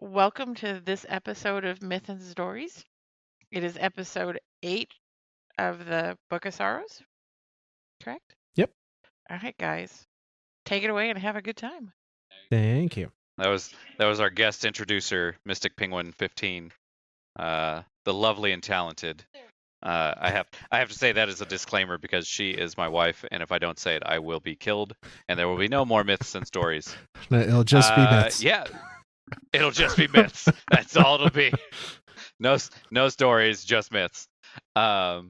Welcome to this episode of Myth and Stories. It is episode 8 of the Book of Sorrows, correct? Yep. All right, guys. Take it away and have a good time. Thank you. That was our guest introducer, Mystic Penguin 15, the lovely and talented. I have to say that as a disclaimer because she is my wife, and if I don't say it, I will be killed, and there will be no more myths and stories. It'll just be myths. Yeah, it'll just be myths. That's all it'll be. No stories, just myths. The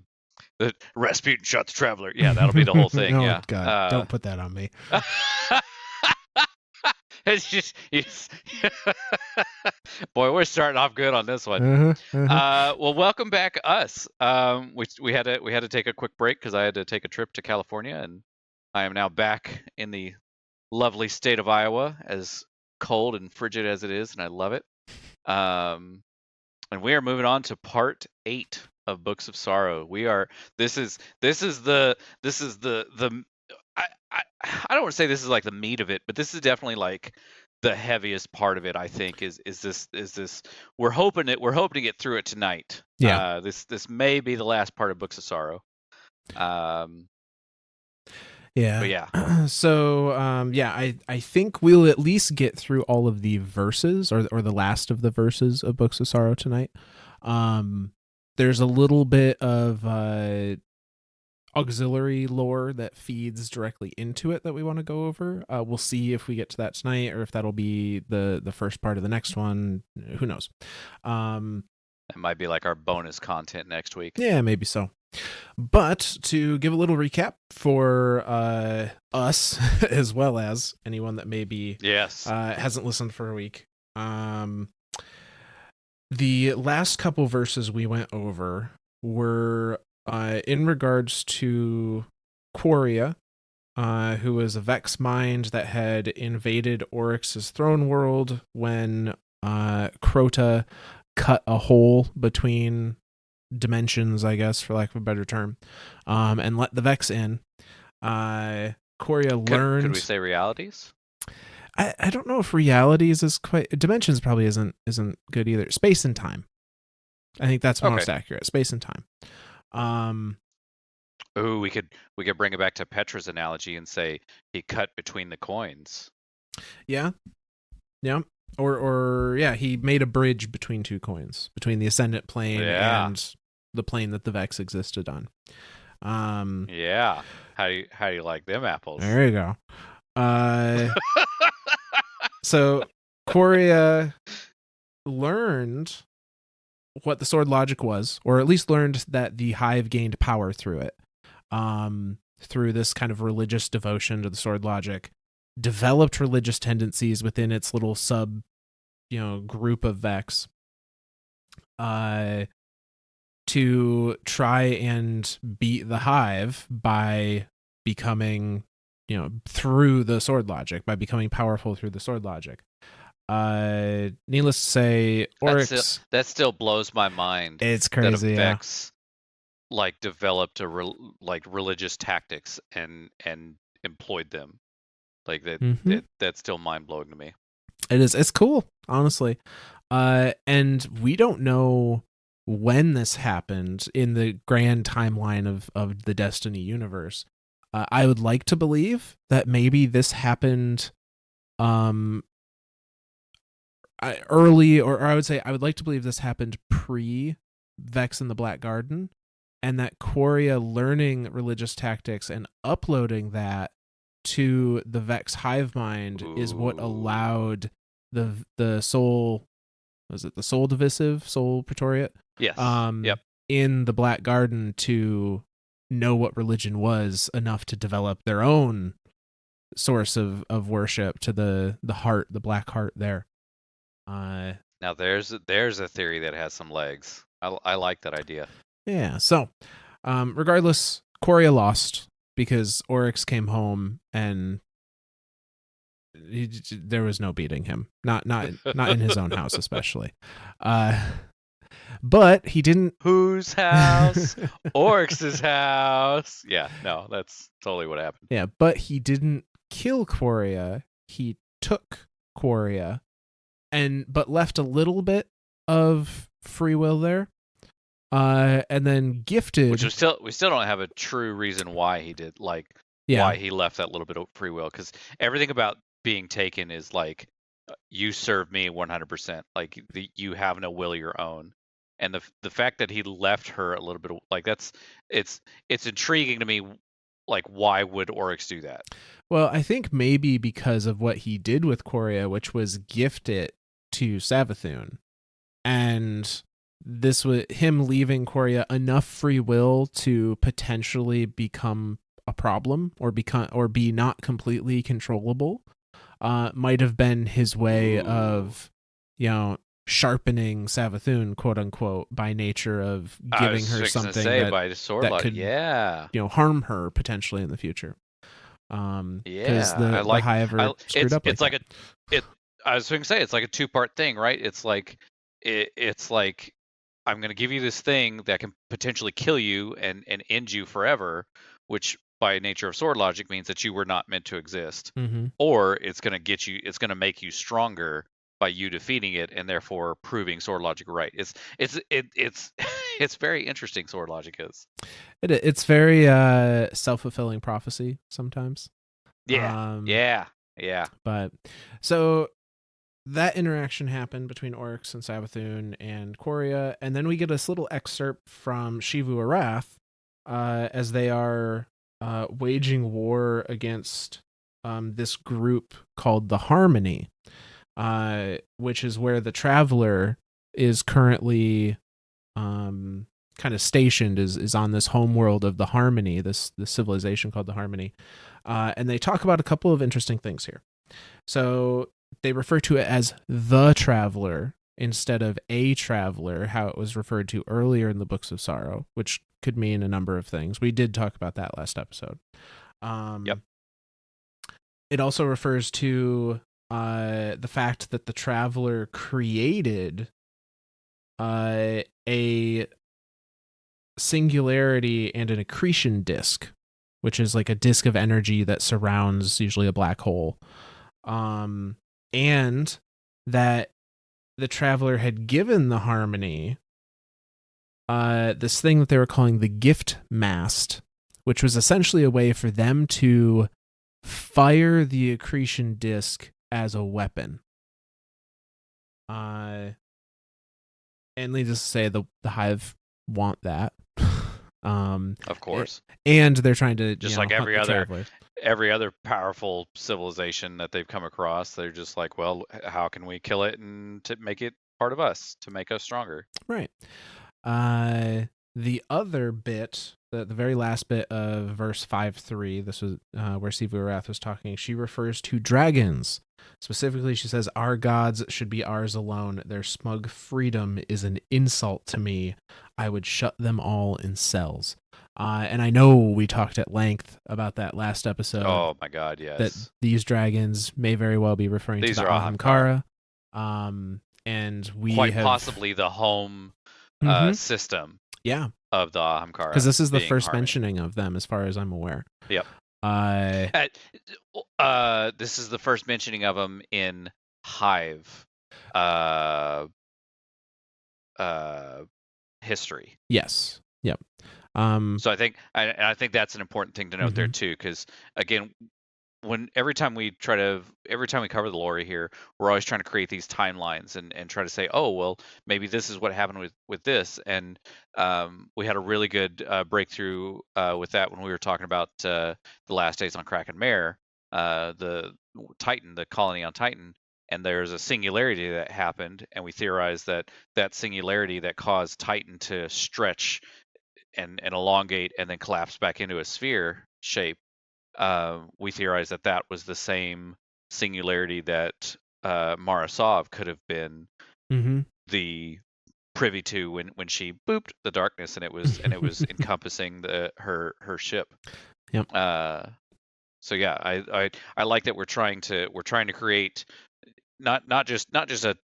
Rasputin shot the traveler. Yeah, that'll be the whole thing. Oh, yeah. God, don't put that on me. It's just, boy, we're starting off good on this one. Well, welcome back, us. We had to take a quick break because I had to take a trip to California, and I am now back in the lovely state of Iowa, as cold and frigid as it is, and I love it. And we are moving on to part 8 of Books of Sorrow. This is the I don't want to say this is like the meat of it, but this is definitely like the heaviest part of it. I think is this. We're hoping to get through it tonight. Yeah. This may be the last part of Books of Sorrow. Yeah. But yeah. So I think we'll at least get through all of the verses or the last of the verses of Books of Sorrow tonight. There's a little bit of auxiliary lore that feeds directly into it that we want to go over. We'll see if we get to that tonight or if that'll be the first part of the next one. Who knows? It might be like our bonus content next week. Yeah, maybe so. But to give a little recap for us, as well as anyone that maybe hasn't listened for a week, the last couple verses we went over were in regards to Quoria, who was a Vex mind that had invaded Oryx's throne world when Crota cut a hole between dimensions, I guess, for lack of a better term, and let the Vex in. Quoria learned. Could we say realities? I don't know if realities is quite. Dimensions probably isn't good either. Space and time. I think that's most accurate. Space and time. Ooh, we could bring it back to Petra's analogy and say he cut between the coins. Yeah. Or he made a bridge between two coins, between the ascendant plane and the plane that the Vex existed on. Yeah. How do you like them apples? There you go. So Quoria learned what the sword logic was, or at least learned that the Hive gained power through it, through this kind of religious devotion to the sword logic, developed religious tendencies within its little sub, group of Vex, to try and beat the Hive by becoming, through the sword logic, by becoming powerful through the sword logic. Needless to say, Oryx. That still blows my mind. It's crazy. That Vex developed religious tactics and employed them. Like that. That's still mind blowing to me. It is. It's cool, honestly. And we don't know when this happened in the grand timeline of the Destiny universe. I would like to believe that maybe this happened early, or I would say I would like to believe this happened pre-Vex in the Black Garden, and that Quoria learning religious tactics and uploading that to the Vex hive mind is what allowed the soul, was it the soul divisive, soul praetoriate? Yes. In the Black Garden to know what religion was enough to develop their own source of worship to the heart, the black heart there. Now there's a theory that has some legs. I like that idea. Yeah. So, regardless, Quoria lost because Oryx came home and there was no beating him. Not in his own house, especially. But he didn't. Whose house? Oryx's house. Yeah. No, that's totally what happened. Yeah, but he didn't kill Quoria. He took Quoria but left a little bit of free will there. And then gifted, which we still don't have a true reason why he did, like, why he left that little bit of free will, because everything about being taken is like, you serve me 100%, like you have no will of your own, and the fact that he left her a little bit of, like, it's intriguing to me, like, why would Oryx do that? Well, I think maybe because of what he did with Quoria, which was gift it to Savathun, and this was him leaving Quoria enough free will to potentially become a problem or be not completely controllable. Might have been his way of, sharpening Savathun, quote unquote, by nature of giving her something that could, harm her potentially in the future. Because the Hive screwed up. I was going to say, it's like a two-part thing, right? It's like I'm going to give you this thing that can potentially kill you and end you forever, which by nature of sword logic means that you were not meant to exist. Mm-hmm. Or it's going to make you stronger by you defeating it, and therefore proving sword logic right. It's very interesting. Sword logic is. It's very self-fulfilling prophecy sometimes. Yeah. But so that interaction happened between Oryx and Savathun and Quoria, and then we get this little excerpt from Xivu Arath as they are waging war against this group called the Harmony, which is where the Traveler is currently kind of stationed, is on this homeworld of the Harmony, this civilization called the Harmony. And they talk about a couple of interesting things here. So they refer to it as the Traveler instead of a Traveler, how it was referred to earlier in the Books of Sorrow, which could mean a number of things. We did talk about that last episode. Yep. It also refers to the fact that the Traveler created a singularity and an accretion disk, which is like a disk of energy that surrounds usually a black hole. And that the Traveler had given the Harmony this thing that they were calling the gift mast, which was essentially a way for them to fire the accretion disk as a weapon. And needless to say, the Hive want that. Of course. And they're trying to, just like every other powerful civilization that they've come across, they're just like, well, how can we kill it and to make it part of us, to make us stronger? Right. The other bit, the very last bit of verse 5:3, this was where Xivu Arath was talking. She refers to dragons. Specifically, she says, "Our gods should be ours alone. Their smug freedom is an insult to me. I would shut them all in cells." And I know we talked at length about that last episode. Oh my God, yes. That these dragons may very well be referring to the Ahamkara. And we quite possibly the home system. Yeah. Of the Ahamkara. Because this is the first mentioning of them, as far as I'm aware. Yep. This is the first mentioning of them in Hive history. Yes. Yep. So I think that's an important thing to note there too, because again, every time we cover the lore here, we're always trying to create these timelines and try to say, oh well, maybe this is what happened with this, and we had a really good breakthrough with that when we were talking about the last days on Kraken Mare, the Titan, the colony on Titan, and there's a singularity that happened, and we theorized that singularity that caused Titan to stretch and elongate and then collapse back into a sphere shape. We theorized that was the same singularity that Marasov could have been the privy to when she booped the darkness, and it was encompassing her ship. Yep. So yeah, I like that we're trying to create not just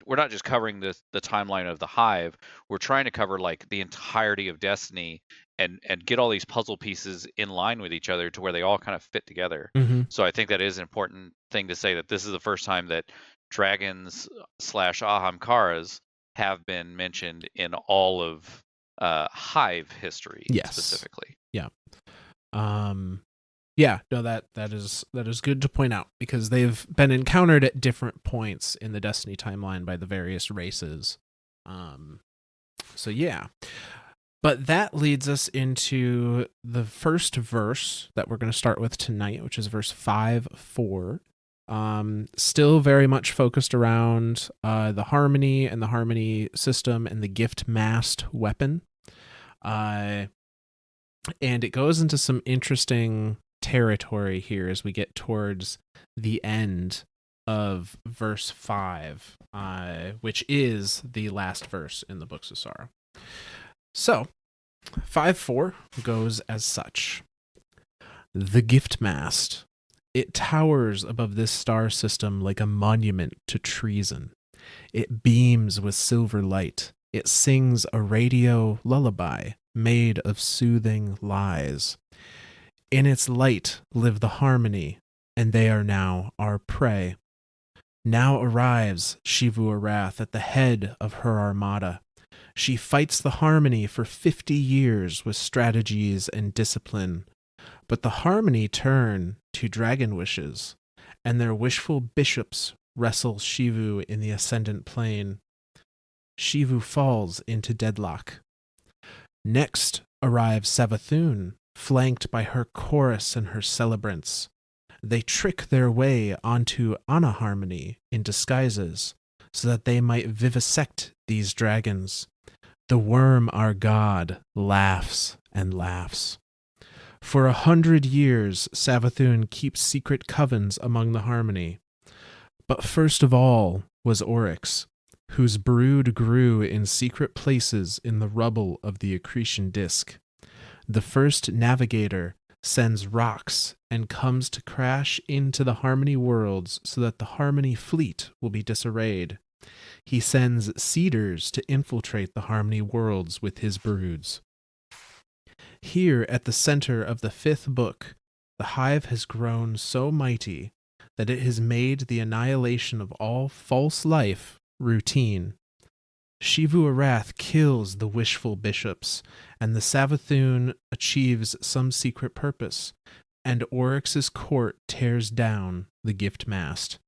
we're not just covering the timeline of the Hive. We're trying to cover like the entirety of Destiny and get all these puzzle pieces in line with each other to where they all kind of fit together. So I think that is an important thing to say, that this is the first time that dragons / Ahamkaras have been mentioned in all of Hive history specifically. Yeah. Yeah, no, that is good to point out, because they've been encountered at different points in the Destiny timeline by the various races. So yeah. But that leads us into the first verse that we're going to start with tonight, which is verse 5-4. Still very much focused around the harmony and the harmony system and the gift mast weapon. And it goes into some interesting territory here as we get towards the end of verse 5, which is the last verse in the Books of Sorrow. So, 5-4 goes as such. The gift mast. It towers above this star system like a monument to treason. It beams with silver light. It sings a radio lullaby made of soothing lies. In its light live the harmony, and they are now our prey. Now arrives Xivu Arath at the head of her armada. She fights the harmony for 50 years with strategies and discipline. But the harmony turn to dragon wishes, and their wishful bishops wrestle Xivu in the ascendant plane. Xivu falls into deadlock. Next arrives Savathun, flanked by her chorus and her celebrants. They trick their way onto Anaharmony in disguises, so that they might vivisect these dragons. The worm, our god, laughs and laughs. For 100 years, Savathun keeps secret covens among the harmony. But first of all was Oryx, whose brood grew in secret places in the rubble of the accretion disk. The first navigator sends rocks and comes to crash into the harmony worlds so that the harmony fleet will be disarrayed. He sends cedars to infiltrate the harmony worlds with his broods. Here at the center of the 5th book, the Hive has grown so mighty that it has made the annihilation of all false life routine. Xivu Arath kills the wishful bishops, and the Savathun achieves some secret purpose, and Oryx's court tears down the gift mast.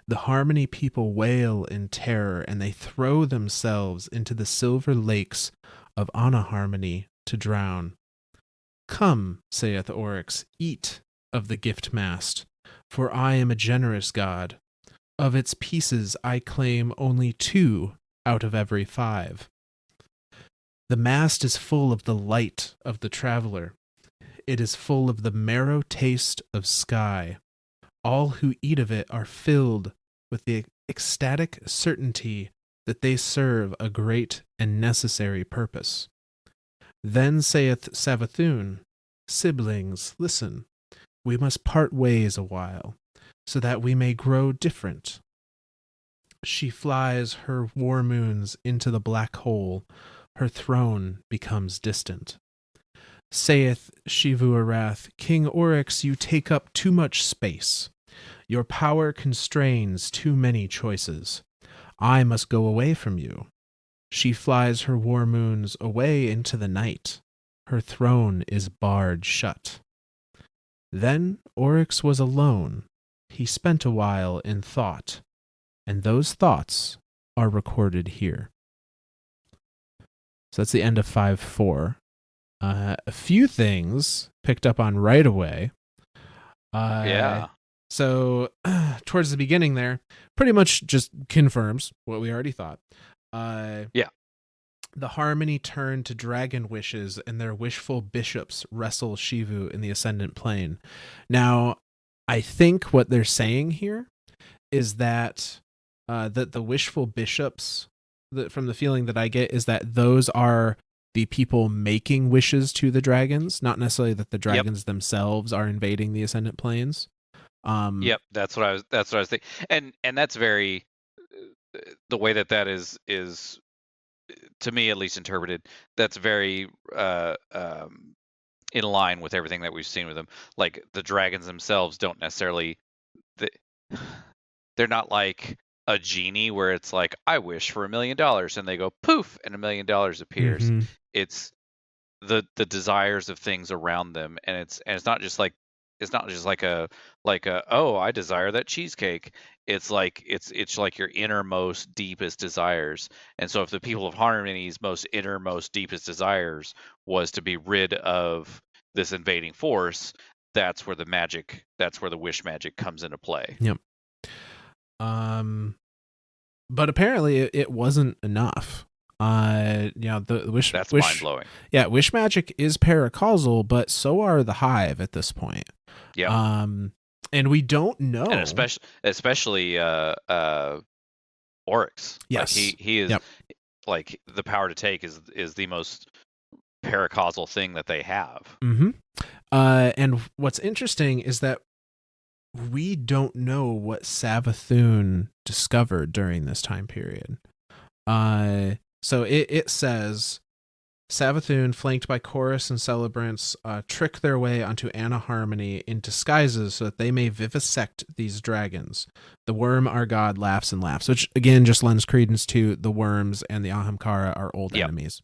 The harmony people wail in terror, and they throw themselves into the silver lakes of Anaharmony to drown. Come, saith Oryx, eat of the gift mast, for I am a generous god. Of its pieces I claim only 2 out of every 5. The mast is full of the light of the traveler. It is full of the marrow taste of sky. All who eat of it are filled with the ecstatic certainty that they serve a great and necessary purpose. Then saith Savathun, Siblings, listen, we must part ways a while, so that we may grow different. She flies her war moons into the black hole, her throne becomes distant. Saith Xivu Arath, King Oryx, you take up too much space. Your power constrains too many choices. I must go away from you. She flies her war moons away into the night. Her throne is barred shut. Then Oryx was alone. He spent a while in thought, and those thoughts are recorded here. So that's the end of 5-4. A few things picked up on right away. So towards the beginning there, pretty much just confirms what we already thought. The harmony turn to dragon wishes, and their wishful bishops wrestle Xivu in the ascendant plane. Now, I think what they're saying here is that the wishful bishops, from the feeling that I get, is that those are the people making wishes to the dragons, not necessarily that the dragons themselves are invading the ascendant planes. That's what I was thinking, and that's very the way that is to me at least interpreted. That's very in line with everything that we've seen with them. Like the dragons themselves don't necessarily they're not like a genie where it's like, I wish for $1 million, and they go poof, and $1 million appears. Mhm. It's the desires of things around them, and it's not just like a oh, I desire that cheesecake. It's like it's like your innermost deepest desires. And so if the people of Harmony's most innermost deepest desires was to be rid of this invading force, that's where the wish magic comes into play. Yep. But apparently it wasn't enough. The wish That's mind blowing. Yeah, wish magic is paracausal, but so are the Hive at this point. Yeah. And we don't know. And especially Oryx. Yes. Like he is like the power to take is the most paracausal thing that they have. Mm-hmm. And what's interesting is that we don't know what Savathun discovered during this time period. So it says Savathun, flanked by chorus and celebrants, trick their way onto Anna Harmony in disguises so that they may vivisect these dragons. The worm, our god, laughs and laughs, which again just lends credence to the worms and the Ahamkara are old enemies.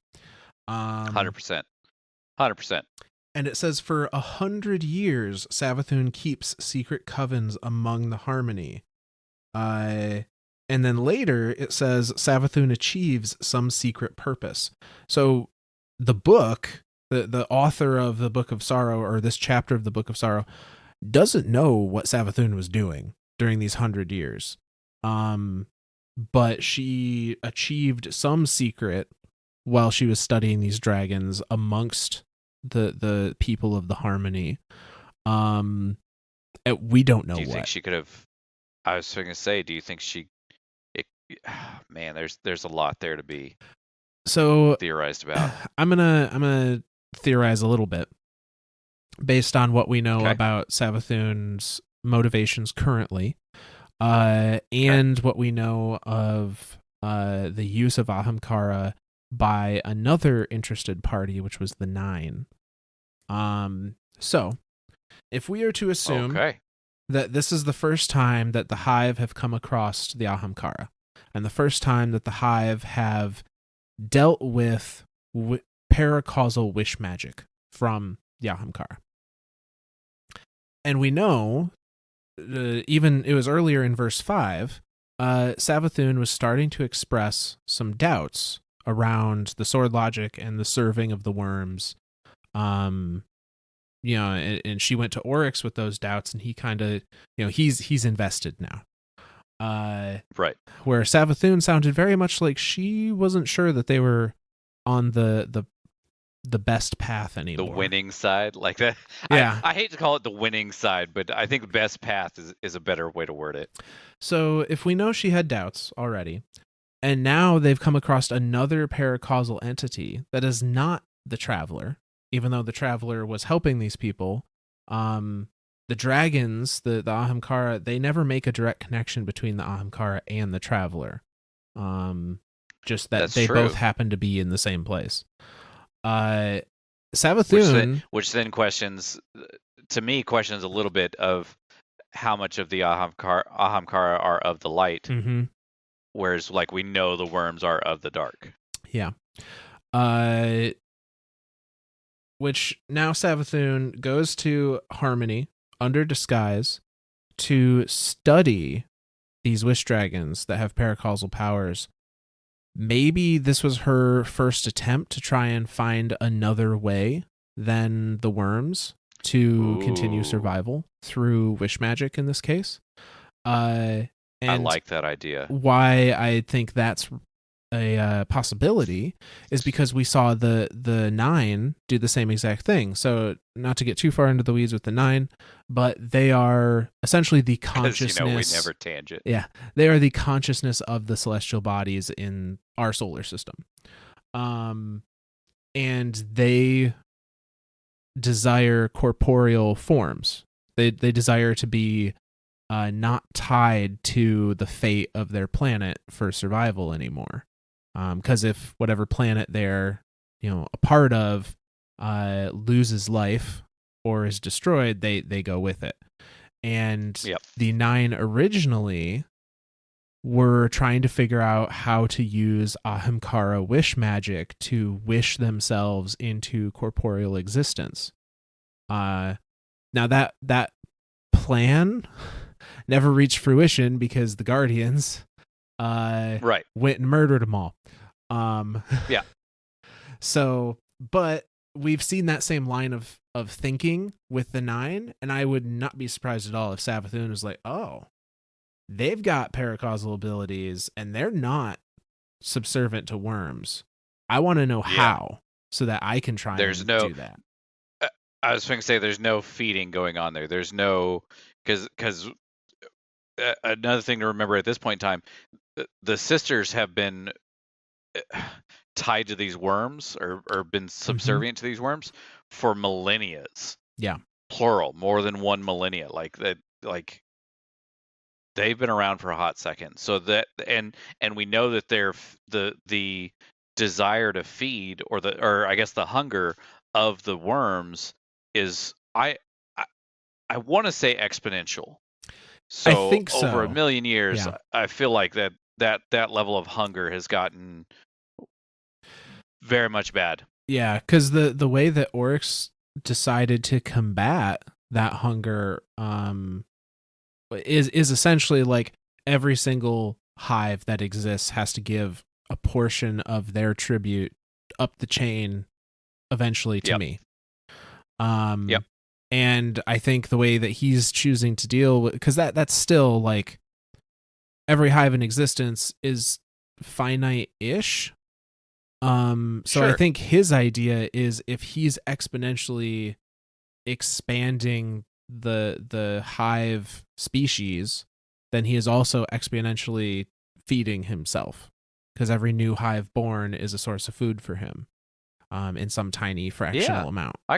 100%. 100%. And it says for 100 years, Savathun keeps secret covens among the Harmony. And then later it says Savathun achieves some secret purpose. So the book, the author of the Book of Sorrow, or this chapter of the Book of Sorrow, doesn't know what Savathun was doing during these 100 years. But she achieved some secret while she was studying these dragons amongst the people of the Harmony. We don't know. Do you think she could have? I was going to say, do you think man, there's a lot there to be theorized about. I'm gonna theorize a little bit based on what we know about Savathun's motivations currently, and what we know of the use of Ahamkara by another interested party, which was the Nine. So if we are to assume that this is the first time that the Hive have come across the Ahamkara, and the first time that the Hive have dealt with paracausal wish magic from the Ahamkara. And we know, even it was earlier in verse 5, Savathun was starting to express some doubts around the sword logic and the serving of the worms. And she went to Oryx with those doubts, and he kind of, he's invested now. Right. Where Savathun sounded very much like she wasn't sure that they were on the best path anymore. The winning side, like that. Yeah. I hate to call it the winning side, but I think the best path is a better way to word it. So if we know she had doubts already, and now they've come across another paracausal entity that is not the Traveler, even though the Traveler was helping these people, the dragons, the Ahamkara, they never make a direct connection between the Ahamkara and the Traveler. Just that they both happen to be in the same place. Savathun, which then questions a little bit of how much of the Ahamkara are of the light, whereas like we know the worms are of the dark. Yeah. Which now Savathun goes to Harmony under disguise to study these wish dragons that have paracausal powers. Maybe this was her first attempt to try and find another way than the worms to continue survival through wish magic in this case. And I like that idea. Why I think that's a possibility is because we saw the Nine do the same exact thing. So not to get too far into the weeds with the Nine, but they are essentially the consciousness. We never tangent. Yeah, they are the consciousness of the celestial bodies in our solar system, and they desire corporeal forms. They desire to be not tied to the fate of their planet for survival anymore. Because if whatever planet they're, a part of, loses life or is destroyed, they go with it. And the Nine originally were trying to figure out how to use Ahamkara wish magic to wish themselves into corporeal existence. Now that plan never reached fruition because the Guardians went and murdered them all. Yeah. So, but we've seen that same line of thinking with the 9, and I would not be surprised at all if Savathun was like, oh, they've got paracausal abilities and they're not subservient to worms. I want to know how so that I can try and do that. I was going to say there's no feeding going on there. There's no, because another thing to remember at this point in time, the sisters have been tied to these worms or been subservient to these worms for millennia. Yeah. Plural, more than one millennia. Like that, like they've been around for a hot second. So that, and we know that they're the desire to feed or I guess the hunger of the worms is I want to say exponential. So I think so. Over 1 million years, I feel like that level of hunger has gotten very much bad. Yeah, because the way that Oryx decided to combat that hunger is essentially like every single hive that exists has to give a portion of their tribute up the chain eventually to me. And I think the way that he's choosing to deal with, because that's still like every hive in existence is finite-ish. So I think his idea is if he's exponentially expanding the hive species, then he is also exponentially feeding himself, because every new hive born is a source of food for him, in some tiny fractional amount. I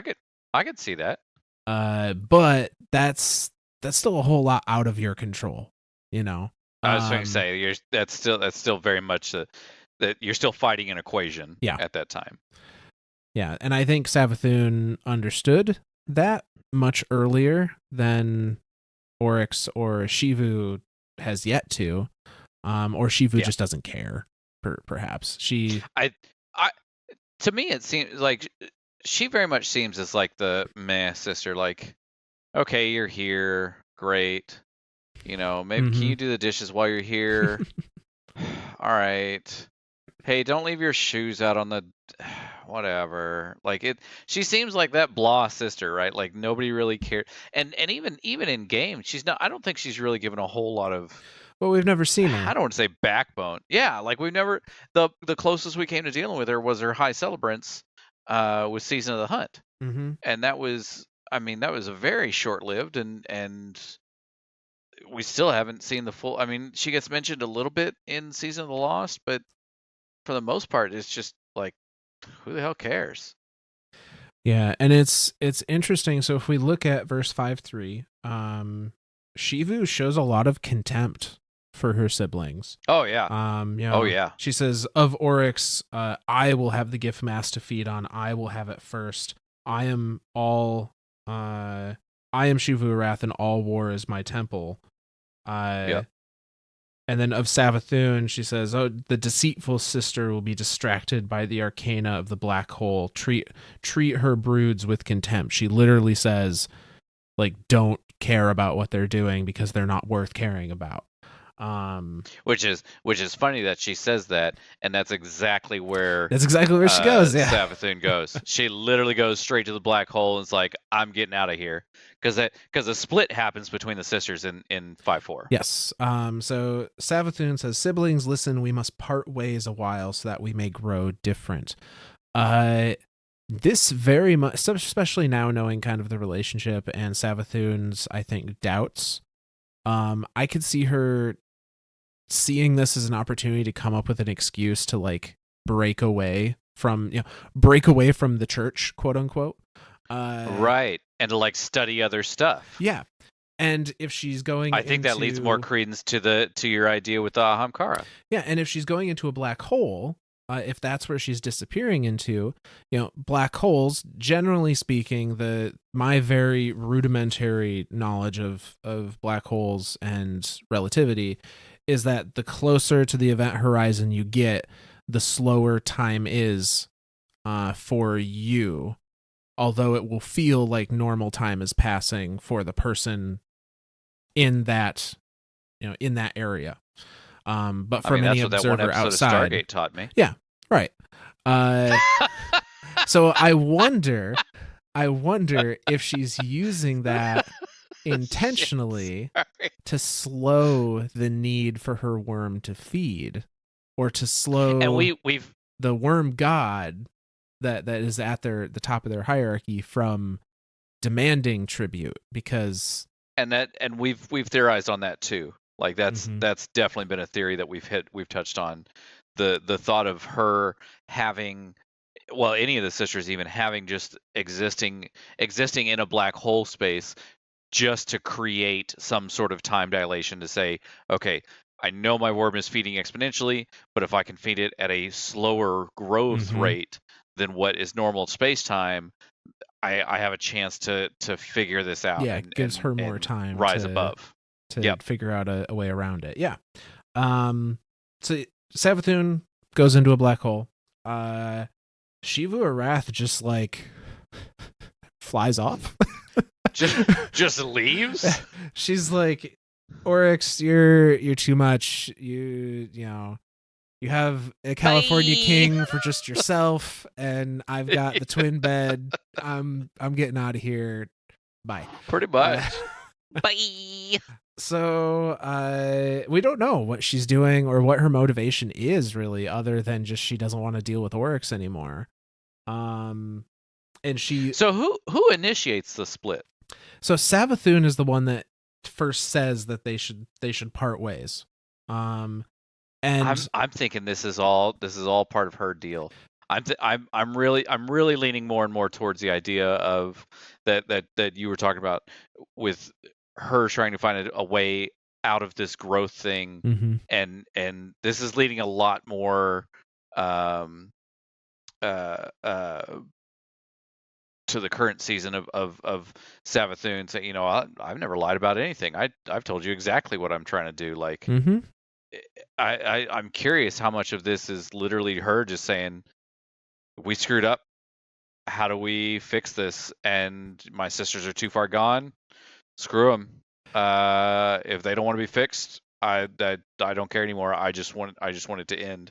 could see that. But that's still a whole lot out of your control, you know. I was going to say that's still very much that you're still fighting an equation at that time. Yeah, and I think Savathun understood that much earlier than Oryx or Xivu has yet to, or Xivu just doesn't care. Perhaps to me it seems like she very much seems as like the meh sister. Like, okay, you're here, great. You know, maybe can you do the dishes while you're here? All right. Hey, don't leave your shoes out on the whatever. Like it, she seems like that blah sister, right? Like nobody really cared. And even in game, she's not. I don't think she's really given a whole lot of. Well, we've never seen her. I don't want to say backbone. Yeah, like we've never. The closest we came to dealing with her was her high celebrants, with Season of the Hunt, and that was. I mean, that was a very short-lived, and we still haven't seen the full. I mean, she gets mentioned a little bit in Season of the Lost, but for the most part, it's just like, who the hell cares? Yeah, and it's interesting. So if we look at verse 5:3, Xivu shows a lot of contempt for her siblings. Oh yeah. She says, "Of Oryx, I will have the gift mass to feed on. I will have it first. I am Xivu Arath, and all war is my temple." And then of Savathun, she says, "Oh, the deceitful sister will be distracted by the arcana of the black hole. Treat her broods with contempt." She literally says, like, don't care about what they're doing because they're not worth caring about. Which is funny that she says that, and that's exactly where she goes. Yeah, Savathun goes. She literally goes straight to the black hole and is like, "I'm getting out of here," because a split happens between the sisters in 5.4. Yes. So Savathun says, "Siblings, listen. We must part ways a while so that we may grow different." This very much, especially now knowing kind of the relationship and Savathun's, I think, doubts. I could see her seeing this as an opportunity to come up with an excuse to like break away from the church, quote unquote. Right. And to like study other stuff. Yeah. And if she's going I think that leads more credence to your idea with the Ahamkara. Yeah, and if she's going into a black hole, if that's where she's disappearing into, black holes, generally speaking, my very rudimentary knowledge of black holes and relativity is that the closer to the event horizon you get, the slower time is for you, although it will feel like normal time is passing for the person in that area. But from any that's what observer that one episode outside, of Stargate taught me. Yeah, right. So I wonder if she's using that intentionally to slow the need for her worm to feed, or to slow and we've the worm god that is at the top of their hierarchy from demanding tribute, because we've theorized on that too. Like that's definitely been a theory that we've touched on, the thought of her having, well, any of the sisters even having just existing in a black hole space just to create some sort of time dilation to say, okay, I know my worm is feeding exponentially, but if I can feed it at a slower growth rate than what is normal space time, I have a chance to figure this out. Yeah, it gives her more time rise to above to figure out a way around it. Yeah. So Savathun goes into a black hole. Xivu Arath just like flies off. just leaves. She's like, Oryx, you're too much. You know, you have a California king for just yourself, and I've got the twin bed. I'm getting out of here. Bye. Pretty much. Bye. So we don't know what she's doing or what her motivation is really, other than just she doesn't want to deal with Oryx anymore. And she. So who initiates the split? So Savathun is the one that first says that they should part ways. And I'm thinking this is all part of her deal. I'm really leaning more and more towards the idea of that you were talking about, with her trying to find a way out of this growth thing, and this is leading a lot more to the current season of Savathun saying, I've never lied about anything. I've told you exactly what I'm trying to do. Like, I'm curious how much of this is literally her just saying, we screwed up. How do we fix this? And my sisters are too far gone. Screw them. If they don't want to be fixed, I don't care anymore. I just want it to end.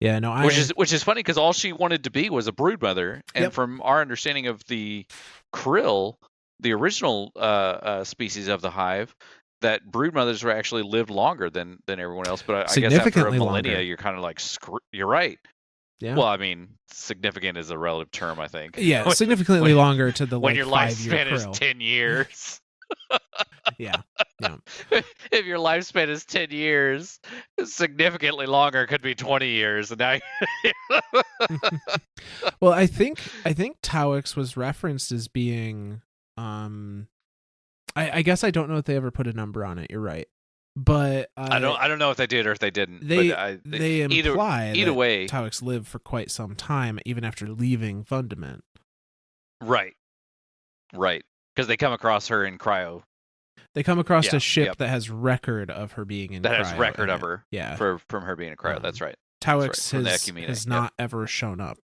Yeah, no, which is funny because all she wanted to be was a broodmother, and from our understanding of the krill, the original species of the hive, that broodmothers were actually lived longer than everyone else. But I guess after a millennia, longer. You're kind of like, you're right. Yeah. Well, I mean, significant is a relative term, I think. Yeah, significantly longer to the when your 5-year lifespan is 10 years. Yeah. If your lifespan is 10 years, significantly longer could be 20 years. And now Well, I think Tauix was referenced as being I guess I don't know if they ever put a number on it. You're right. But I don't know if they did or if they didn't. They imply either way, Tauix lived for quite some time, even after leaving Fundament. Right. Because they come across her in cryo. They come across a ship that has record of her being in cryo. That has record of her. Yeah. From her being in cryo. That's right. Tauix has not ever shown up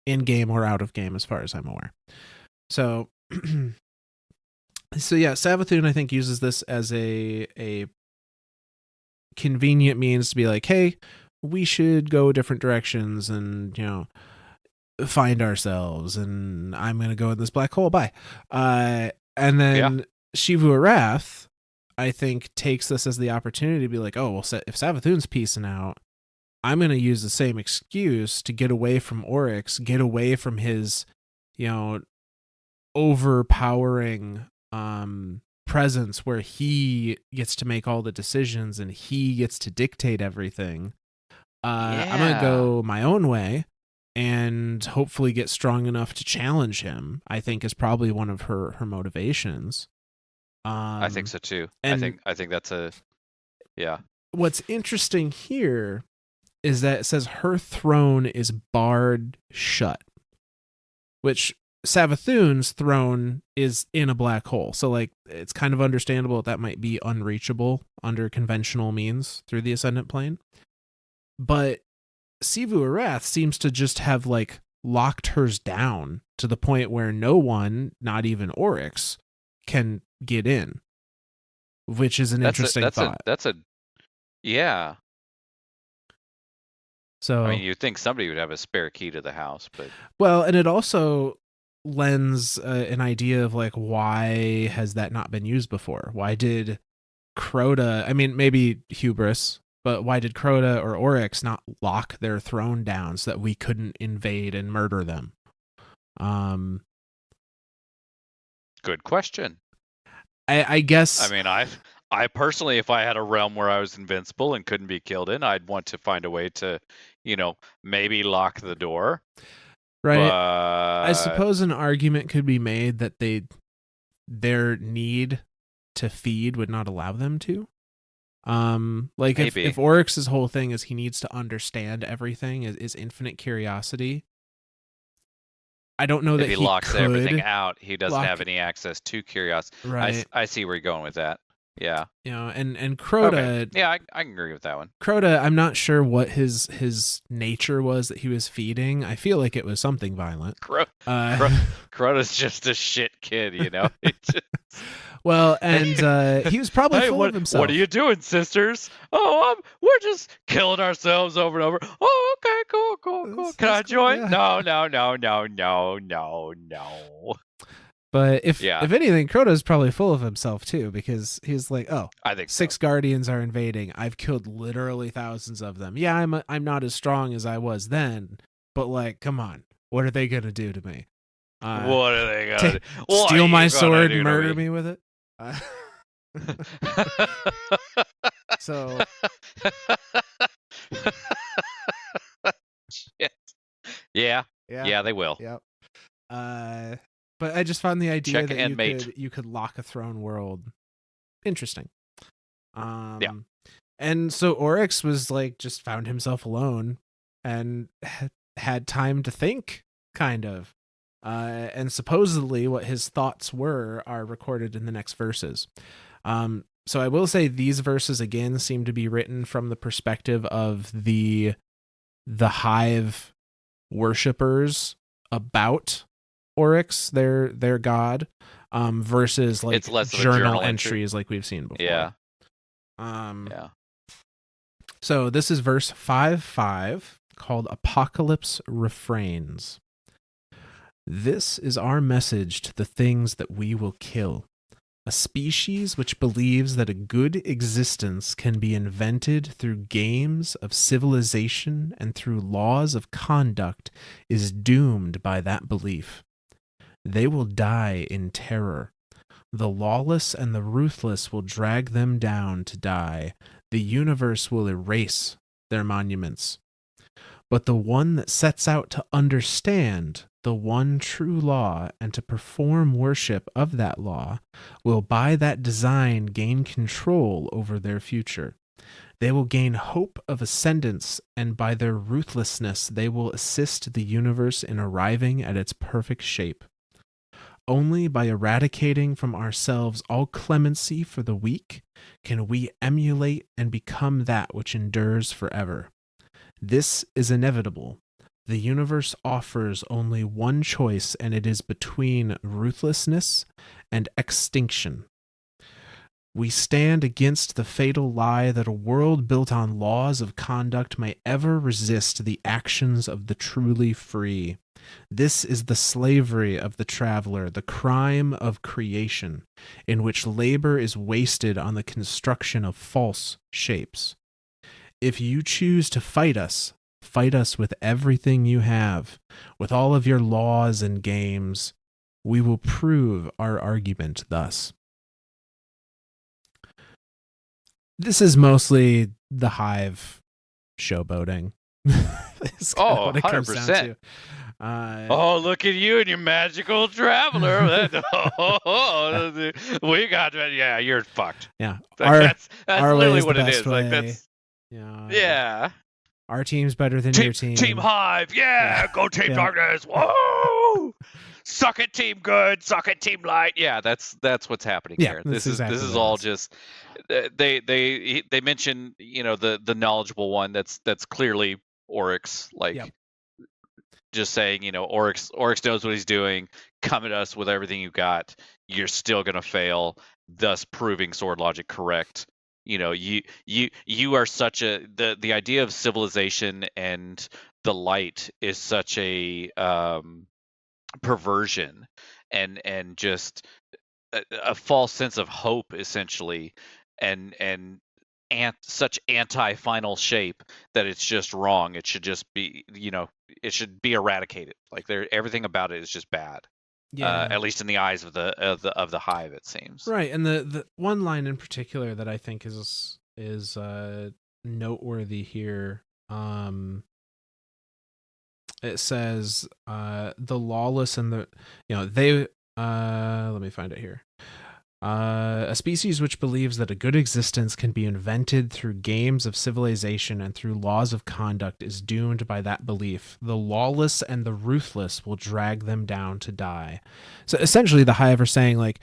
in game or out of game, as far as I'm aware. So. So yeah, Savathun I think uses this as a convenient means to be like, hey, we should go different directions and find ourselves, and I'm gonna go in this black hole. Bye. And then Xivu Arath, I think, takes this as the opportunity to be like, oh well, if Savathun's peacing out, I'm gonna use the same excuse to get away from Oryx, get away from his, overpowering presence where he gets to make all the decisions and he gets to dictate everything. I'm gonna go my own way and hopefully get strong enough to challenge him. I think is probably one of her motivations. I think so too. And I think that's What's interesting here is that it says her throne is barred shut, which Savathun's throne is in a black hole. So, like, it's kind of understandable that might be unreachable under conventional means through the Ascendant Plane. But Xivu Arath seems to just have, like, locked hers down to the point where no one, not even Oryx, can get in, which is an interesting thought. Yeah. So, I mean, you'd think somebody would have a spare key to the house, but well, and it also lends an idea of, like, why has that not been used before? Why did Crota, I mean, maybe hubris, but why did Crota or Oryx not lock their throne down so that we couldn't invade and murder them? Good question. I guess. I mean, I personally, if I had a realm where I was invincible and couldn't be killed in, I'd want to find a way to, maybe lock the door. Right. But I suppose an argument could be made that their need to feed would not allow them to. Like if Oryx's whole thing is he needs to understand everything, is infinite curiosity. I don't know that he locks everything out, he doesn't have any access to curiosity. Right. I see where you're going with that. Yeah. And Crota. Okay. Yeah, I can agree with that one. Crota, I'm not sure what his nature was that he was feeding. I feel like it was something violent. Crota's just a shit kid, Well, and he was probably full of himself. What are you doing, sisters? Oh, we're just killing ourselves over and over. Oh, okay, cool. Can I join? Yeah. No. But if anything, Crota's probably full of himself too, because he's like, oh, I think 6 guardians are invading. I've killed literally thousands of them. Yeah, I'm not as strong as I was then, but, like, come on, what are they gonna do to me? What are they gonna do? Steal my sword and murder me with it? So shit. Yeah, they will. Yep. But I just found the idea that you could lock a throne world interesting. Yeah. And so Oryx was like, just found himself alone and had time to think, kind of. And supposedly what his thoughts are recorded in the next verses. So I will say these verses again seem to be written from the perspective of the Hive worshippers about Oryx, their god, versus like it's less journal entries like we've seen before. Yeah. So this is verse 5:5 called Apocalypse Refrains. This is our message to the things that we will kill. A species which believes that a good existence can be invented through games of civilization and through laws of conduct is doomed by that belief. They will die in terror. The lawless and the ruthless will drag them down to die. The universe will erase their monuments. But the one that sets out to understand the one true law and to perform worship of that law will by that design gain control over their future. They will gain hope of ascendance, and by their ruthlessness they will assist the universe in arriving at its perfect shape. Only by eradicating from ourselves all clemency for the weak can we emulate and become that which endures forever. This is inevitable. The universe offers only one choice, and it is between ruthlessness and extinction. We stand against the fatal lie that a world built on laws of conduct may ever resist the actions of the truly free. This is the slavery of the traveler, the crime of creation, in which labor is wasted on the construction of false shapes. If you choose to fight us with everything you have, with all of your laws and games. We will prove our argument thus. This is mostly the Hive showboating. Oh, 100%. Look at you and your magical traveler. We got, yeah, you're fucked. Yeah. That's literally what it is. Like, that's, yeah. Our team's better than your team. Team Hive, yeah. Go Team Darkness. Whoa! suck it, team good, suck it, team light. Yeah, that's what's happening here. This is all just they mention, you know, the knowledgeable one that's clearly Oryx, like just saying, you know, Oryx knows what he's doing. Come at us with everything you got. You're still gonna fail, thus proving sword logic correct. You know, you are such a the idea of civilization and the light is such a perversion and just a false sense of hope, essentially, and such anti-final shape that it's just wrong. It should just be, you know, it should be eradicated. Like everything about it is just bad. Yeah. At least in the eyes of the Hive, it seems. Right, and the one line in particular that I think is noteworthy here. It says the lawless and the, you know, they let me find it here. A species which believes that a good existence can be invented through games of civilization and through laws of conduct is doomed by that belief. The lawless and the ruthless will drag them down to die. So essentially the Hive are saying, like,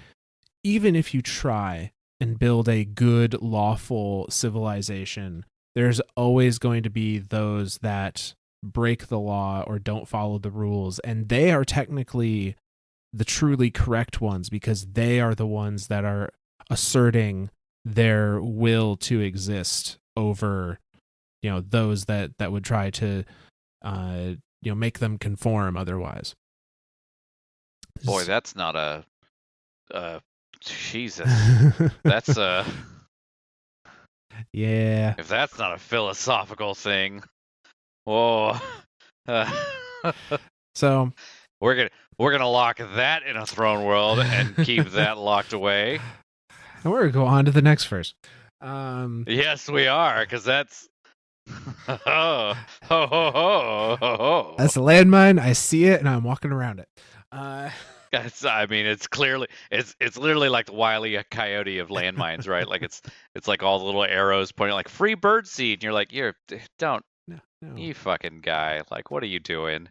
even if you try and build a good, lawful civilization, there's always going to be those that break the law or don't follow the rules, and they are technically the truly correct ones because they are the ones that are asserting their will to exist over, you know, those that would try to you know, make them conform otherwise. Boy, that's not a Jesus. That's yeah. If that's not a philosophical thing. Whoa. So we're gonna lock that in a throne world and keep that locked away. And we're gonna go on to the next verse. Yes, we are, because that's ho, ho, ho, ho, ho. That's a landmine. I see it, and I'm walking around it. I mean, it's clearly it's literally like the Wile E. Coyote of landmines, right? Like it's like all the little arrows pointing like free bird seed, and you're like, don't, no. You fucking guy, like, what are you doing?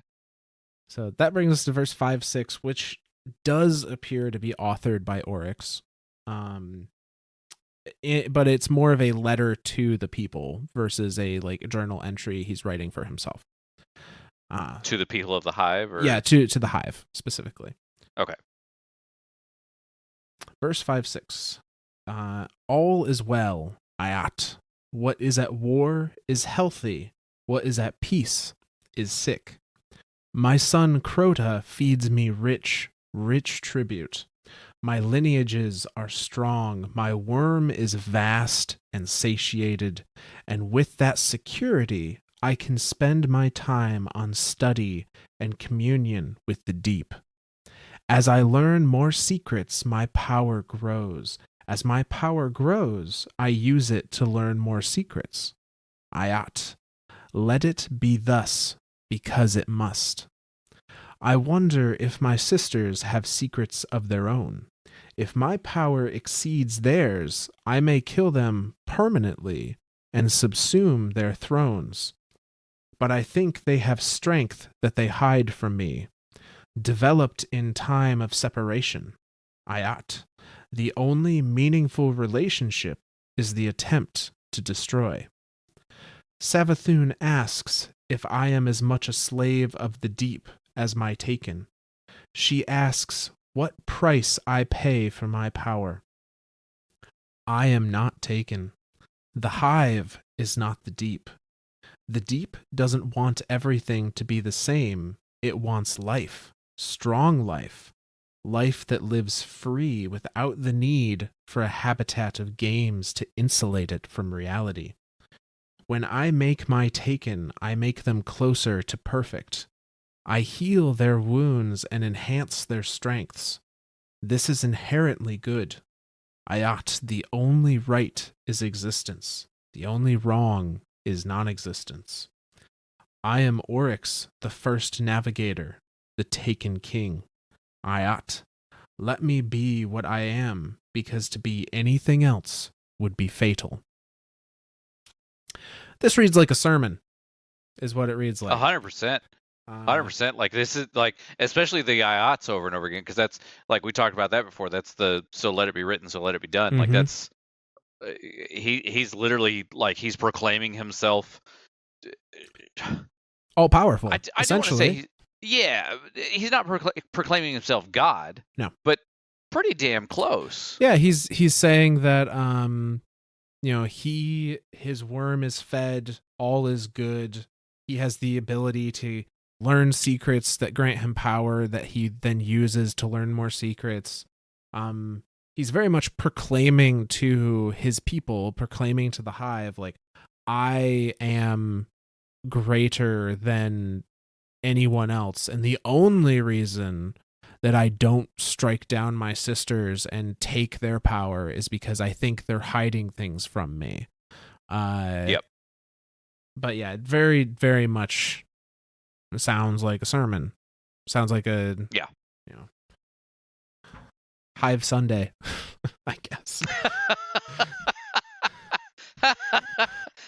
So that brings us to verse 5-6, which does appear to be authored by Oryx. But it's more of a letter to the people versus a like journal entry he's writing for himself. To the people of the Hive? Or? Yeah, to the Hive specifically. Okay. Verse 5-6. All is well, Ayat. What is at war is healthy. What is at peace is sick. My son Crota feeds me rich tribute. My lineages are strong. My worm is vast and satiated. And with that security, I can spend my time on study and communion with the deep. As I learn more secrets, my power grows. As my power grows, I use it to learn more secrets. Ayat. Let it be thus, because it must. I wonder if my sisters have secrets of their own. If my power exceeds theirs, I may kill them permanently and subsume their thrones. But I think they have strength that they hide from me, developed in time of separation. Ayat. The only meaningful relationship is the attempt to destroy. Savathun asks if I am as much a slave of the deep as my taken. She asks what price I pay for my power. I am not taken. The Hive is not the deep. The deep doesn't want everything to be the same. It wants life, strong life, life that lives free without the need for a habitat of games to insulate it from reality. When I make my taken, I make them closer to perfect. I heal their wounds and enhance their strengths. This is inherently good. Ayat, the only right is existence. The only wrong is non-existence. I am Oryx, the first navigator, the taken king. Ayat, let me be what I am, because to be anything else would be fatal. This reads like a sermon, is what it reads like. 100%. 100%. Like this is like, especially the IOTs over and over again, because that's like we talked about that before. That's the so let it be written, so let it be done. Like that's he's literally like he's proclaiming himself all powerful. I don't want to say he's not proclaiming himself God. No, but pretty damn close. Yeah, he's saying that his worm is fed, all is good. He has the ability to learn secrets that grant him power that he then uses to learn more secrets. He's very much proclaiming to his people, proclaiming to the Hive, like, I am greater than anyone else. And the only reason that I don't strike down my sisters and take their power is because I think they're hiding things from me. Yep. But yeah, very, very much sounds like a sermon. Sounds like a Hive Sunday, I guess.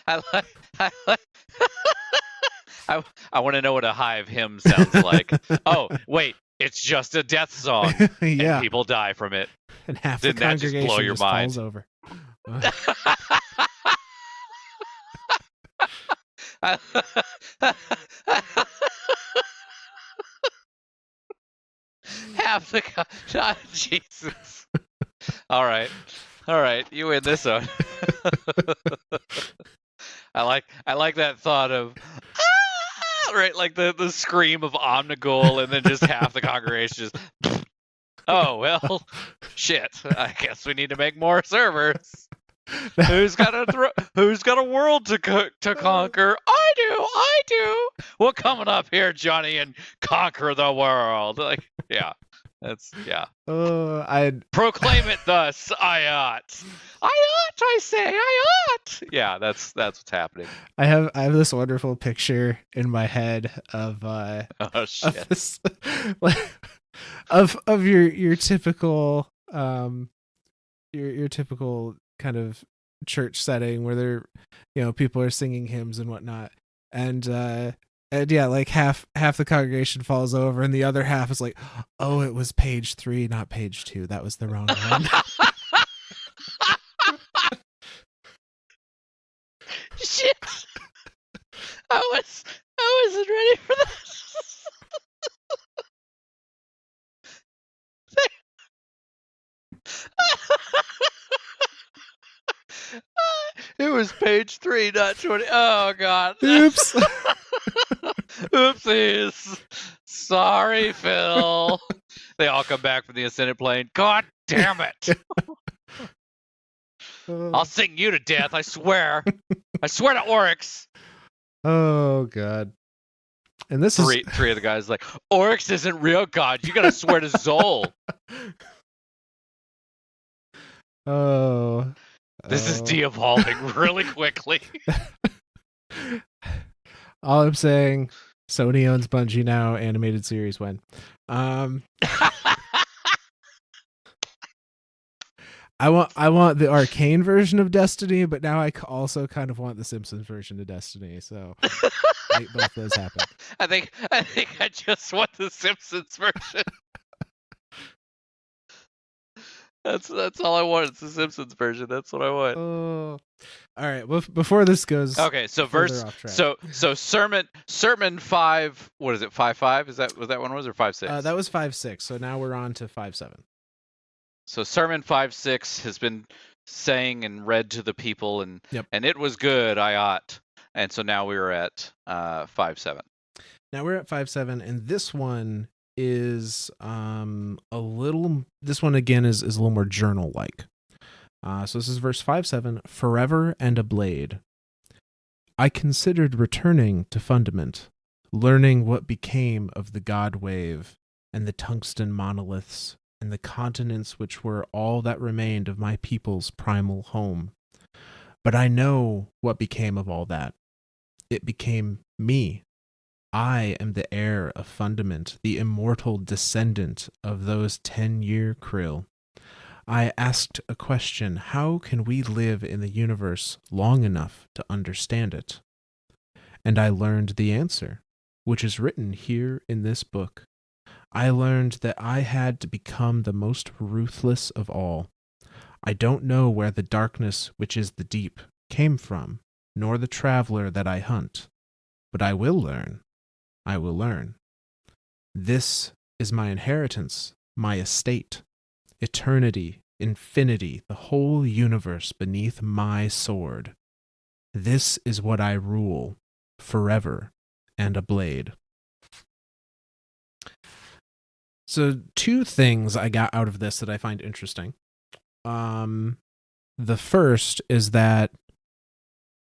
I want to know what a Hive hymn sounds like. Oh, wait, it's just a death song. Yeah. And people die from it. And half Didn't the congregation that just blow your mind? falls over. Half the Jesus. All right, you win this one. I like that thought of right, like the scream of Omnigul, and then just half the congregation just. Oh well, shit. I guess we need to make more servers. Who's got a world to conquer? I do. Well, coming up here, Johnny, and conquer the world. Like, yeah, that's yeah. I'd proclaim it thus. I ought. I say. I ought. Yeah, that's what's happening. I have this wonderful picture in my head of oh shit. Of, this, of your typical your typical kind of church setting where they're people are singing hymns and whatnot, and yeah, like half the congregation falls over and the other half is like, oh, it was page 3, not page 2, that was the wrong one. Shit, I wasn't ready for that. It was page 3, not 20. Oh god. Oops. Oopsies. Sorry, Phil. They all come back from the ascended plane. God damn it. I'll sing you to death, I swear. I swear to Oryx. Oh god. And this three of the guys like, Oryx isn't real, God. You gotta swear to Zol. Oh. This is de-evolving really quickly. All I'm saying, Sony owns Bungie now, animated series when. I want the arcane version of Destiny, but now I also kind of want the Simpsons version of Destiny, so make both those happen. I think I just want the Simpsons version. That's all I want. It's the Simpsons version. That's what I want. Oh, all right. Well, before this goes, okay. So so sermon 5. What is it? 5.5? Was that one was or 5.6? That was 5.6. So now we're on to 5.7. So sermon 5.6 has been sang and read to the people, and it was good. I ought. And so now we were at 5.7. Now we're at 5.7, and this one is this one again is a little more journal like. So this is verse 5.7. Forever and a blade. I considered returning to Fundament, learning what became of the God Wave and the tungsten monoliths and the continents which were all that remained of my people's primal home. But I know what became of all that. It became me. I am the heir of Fundament, the immortal descendant of those 10-year krill. I asked a question: how can we live in the universe long enough to understand it? And I learned the answer. which is written here in this book. I learned that I had to become the most ruthless of all. I don't know where the darkness, which is the deep, came from, nor the traveler that I hunt. But I will learn. I will learn. This is my inheritance, my estate. Eternity, infinity, the whole universe beneath my sword. This is what I rule, forever and a blade. So 2 things I got out of this that I find interesting. The first is that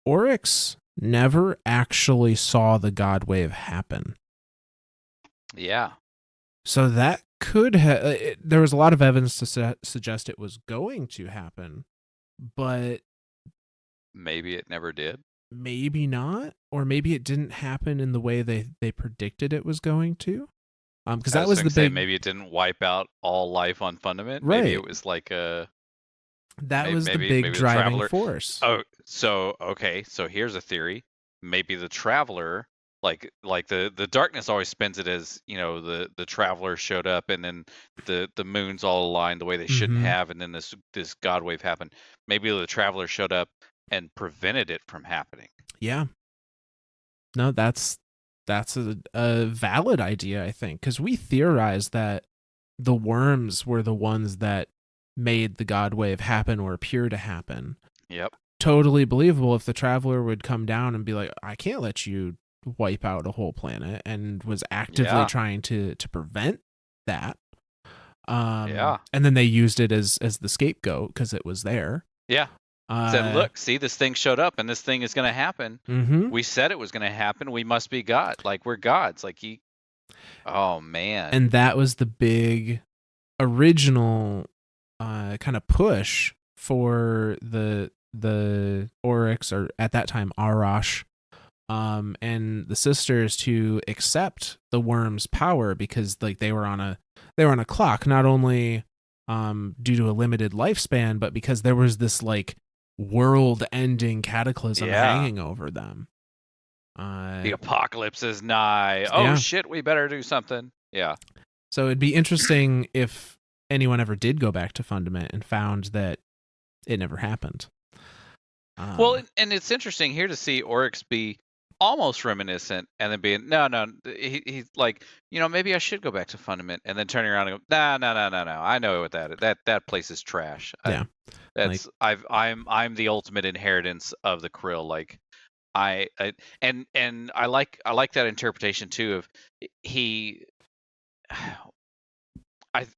Oryx never actually saw the God Wave happen. Yeah. So that could have... there was a lot of evidence to suggest it was going to happen, but... maybe it never did. Maybe not, or maybe it didn't happen in the way they predicted it was going to. Because that was the big... maybe it didn't wipe out all life on Fundament. Right. Maybe it was like a... That was the big driving force. Oh, so okay. So here's a theory. Maybe the Traveler, like the darkness always spins it as, you know, the Traveler showed up and then the moons all aligned the way they shouldn't have, and then this God Wave happened. Maybe the Traveler showed up and prevented it from happening. Yeah. No, that's a valid idea, I think, because we theorized that the worms were the ones that made the God Wave happen or appear to happen. Yep. Totally believable if the Traveler would come down and be like, I can't let you wipe out a whole planet, and was actively trying to prevent that. And then they used it as the scapegoat because it was there. Yeah. Said, look, see, this thing showed up and this thing is going to happen. We said it was going to happen. We must be God. Like, we're gods. Like, oh, man. And that was the big original kind of push for the Oryx, or at that time Arash, and the sisters to accept the worm's power, because like they were on a clock, not only due to a limited lifespan, but because there was this like world-ending cataclysm hanging over them. The apocalypse is nigh. Oh shit, we better do something. Yeah. So it'd be interesting if anyone ever did go back to Fundament and found that it never happened. Well, and it's interesting here to see Oryx be almost reminiscent, and then being no, he's like, you know, maybe I should go back to Fundament, and then turning around and go, no, I know what that place is trash. Yeah, that's like, I'm the ultimate inheritance of the Krill. Like, I like that interpretation too of he.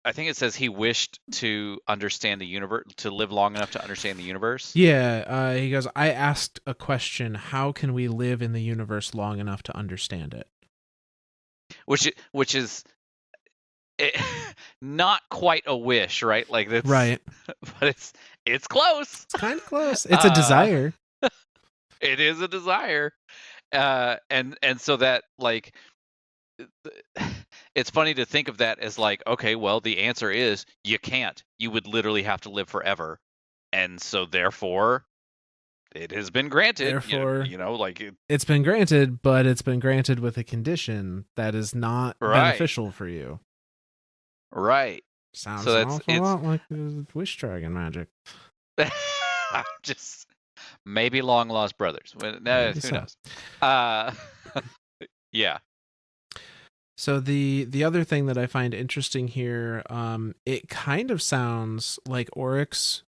I think it says he wished to understand the universe, to live long enough to understand the universe. Yeah, he goes, I asked a question, how can we live in the universe long enough to understand it? Which is not quite a wish, right? Like that's right. But it's close. It's kind of close. It's a desire. It is a desire. And so that, like, it's funny to think of that as like, okay, well, the answer is you can't. You would literally have to live forever. And so therefore it has been granted. Therefore, you know, like it's been granted, but it's been granted with a condition that is not beneficial for you. Right. Sounds an awful lot like Wish Dragon magic. Just maybe long lost brothers. Who knows? Yeah. So the other thing that I find interesting here, it kind of sounds like Oryx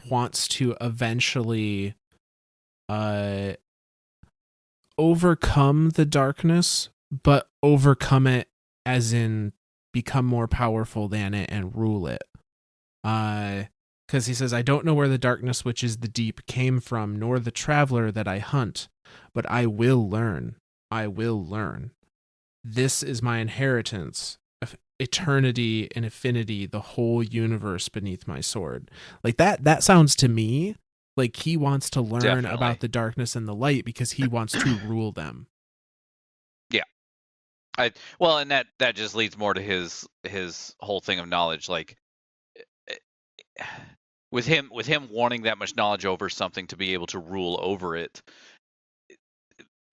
wants to eventually overcome the darkness, but overcome it as in become more powerful than it and rule it. Because he says, I don't know where the darkness, which is the deep, came from, nor the traveler that I hunt, but I will learn. I will learn. This is my inheritance, eternity and infinity, the whole universe beneath my sword. Like that sounds to me like he wants to learn about the darkness and the light because he wants to rule them. Yeah. And that just leads more to his whole thing of knowledge. Like with him wanting that much knowledge over something to be able to rule over it,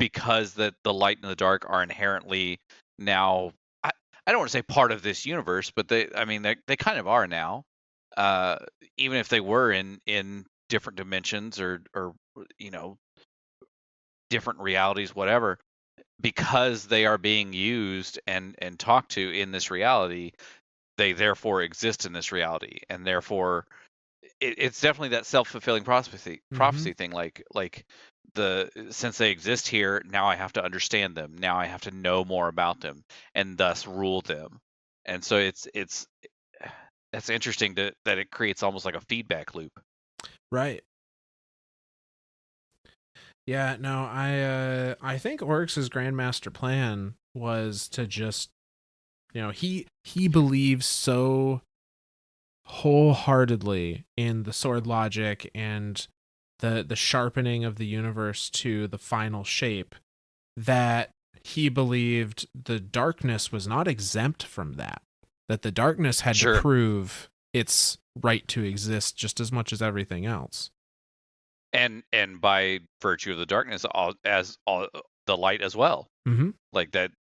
because the light and the dark are inherently now, I don't want to say part of this universe, but they kind of are now. Uh, Even if they were in different dimensions or different realities, whatever, because they are being used and talked to in this reality, they therefore exist in this reality, and therefore it's definitely that self-fulfilling prophecy thing. Like since they exist here, now I have to understand them. Now I have to know more about them, and thus rule them. And so it's that's interesting that it creates almost like a feedback loop. Right. Yeah, no, I think Oryx's grandmaster plan was to just, he believes so wholeheartedly in the sword logic and the sharpening of the universe to the final shape that he believed the darkness was not exempt from that the darkness had to prove its right to exist just as much as everything else. And by virtue of the darkness, all the light as well. Like that,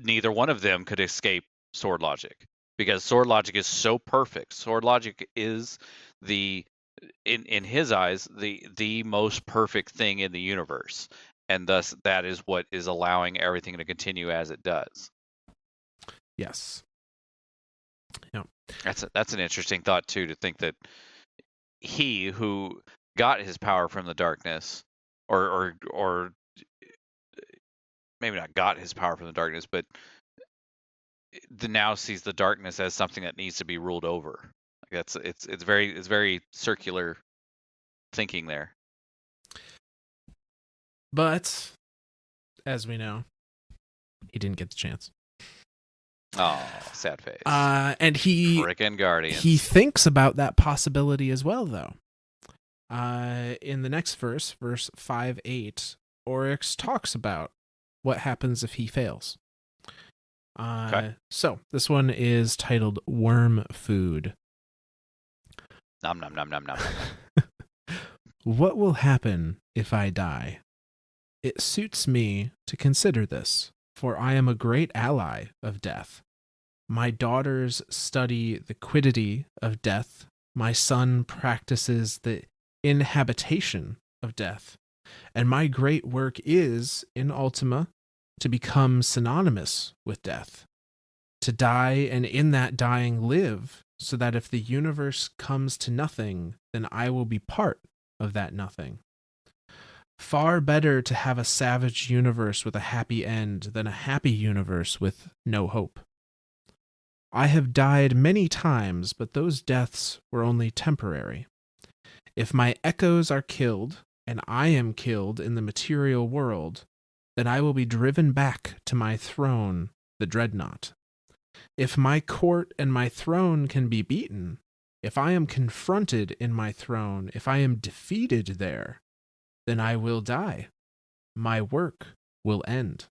neither one of them could escape sword logic, because sword logic is so perfect. Sword logic is in his eyes the most perfect thing in the universe, and thus that is what is allowing everything to continue as it does. Yes. Yeah. That's an interesting thought too, to think that he who got his power from the darkness, or maybe not got his power from the darkness, but now sees the darkness as something that needs to be ruled over. It's very circular thinking there. But as we know, he didn't get the chance. Oh, sad face. And frickin' Guardians. He thinks about that possibility as well, though. In the next verse 5:8, Oryx talks about what happens if he fails. Okay. So this one is titled Worm Food. Nom nom nom nom nom. What will happen if I die? It suits me to consider this, for I am a great ally of death. My daughters study the quiddity of death. My son practices the inhabitation of death. And my great work is, in Ultima, to become synonymous with death. To die and in that dying live, so that if the universe comes to nothing, then I will be part of that nothing. Far better to have a savage universe with a happy end than a happy universe with no hope. I have died many times, but those deaths were only temporary. If my echoes are killed, and I am killed in the material world, then I will be driven back to my throne, the dreadnought. If my court and my throne can be beaten, if I am confronted in my throne, if I am defeated there, then I will die. My work will end.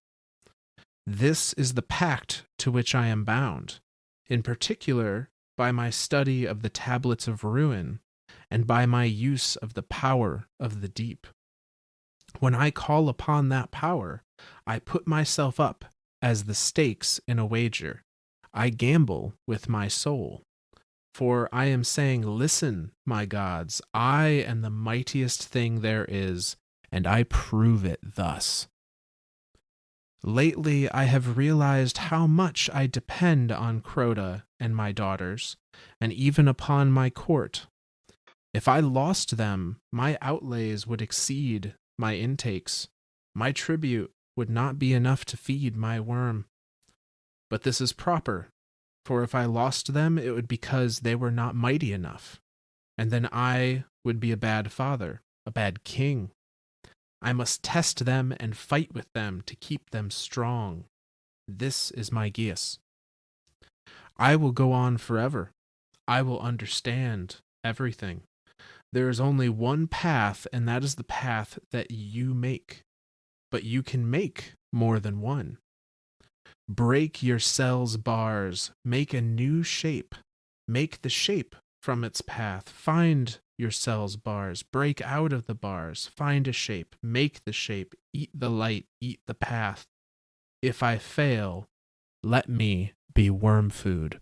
This is the pact to which I am bound, in particular by my study of the tablets of ruin and by my use of the power of the deep. When I call upon that power, I put myself up as the stakes in a wager. I gamble with my soul. For I am saying, listen, my gods, I am the mightiest thing there is, and I prove it thus. Lately, I have realized how much I depend on Crota and my daughters, and even upon my court. If I lost them, my outlays would exceed my intakes. My tribute would not be enough to feed my worm. But this is proper, for if I lost them, it would be because they were not mighty enough, and then I would be a bad father, a bad king. I must test them and fight with them to keep them strong. This is my geas. I will go on forever. I will understand everything. There is only one path, and that is the path that you make. But you can make more than one. Break your cell's bars. Make a new shape. Make the shape from its path. Find yourselves bars, break out of the bars, find a shape, make the shape, eat the light, eat the path. If I fail, let me be worm food.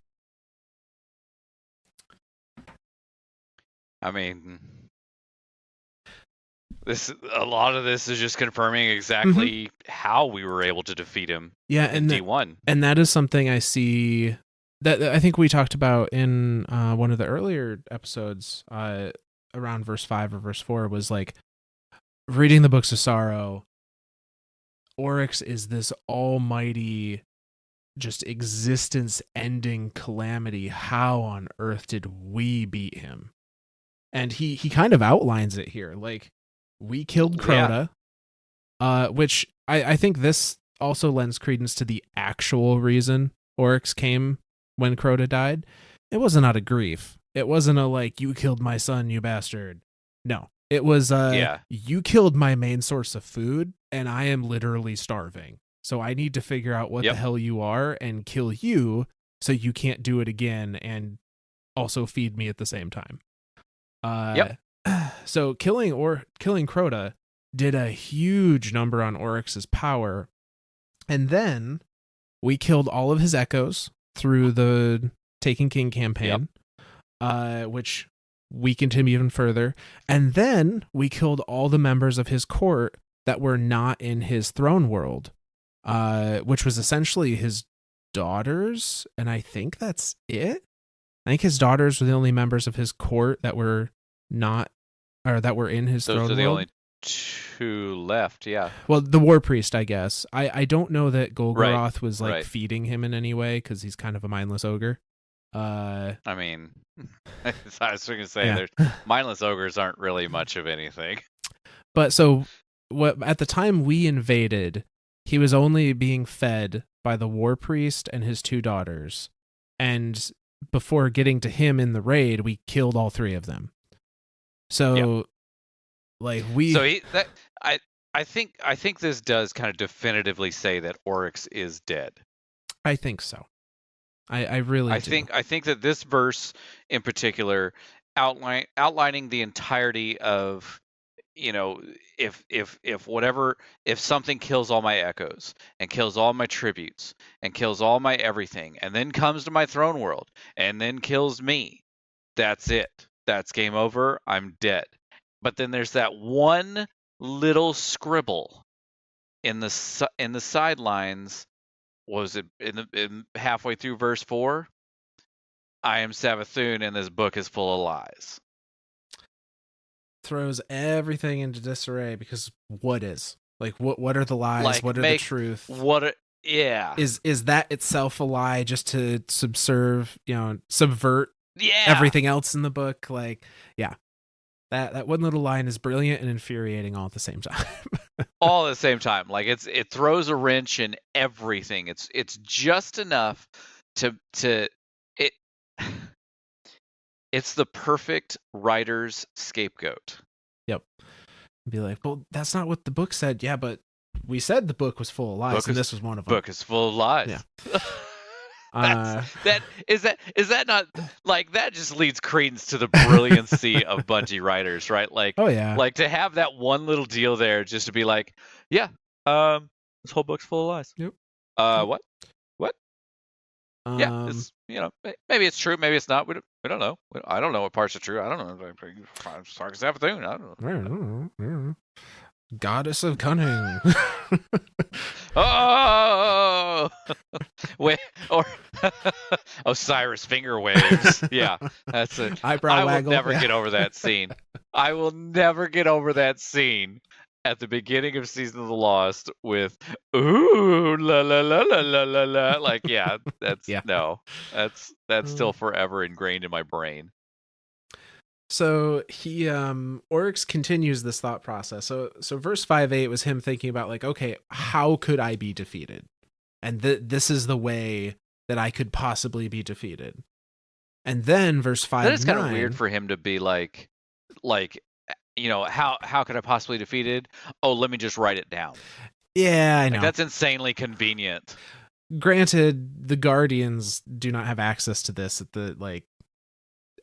I mean, a lot of this is just confirming exactly how we were able to defeat him. Yeah, in D1. And that is something I see that I think we talked about in one of the earlier episodes around verse 5 or verse 4 was like reading the books of sorrow. Oryx is this almighty, just existence ending calamity. How on earth did we beat him? And he kind of outlines it here. Like, we killed Crota, which I think this also lends credence to the actual reason Oryx came when Crota died. It wasn't out of grief. It wasn't a like, you killed my son, you bastard. No. It was you killed my main source of food and I am literally starving. So I need to figure out what the hell you are and kill you so you can't do it again and also feed me at the same time. So killing Crota did a huge number on Oryx's power. And then we killed all of his echoes through the Taken King campaign, which weakened him even further. And then we killed all the members of his court that were not in his throne world, which was essentially his daughters. And I think that's it. I think his daughters were the only members of his court that were not, or that were in his throne world. Those are the only two left, yeah. Well, the war priest, I guess. I don't know that Golgoroth was like feeding him in any way because he's kind of a mindless ogre. I mean, I was going to say, mindless ogres aren't really much of anything. But so, at the time we invaded, he was only being fed by the war priest and his two daughters, and before getting to him in the raid, we killed all three of them. So, like I think this does kind of definitively say that Oryx is dead. I think so. I really do. I think that this verse in particular outlining the entirety of, you know, if something kills all my echoes and kills all my tributes and kills all my everything and then comes to my throne world and then kills me, that's it. That's game over. I'm dead. But then there's that one little scribble in the sidelines. Was it in halfway through verse 4? I am Savathun, and this book is full of lies. Throws everything into disarray because what is? Like, what are the lies? Like, what are the truth? Is that itself a lie just to subvert everything else in the book? Like, that one little line is brilliant and infuriating all at the same time. All at the same time. Like, it throws a wrench in everything. It's just enough to it. It's the perfect writer's scapegoat. Yep. Be like, well, that's not what the book said. Yeah, but we said the book was full of lies, and this was one of them. Book is full of lies. Yeah. Is that not like, that just leads credence to the brilliancy of Bungie writers, right? Like, like to have that one little deal there, just to be like, this whole book's full of lies. Yep. What? It's, maybe it's true, maybe it's not. We don't know. I don't know what parts are true. I don't know. Savathun. I don't know. Goddess of cunning. Oh, wait, or Osiris finger waves. Yeah, that's it. Eyebrow waggle. I will never get over that scene. I will never get over that scene at the beginning of Season of the Lost with ooh la la la la la la la. Like, that's still forever ingrained in my brain. So he Oryx continues this thought process. So verse 5-8 was him thinking about like, okay, how could I be defeated? And this is the way that I could possibly be defeated. And then verse 5. That is kind of weird for him to be like, how could I possibly be defeated? Oh, let me just write it down. Yeah, I know. That's insanely convenient. Granted, the Guardians do not have access to this at the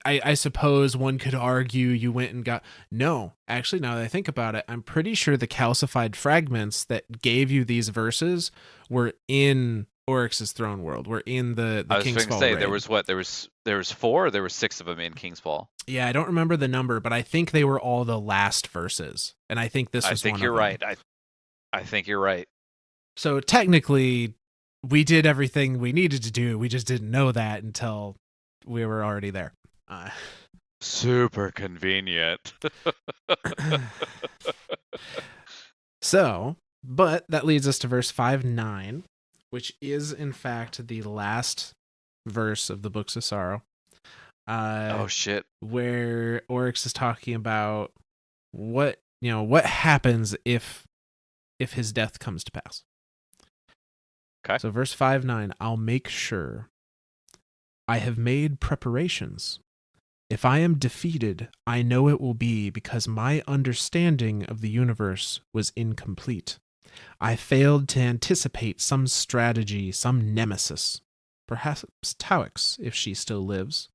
I suppose one could argue you went and got... No, actually, now that I think about it, I'm pretty sure the calcified fragments that gave you these verses were in Oryx's throne world. Were in the I was King's going to Fall say raid. there was what there was 4, or there were 6 of them in King's Fall. Yeah, I don't remember the number, but I think they were all the last verses, and I think this was one of them. I think you're right. I think you're right. So technically, we did everything we needed to do. We just didn't know that until we were already there. Super convenient. So, but that leads us to verse 5:9, which is in fact the last verse of the Books of Sorrow. Oh shit! Where Oryx is talking about what happens if his death comes to pass. Okay. So verse 5:9, I'll make sure. I have made preparations. If I am defeated, I know it will be because my understanding of the universe was incomplete. I failed to anticipate some strategy, some nemesis. Perhaps Tauix, if she still lives.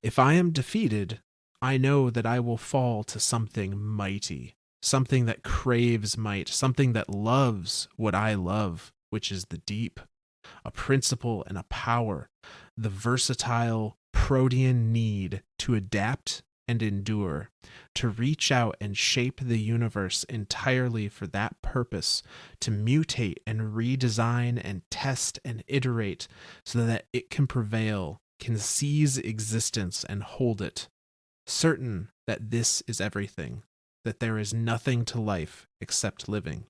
If I am defeated, I know that I will fall to something mighty, something that craves might, something that loves what I love, which is the deep, a principle and a power, the versatile protean need to adapt and endure, to reach out and shape the universe entirely for that purpose, to mutate and redesign and test and iterate so that it can prevail, can seize existence and hold it, certain that this is everything, that there is nothing to life except living.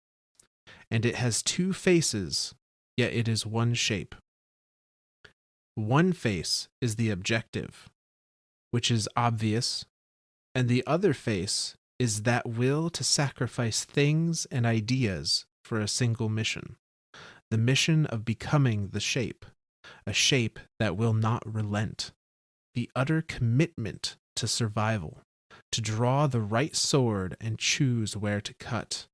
And it has 2 faces, yet it is one shape. One face is the objective, which is obvious, and the other face is that will to sacrifice things and ideas for a single mission, the mission of becoming the shape, a shape that will not relent, the utter commitment to survival, to draw the right sword and choose where to cut,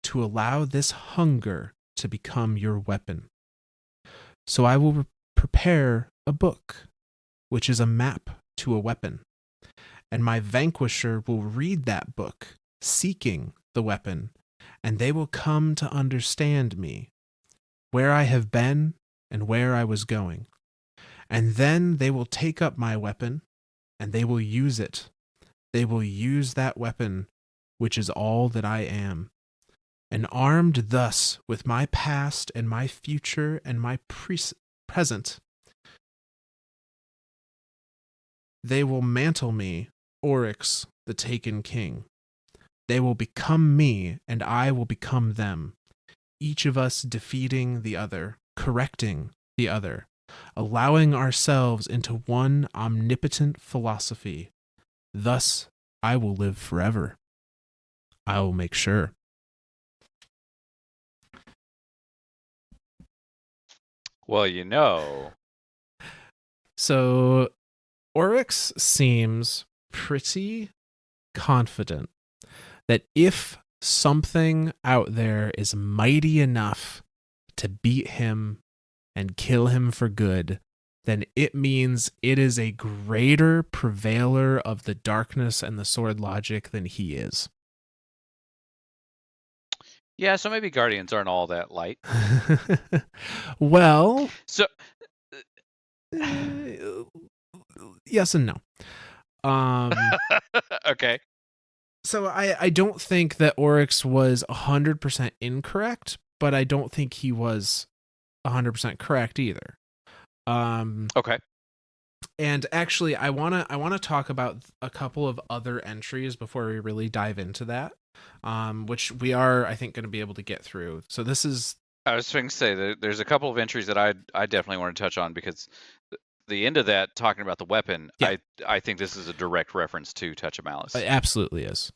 to allow this hunger to become your weapon. So I will prepare a book, which is a map to a weapon, and my vanquisher will read that book, seeking the weapon, and they will come to understand me, where I have been and where I was going. And then they will take up my weapon, and they will use it. They will use that weapon, which is all that I am. And armed thus with my past and my future and my present, they will mantle me, Oryx, the taken king. They will become me, and I will become them, each of us defeating the other, correcting the other, allowing ourselves into one omnipotent philosophy. Thus, I will live forever. I will make sure. Well, So, Oryx seems pretty confident that if something out there is mighty enough to beat him and kill him for good, then it means it is a greater prevailer of the darkness and the sword logic than he is. Yeah, so maybe Guardians aren't all that light. Well, so yes and no. Okay. So I don't think that Oryx was 100% incorrect, but I don't think he was 100% correct either. Okay. And actually, I wanna talk about a couple of other entries before we really dive into that, which we are, I think, going to be able to get through. So this is... I was going to say that there's a couple of entries that I definitely want to touch on, because the end of that, talking about the weapon, yeah. I think this is a direct reference to Touch of Malice. It absolutely is.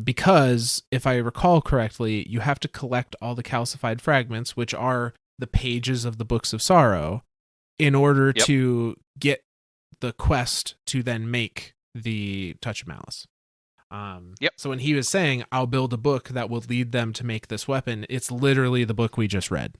Because if I recall correctly, you have to collect all the calcified fragments, which are the pages of the Books of Sorrow, in order to get the quest to then make the Touch of Malice. So when he was saying, I'll build a book that will lead them to make this weapon, it's literally the book we just read.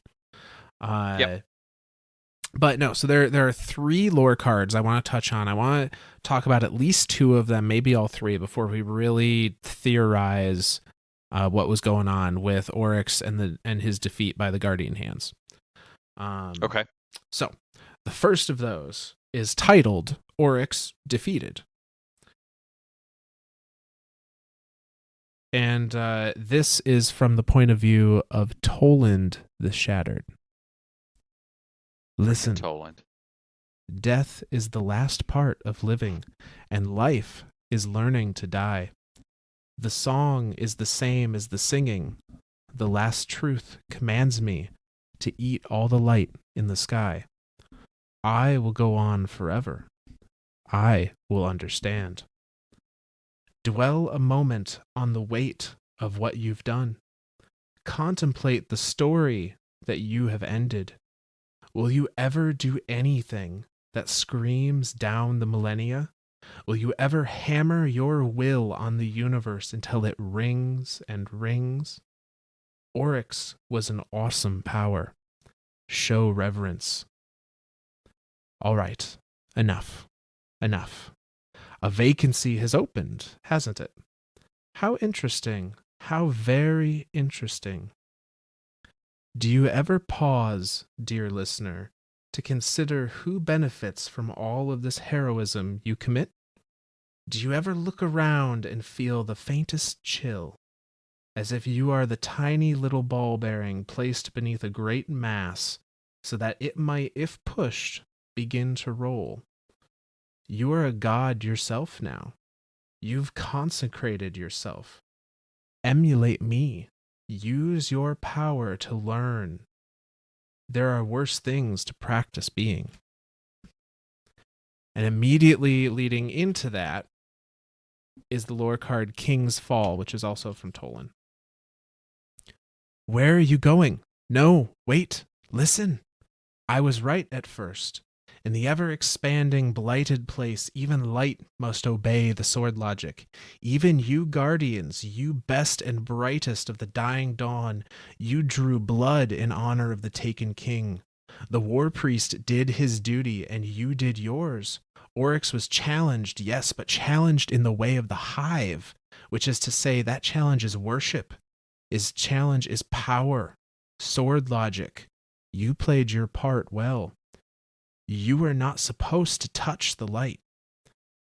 But no, so there are 3 lore cards I want to touch on. I want to talk about at least 2 of them, maybe all 3, before we really theorize what was going on with Oryx and his defeat by the Guardian Hands. Okay. So the first of those is titled Oryx Defeated. And this is from the point of view of Toland the Shattered. Listen, Toland. Death is the last part of living, and life is learning to die. The song is the same as the singing. The last truth commands me to eat all the light in the sky. I will go on forever. I will understand. Dwell a moment on the weight of what you've done. Contemplate the story that you have ended. Will you ever do anything that screams down the millennia? Will you ever hammer your will on the universe until it rings and rings? Oryx was an awesome power. Show reverence. All right, enough. A vacancy has opened, hasn't it? How interesting. How very interesting. Do you ever pause, dear listener, to consider who benefits from all of this heroism you commit? Do you ever look around and feel the faintest chill, as if you are the tiny little ball bearing placed beneath a great mass so that it might, if pushed, begin to roll? You are a god yourself now. You've consecrated yourself. Emulate me. Use your power to learn. There are worse things to practice being. And immediately leading into that is the lore card King's Fall, which is also from Toland. Where are you going? No, wait, listen. I was right at first. In the ever-expanding, blighted place, even light must obey the sword logic. Even you guardians, you best and brightest of the dying dawn, you drew blood in honor of the taken king. The war priest did his duty, and you did yours. Oryx was challenged, yes, but challenged in the way of the Hive, which is to say that challenge is worship. His challenge is power, sword logic. You played your part well. You were not supposed to touch the light.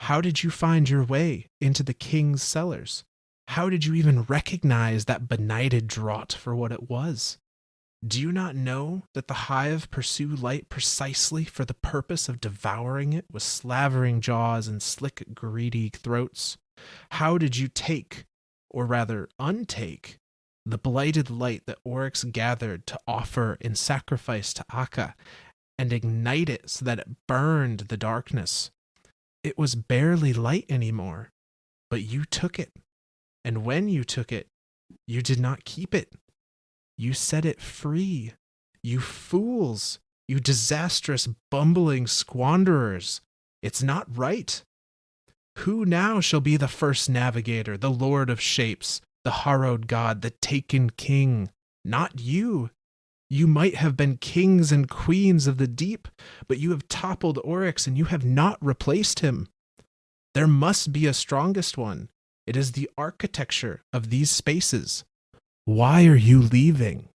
How did you find your way into the king's cellars? How did you even recognize that benighted draught for what it was? Do you not know that the Hive pursue light precisely for the purpose of devouring it with slavering jaws and slick, greedy throats? How did you take, or rather untake, the blighted light that Oryx gathered to offer in sacrifice to Akka, and ignite it so that it burned the darkness? It was barely light anymore, but you took it. And when you took it, you did not keep it. You set it free. You fools. You disastrous, bumbling squanderers. It's not right. Who now shall be the first navigator, the lord of shapes, the harrowed god, the taken king? Not you. You might have been kings and queens of the deep, but you have toppled Oryx and you have not replaced him. There must be a strongest one. It is the architecture of these spaces. Why are you leaving?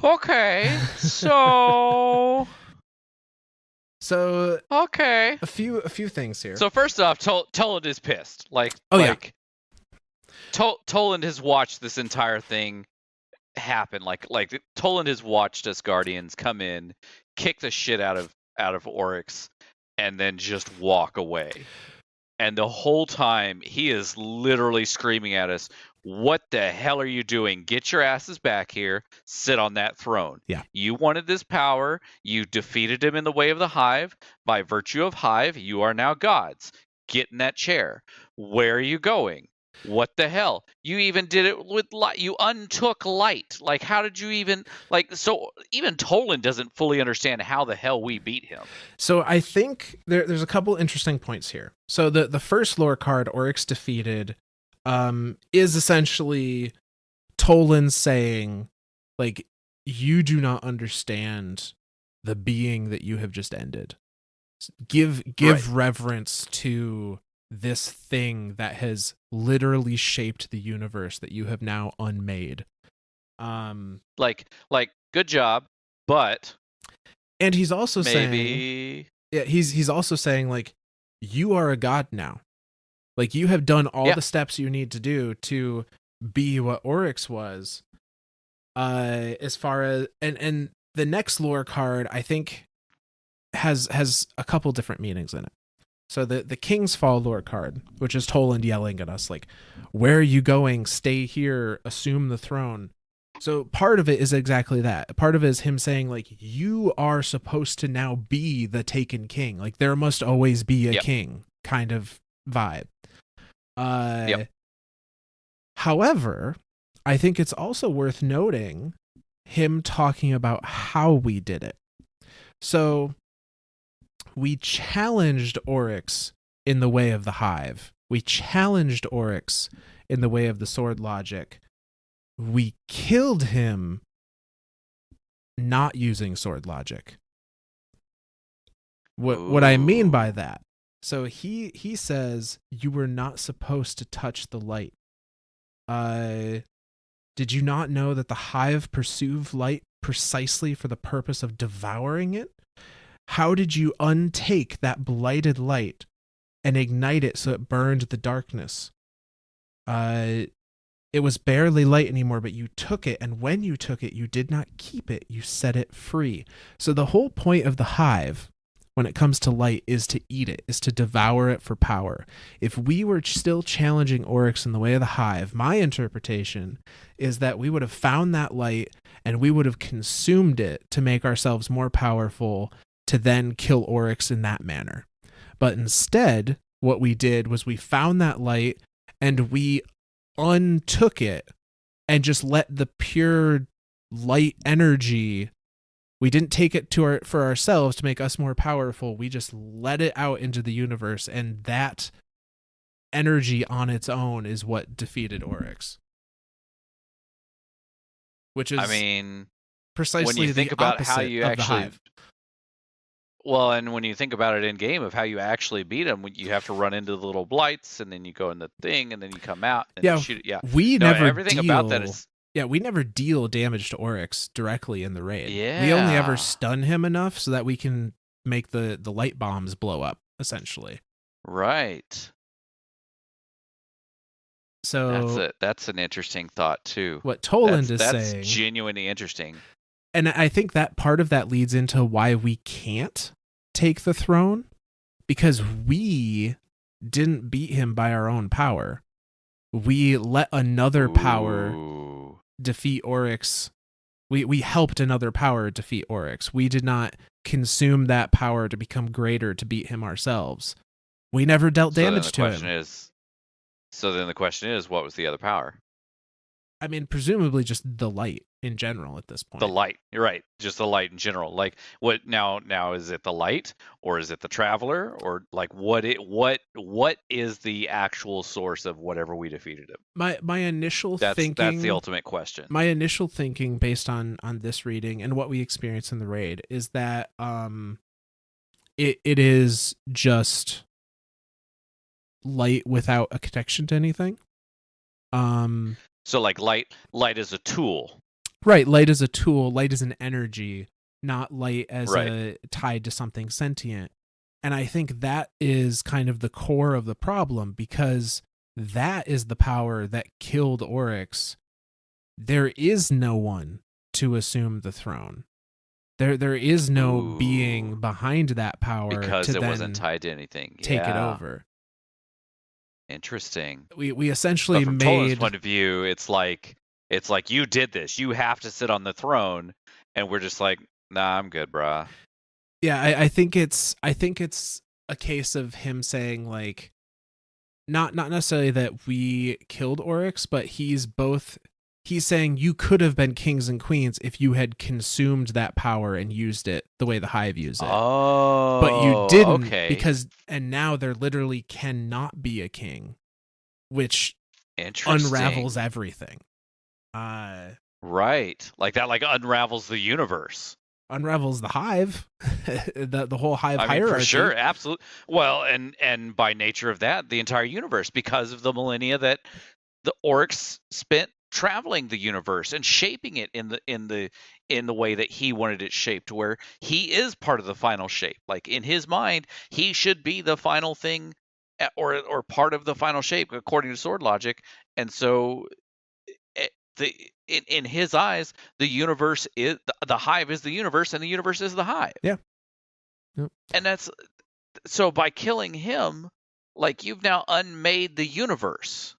Okay, so okay. A few things here. So first off, Toland is pissed. Toland has watched this entire thing happen. Like Toland has watched us Guardians come in, kick the shit out of Oryx, and then just walk away. And the whole time he is literally screaming at us, "What the hell are you doing? Get your asses back here. Sit on that throne. Yeah. You wanted this power. You defeated him in the way of the Hive. By virtue of Hive, you are now gods. Get in that chair. Where are you going? What the hell? You even did it with light. You untook light. Like, how did you even, like, so even Toland doesn't fully understand how the hell we beat him. So I think there's a couple interesting points here. So the first lore card, Oryx Defeated, is essentially Toland saying, Like, you do not understand the being that you have just ended. Give Right. reverence to this thing that has literally shaped the universe that you have now unmade. Like good job, but and he's also maybe saying, he's also saying, like, you are a god now. Like, you have done all the steps you need to do to be what Oryx was. As far as and the next lore card, I think, has a couple different meanings in it. So the King's Fall lore card, which is Toland yelling at us, like, where are you going? Stay here, assume the throne. So part of it is exactly that. Part of it is him saying, like, you are supposed to now be the taken king. Like, there must always be a king kind of vibe. However, I think it's also worth noting him talking about how we did it. So we challenged Oryx in the way of the Hive. We challenged Oryx in the way of the sword logic. We killed him not using sword logic. What I mean by that, so he says you were not supposed to touch the light. Did you not know that the Hive pursue light precisely for the purpose of devouring it? How did you untake that blighted light and ignite it so it burned the darkness? It was barely light anymore, but you took it, and when you took it, you did not keep it. You set it free. So the whole point of the Hive, when it comes to light, is to eat it, is to devour it for power. If we were still challenging Oryx in the way of the Hive, my interpretation is that we would have found that light and we would have consumed it to make ourselves more powerful, to then kill Oryx in that manner. But instead, what we did was we found that light and we untook it and just let the pure light energy, we didn't take it for ourselves to make us more powerful. We just let it out into the universe, and that energy on its own is what defeated Oryx. Which is, I mean, precisely when you think the about opposite how you of actually, the Hive. Well, and when you think about it in game of how you actually beat them, you have to run into the little blights, and then you go in the thing, and then you come out and you shoot it. We never everything about that is. Yeah, we never deal damage to Oryx directly in the raid. Yeah. We only ever stun him enough so that we can make the light bombs blow up, essentially. Right. So that's an interesting thought too. What Toland is saying, that's genuinely interesting. And I think that part of that leads into why we can't take the throne, because we didn't beat him by our own power. We let another power defeat Oryx. We helped another power defeat Oryx. We did not consume that power to become greater to beat him ourselves. We never dealt damage to him. So then the question is, what was the other power? I mean, presumably just the light in general at this point. The light, you're right. Just the light in general. Like, what now? Is it the light, or is it the traveler, or like what is the actual source of whatever we defeated him? My initial thinking. That's the ultimate question. My initial thinking, based on this reading and what we experienced in the raid, is that it is just light without a connection to anything. So like light is a tool. Right, light is a tool, light is an energy, not light as tied to something sentient. And I think that is kind of the core of the problem, because that is the power that killed Oryx. There is no one to assume the throne. There is no being behind that power, because to it then wasn't tied to anything. Take it over. Interesting. We essentially from made. Toland's point of view, it's like you did this. You have to sit on the throne, and we're just like, nah, I'm good, brah. Yeah, I think it's a case of him saying, like, not necessarily that we killed Oryx, but he's saying you could have been kings and queens if you had consumed that power and used it the way the Hive used it. Oh, but you didn't, okay. and now there literally cannot be a king, which Interesting. unravels everything. Right. Like that unravels the universe. Unravels the Hive, the whole Hive I mean, hierarchy. for sure, absolutely. Well, and by nature of that, the entire universe, because of the millennia that the Oryx spent traveling the universe and shaping it in the way that he wanted it shaped, where he is part of the final shape. Like in his mind, he should be the final thing, or part of the final shape according to sword logic. And so in his eyes, the universe is the Hive is the universe, and the universe is the Hive. Yeah. Yep. And that's so by killing him, like you've now unmade the universe.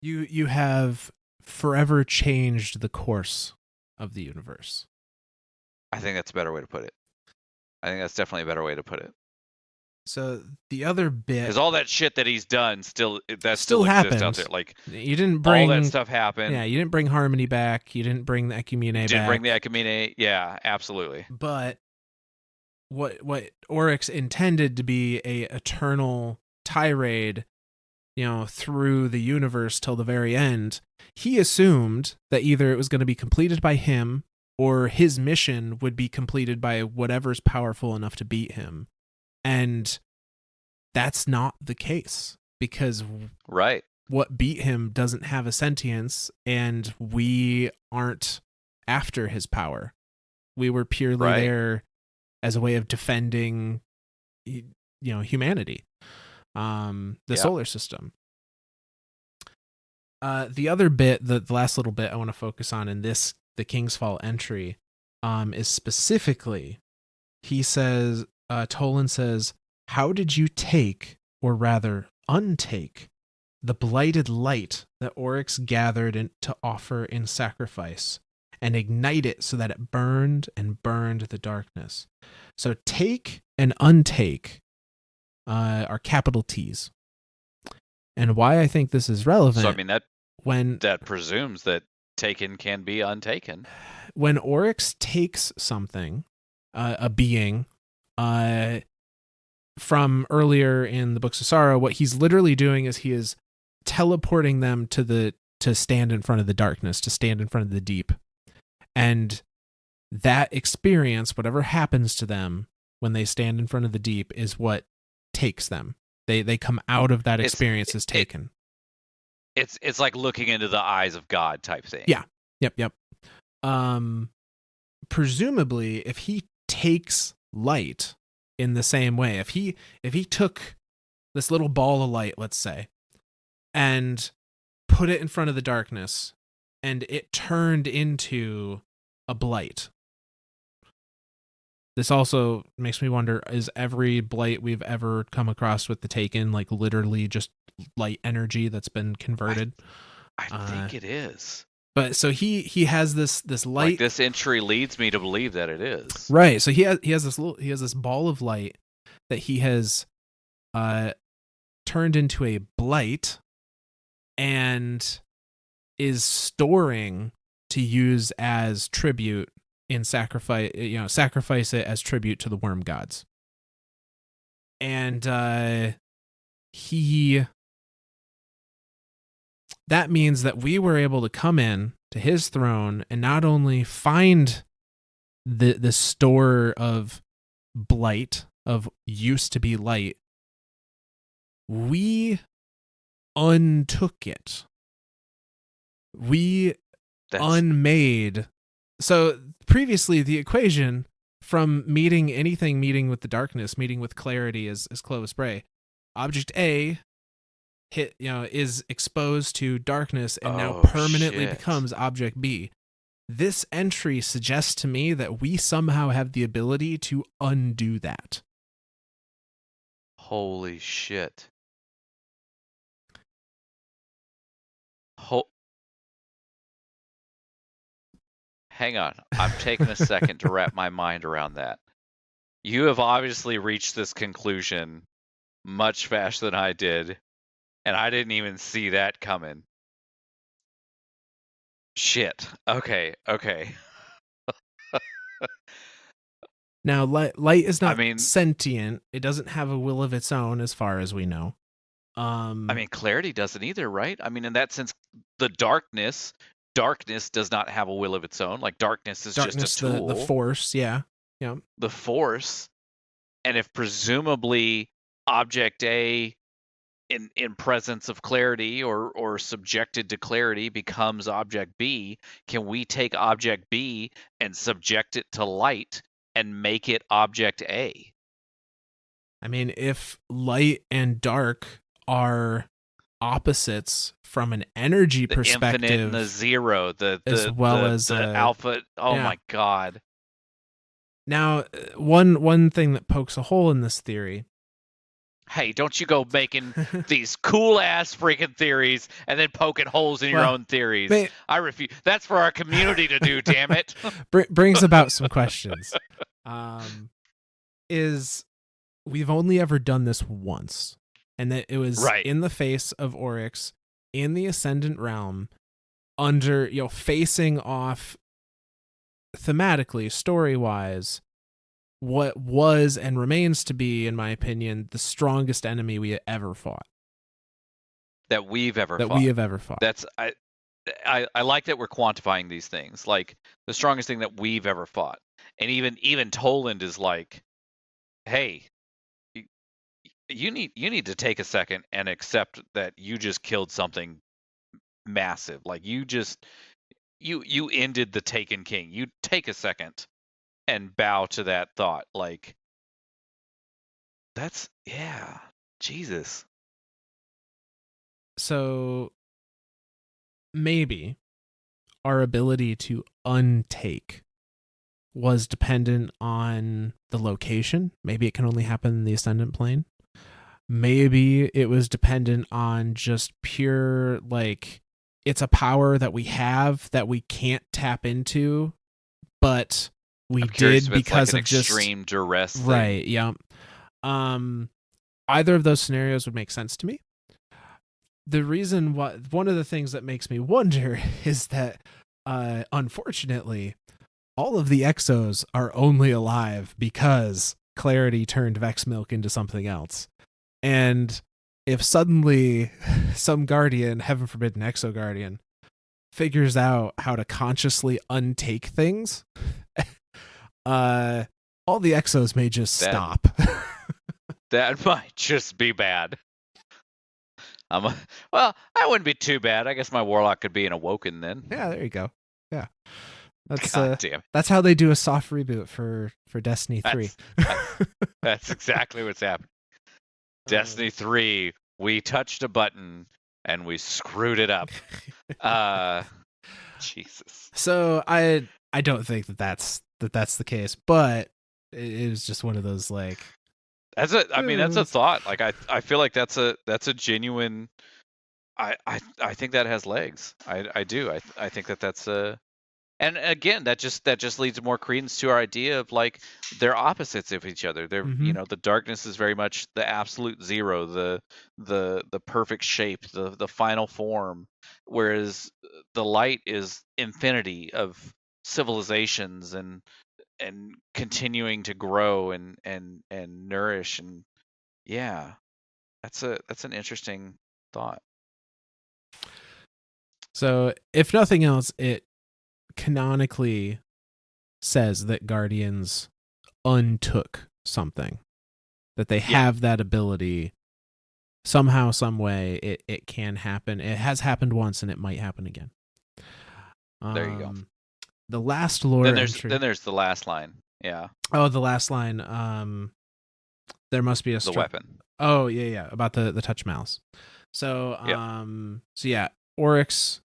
You have forever changed the course of the universe. I think that's a better way to put it. I think that's definitely a better way to put it. So the other bit, because all that shit that he's done still still exists happens out there. Like you didn't bring all that stuff happened. Yeah, you didn't bring Harmony back. You didn't bring the Ecumene back. Didn't bring the Ecumene. Yeah, absolutely. But what Oryx intended to be a eternal tirade, through the universe till the very end, he assumed that either it was going to be completed by him or his mission would be completed by whatever's powerful enough to beat him. And that's not the case, because right, what beat him doesn't have a sentience, and we aren't after his power. We were purely there as a way of defending, humanity, the solar system. The other bit, the last little bit I want to focus on in this, the King's Fall entry, is specifically, he says, Tolan says, "How did you take, or rather untake, the blighted light that Oryx gathered to offer in sacrifice, and ignite it so that it burned and burned the darkness?" So take and untake are capital T's. And why I think this is relevant. So I mean that presumes that taken can be untaken. When Oryx takes something, a being, from earlier in the Books of Sorrow, what he's literally doing is he is teleporting them to stand in front of the darkness, to stand in front of the deep. And that experience, whatever happens to them when they stand in front of the deep, is what takes them. They come out of that experience as taken. It's like looking into the eyes of God type thing. Yeah. Yep. Presumably, if he takes light in the same way, if he took this little ball of light, let's say, and put it in front of the darkness, and it turned into a blight. This also makes me wonder, is every blight we've ever come across with the Taken like literally just light energy that's been converted? I think it is. But so he has this light. Like this entry leads me to believe that it is. Right. So he has this ball of light that he has turned into a blight and is storing to use as tribute in sacrifice it as tribute to the worm gods. And that means that we were able to come in to his throne and not only find the store of blight, of used to be light, we untook it. We unmade. So previously, the equation from meeting with the darkness, meeting with clarity, as Clovis Bray, object A is exposed to darkness and now permanently becomes object B. This entry suggests to me that we somehow have the ability to undo that. Holy shit. Hang on. I'm taking a second to wrap my mind around that. You have obviously reached this conclusion much faster than I did, and I didn't even see that coming. Shit. Okay. Now, light is not sentient. It doesn't have a will of its own, as far as we know. I mean, clarity doesn't either, right? I mean, in that sense, the darkness does not have a will of its own. Like darkness is just a tool. the force, yeah. The force, and if presumably object A in presence of clarity or subjected to clarity becomes object B, can we take object B and subject it to light and make it object A? I mean, if light and dark are opposites from an energy The perspective, infinite and the zero, as well as the alpha. Oh my god! Now, one thing that pokes a hole in this theory. Hey, don't you go making these cool ass freaking theories and then poking holes in your own theories. I refuse. That's for our community to do, damn it. Brings about some questions. Is we've only ever done this once, and that it was in the face of Oryx in the Ascendant Realm, under, facing off thematically, story-wise, what was and remains to be, in my opinion, the strongest enemy we ever fought. That we've ever fought. That's I like that we're quantifying these things. Like the strongest thing that we've ever fought. And even Toland is like, hey, you need to take a second and accept that you just killed something massive. Like you ended the Taken King. You take a second and bow to that thought. Like that's Jesus. So maybe our ability to untake was dependent on the location. Maybe it can only happen in the Ascendant Plane. Maybe it was dependent on just pure, like, it's a power that we have that we can't tap into, but we did because of just extreme duress. Right, yeah. Either of those scenarios would make sense to me. The reason one of the things that makes me wonder is that, unfortunately, all of the Exos are only alive because Clarity turned Vex Milk into something else. And if suddenly some Guardian, heaven forbid an Exo Guardian, figures out how to consciously untake things, all the Exos may just stop. That might just be bad. Well, that wouldn't be too bad. I guess my Warlock could be an Awoken then. Yeah, there you go. Yeah. That's damn. That's how they do a soft reboot for Destiny 3. That's exactly what's happening. Destiny 3, we touched a button and we screwed it up. Jesus. So I don't think that's the case, but it was just one of those, like, that's a thought. Like I feel like that's a genuine. I think that has legs. I do. I think that's a. And again, that just leads more credence to our idea of, like, they're opposites of each other. They're the darkness is very much the absolute zero, the perfect shape, the final form, whereas the light is infinity of civilizations and continuing to grow and nourish. And that's an interesting thought. So if nothing else, it canonically says that Guardians untook something, that they have that ability somehow, some way. It can happen. It has happened once, and it might happen again. There you go. The last lore then entry. There's the last line. Yeah. Oh, the last line. There must be the weapon. Oh yeah, about the touch malice. So Oryx,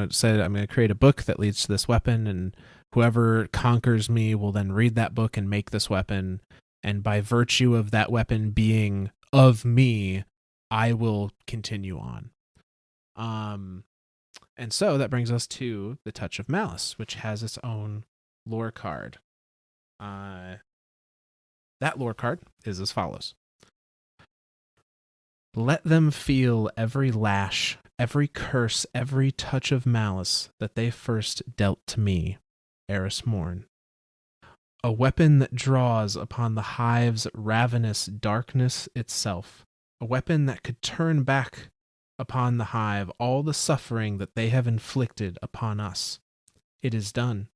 said, I'm going to create a book that leads to this weapon, and whoever conquers me will then read that book and make this weapon, and by virtue of that weapon being of me, I will continue on. And so that brings us to the Touch of Malice, which has its own lore card. That lore card is as follows. Let them feel every lash, every curse, every touch of malice that they first dealt to me, Eris Morn. A weapon that draws upon the Hive's ravenous darkness itself, a weapon that could turn back upon the Hive all the suffering that they have inflicted upon us. It is done.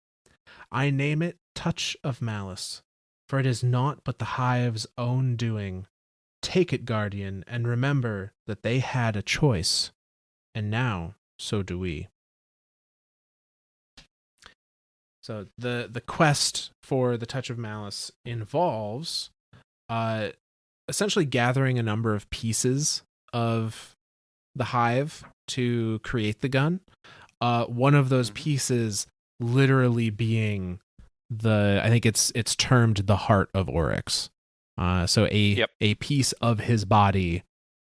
I name it Touch of Malice, for it is naught but the Hive's own doing. Take it, Guardian, and remember that they had a choice, and now so do we. So the quest for the Touch of Malice involves essentially gathering a number of pieces of the Hive to create the gun. One of those pieces literally being I think it's termed the heart of Oryx. So a piece of his body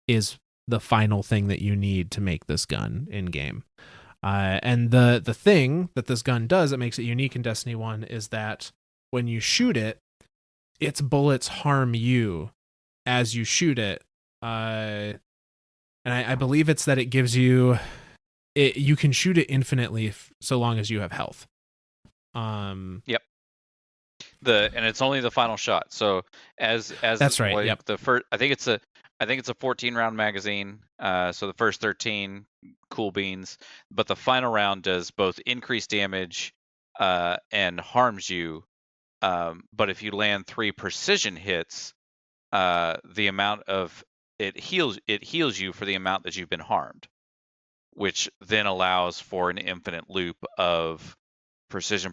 is the final thing that you need to make this gun in game. And the thing that this gun does that makes it unique in Destiny 1 is that when you shoot it, its bullets harm you as you shoot it. And I believe it's that it gives you... you can shoot it infinitely so long as you have health. Yep. And it's only the final shot. So as that's right. Like, yep. The first, I think it's a 14-round magazine. So the first 13 cool beans, but the final round does both increased damage and harms you. But if you land 3 precision hits, the amount of it heals you for the amount that you've been harmed, which then allows for an infinite loop of precision,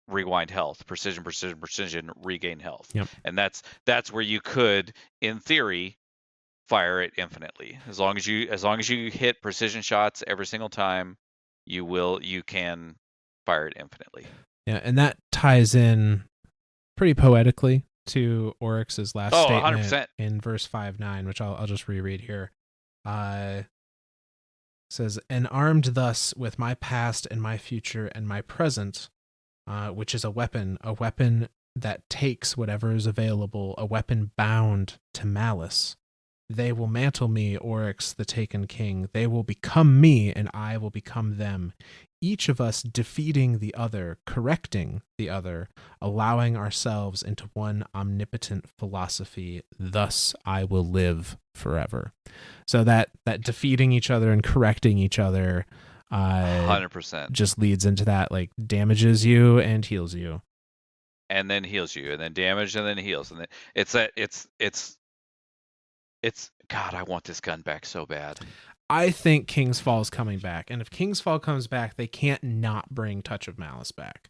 rewind health, precision, regain health. Yep. And that's where you could, in theory, fire it infinitely. As long as you hit precision shots every single time, you can fire it infinitely. Yeah, and that ties in pretty poetically to Oryx's last statement 100%. in verse 5:9, which I'll just reread here. Says, "And armed thus with my past and my future and my present, which is a weapon that takes whatever is available, a weapon bound to malice. They will mantle me, Oryx, the taken king. They will become me, and I will become them. Each of us defeating the other, correcting the other, allowing ourselves into one omnipotent philosophy. Thus I will live forever." So that defeating each other and correcting each other 100% just leads into that, like, damages you and heals you. And then heals you, and then damage, and then heals. And then it's God, I want this gun back so bad. I think King's Fall is coming back, and if King's Fall comes back, they can't not bring Touch of Malice back.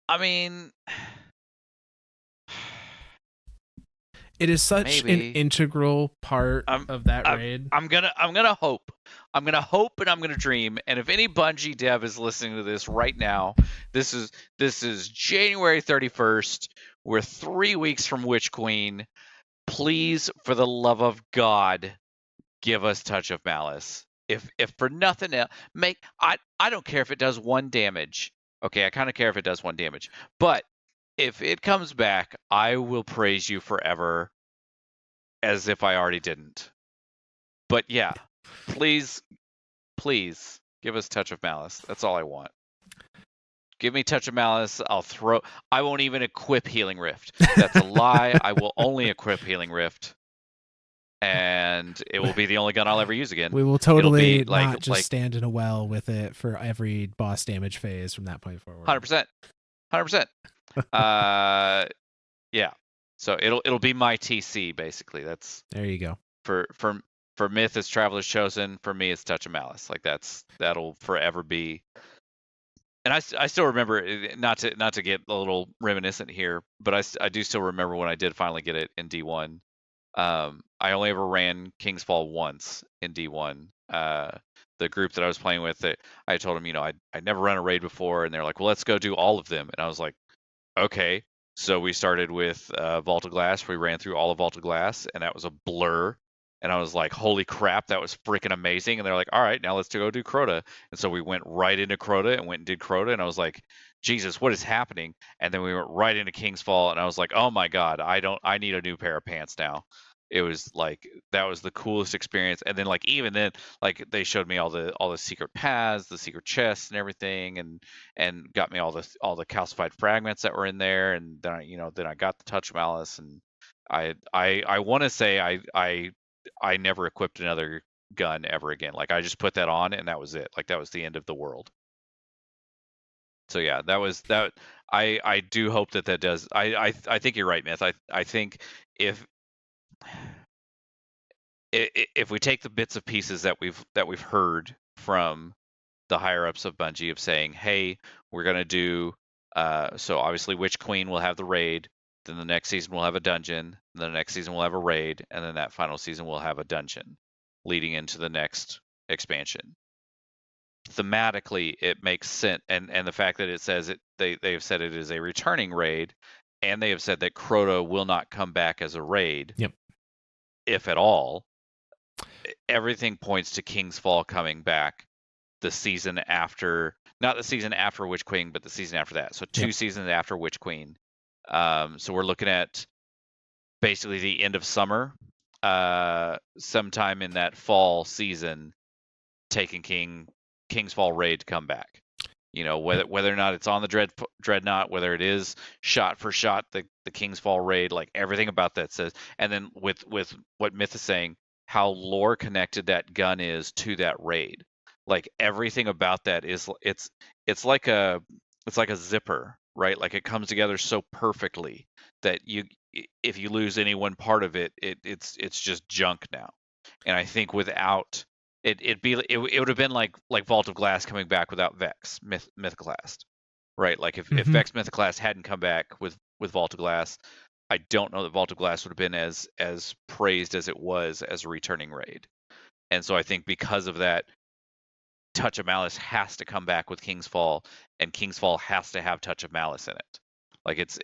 I mean, it is such an integral part of that raid. I'm gonna hope. I'm gonna hope and I'm gonna dream. And if any Bungie dev is listening to this right now, this is January 31st. We're 3 weeks from Witch Queen. Please, for the love of God, give us Touch of Malice. If for nothing else, I don't care if it does 1 damage. Okay, I kind of care if it does 1 damage. But if it comes back, I will praise you forever as if I already didn't. But yeah, please give us Touch of Malice. That's all I want. Give me Touch of Malice. I won't even equip Healing Rift. That's a lie. I will only equip Healing Rift. And it will be the only gun I'll ever use again. We will totally not just stand in a well with it for every boss damage phase from that point forward. 100%. Yeah. So it'll be my TC basically. There you go. For Myth, it's Traveler's Chosen. For me, it's Touch of Malice. Like that'll forever be. And I still remember, not to get a little reminiscent here, but I do still remember when I did finally get it in D1. I only ever ran King's Fall once in D1. The group that I was playing with, I told them, I'd never run a raid before, and they're like, well, let's go do all of them. And I was like, okay. So we started with Vault of Glass. We ran through all of Vault of Glass, and that was a blur. And I was like, holy crap, that was freaking amazing. And they're like, all right, now let's go do Crota. And so we went right into Crota and went and did Crota. And I was like, Jesus, what is happening? And then we went right into King's Fall. And I was like, oh my God, I need a new pair of pants now. It was like, that was the coolest experience. And then even then, they showed me all the secret paths, the secret chests and everything, and got me all the calcified fragments that were in there. And then I got the Touch of Malice, and I want to say I never equipped another gun ever again. Like I just put that on and that was it. Like that was the end of the world. So yeah, that was that. I do hope that does. I think you're right, Myth. I think if if we take the bits of pieces that we've heard from the higher ups of Bungie of saying, hey, we're gonna do so obviously Witch Queen will have the raid, then the next season we'll have a dungeon, then the next season we'll have a raid, and then that final season we'll have a dungeon leading into the next expansion. Thematically it makes sense, and the fact that it says it they've said it is a returning raid, and they have said that Crota will not come back as a raid, Yep. if at all. Everything points to King's Fall coming back the season after, not the season after Witch Queen, but the season after that. So 2 seasons after Witch Queen. So we're looking at basically the end of summer, sometime in that fall season, taking King's Fall raid to come back. You know, whether or not it's on the Dreadnought, whether it is shot for shot the King's Fall raid, like everything about that says, and then with what Myth is saying, how lore connected that gun is to that raid. Like everything about that is it's like a zipper, right? Like it comes together so perfectly that if you lose any one part of it, it's just junk now. And I think without it would have been like Vault of Glass coming back without Vex Mythoclast, right? Like if Vex Mythoclast hadn't come back with Vault of Glass, I don't know that Vault of Glass would have been as praised as it was as a returning raid. And so I think because of that, Touch of Malice has to come back with King's Fall, and King's Fall has to have Touch of Malice in it. Like it's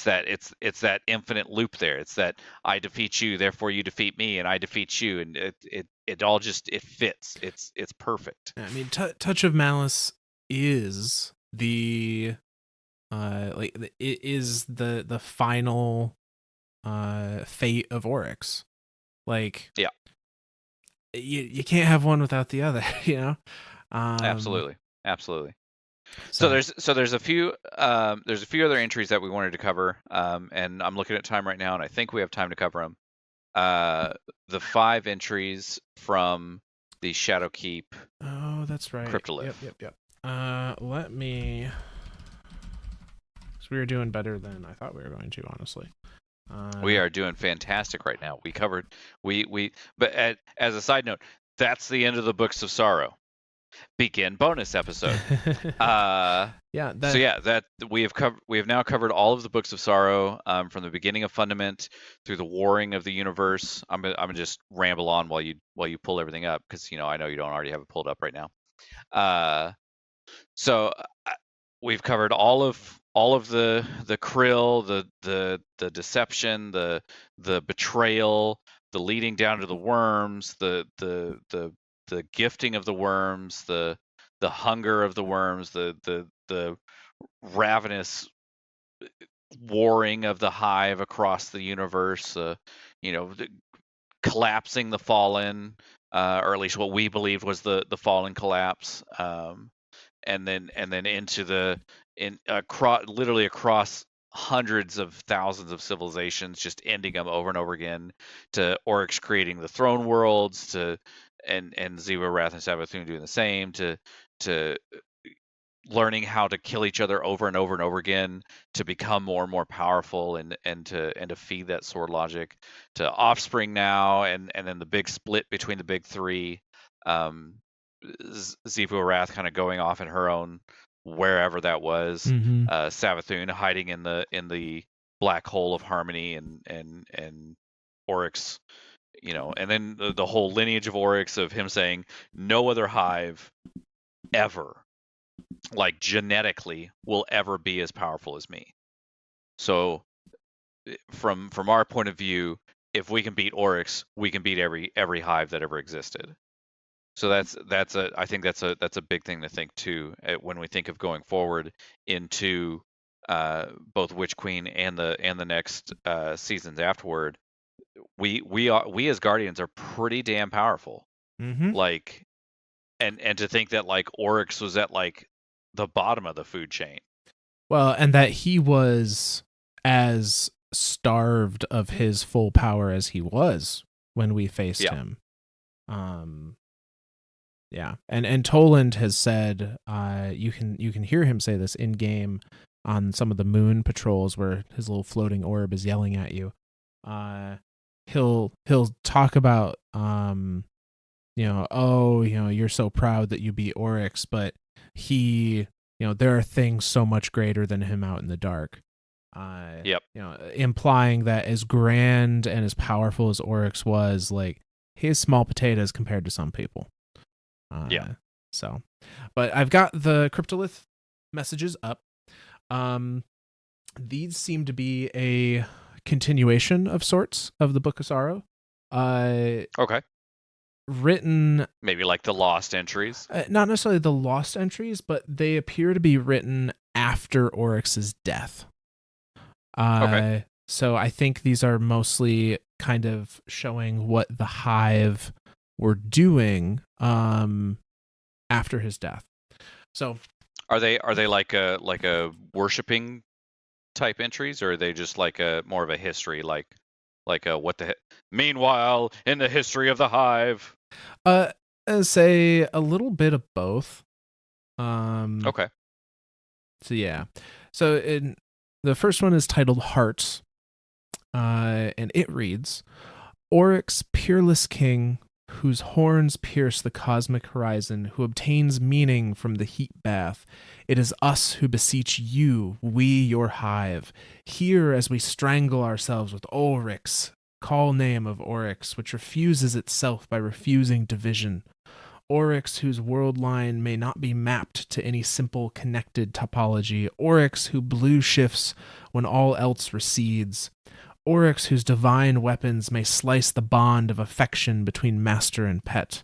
that infinite loop there. It's that I defeat you, therefore you defeat me, and I defeat you, and it all just it fits. It's perfect. I mean, Touch of Malice is the it is the final fate of Oryx. Like, yeah, you can't have one without the other, you know. Absolutely. So there's a few other entries that we wanted to cover, and I'm looking at time right now, and I think we have time to cover them. The 5 entries from the Shadowkeep. Oh, that's right. Cryptolyph. Yep. Let me. So we were doing better than I thought we were going to, honestly. We are doing fantastic right now. We covered but as a side note, that's the end of the Books of Sorrow. Begin bonus episode. That we have now covered all of the Books of Sorrow, from the beginning of Fundament through the warring of the universe. I'm gonna just ramble on while you pull everything up, because I know you don't already have it pulled up right now. So we've covered all of the krill, the deception, the betrayal, the leading down to the worms, the gifting of the worms, the hunger of the worms, the ravenous warring of the Hive across the universe, collapsing the Fallen, or at least what we believed was the Fallen collapse, and then into literally across hundreds of thousands of civilizations, just ending them over and over again, to Oryx creating the throne worlds, and Xivu Arath and Savathun doing the same, to learning how to kill each other over and over and over again to become more and more powerful, and to feed that sword logic, to Offspring now, and then the big split between the big 3. Xivu Arath kind of going off in her own wherever that was. Savathun hiding in the black hole of harmony, and Oryx, and then the whole lineage of Oryx, of him saying no other Hive ever, like genetically, will ever be as powerful as me. So from our point of view, if we can beat Oryx, we can beat every Hive that ever existed. So I think that's a big thing to think too, when we think of going forward into both Witch Queen and the next seasons afterward. We as Guardians are pretty damn powerful. Like, and to think that like Oryx was at like the bottom of the food chain. Well, and that he was as starved of his full power as he was when we faced Yeah. him. Yeah, and Toland has said, you can hear him say this in game on some of the moon patrols where his little floating orb is yelling at you. He'll talk about, you're so proud that you beat Oryx, but he, there are things so much greater than him out in the dark. Yep. Implying that as grand and as powerful as Oryx was, like, he's small potatoes compared to some people. Yeah. So, but I've got the cryptolith messages up. These seem to be a continuation of sorts of the Book of Sorrow. Okay. Written maybe like the lost entries. Not necessarily the lost entries, but they appear to be written after Oryx's death. Okay. So I think these are mostly kind of showing what the Hive were doing after his death. So are they like a worshiping type entries, or are they just like a more of a history, like a what the meanwhile in the history of the Hive? Say a little bit of both. Okay. So yeah. So the first one is titled Hearts. And it reads, Oryx, peerless king, whose horns pierce the cosmic horizon, who obtains meaning from the heat bath. It is us who beseech you, we your Hive. Hear as we strangle ourselves with Oryx, call name of Oryx, which refuses itself by refusing division. Oryx, whose world line may not be mapped to any simple connected topology. Oryx, who blue shifts when all else recedes. Oryx, whose divine weapons may slice the bond of affection between master and pet.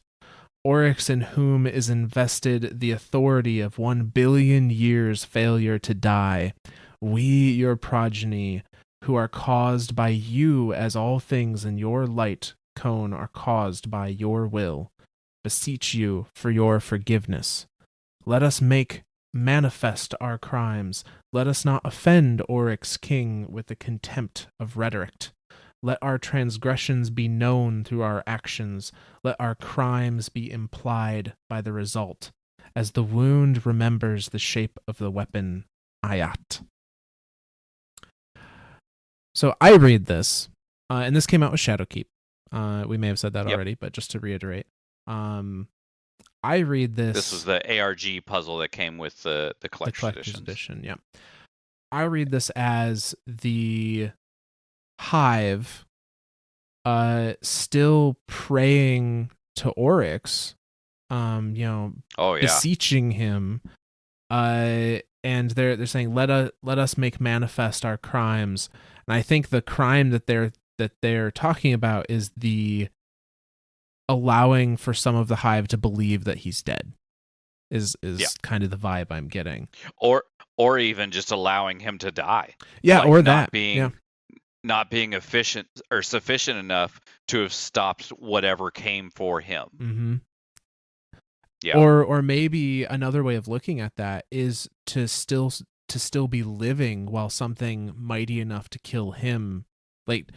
Oryx, in whom is invested the authority of 1 billion years' failure to die. We, your progeny, who are caused by you as all things in your light cone are caused by your will, beseech you for your forgiveness. Let us make manifest our crimes. Let us not offend Oryx King with the contempt of rhetoric. Let our transgressions be known through our actions. Let our crimes be implied by the result, as the wound remembers the shape of the weapon, Ayat. So I read this, and this came out with Shadowkeep. We may have said that already, but just to reiterate, I read this. This was the ARG puzzle that came with the collector's edition. Yeah, I read this as the Hive, still praying to Oryx, beseeching him, and they're saying, let us make manifest our crimes. And I think the crime that they're talking about is the allowing for some of the Hive to believe that he's dead is kind of the vibe I'm getting. Or even just allowing him to die. Yeah, or that. Not being efficient or sufficient enough to have stopped whatever came for him. Mm-hmm. Yeah. Or maybe another way of looking at that is to still be living while something mighty enough to kill him. Like,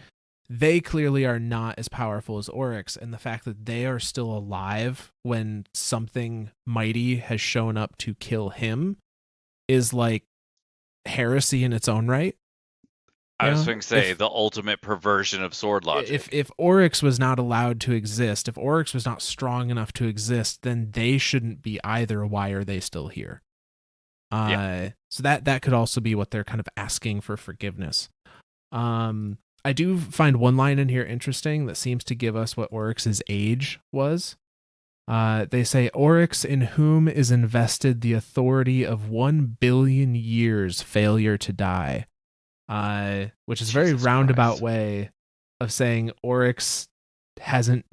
they clearly are not as powerful as Oryx, and the fact that they are still alive when something mighty has shown up to kill him is like heresy in its own right. I was going to say the ultimate perversion of sword logic. If Oryx was not allowed to exist, if Oryx was not strong enough to exist, then they shouldn't be either. Why are they still here? So that could also be what they're kind of asking for forgiveness. I do find one line in here interesting that seems to give us what Oryx's age was. They say, Oryx, in whom is invested the authority of 1 billion years failure to die. Which is a very roundabout way of saying Oryx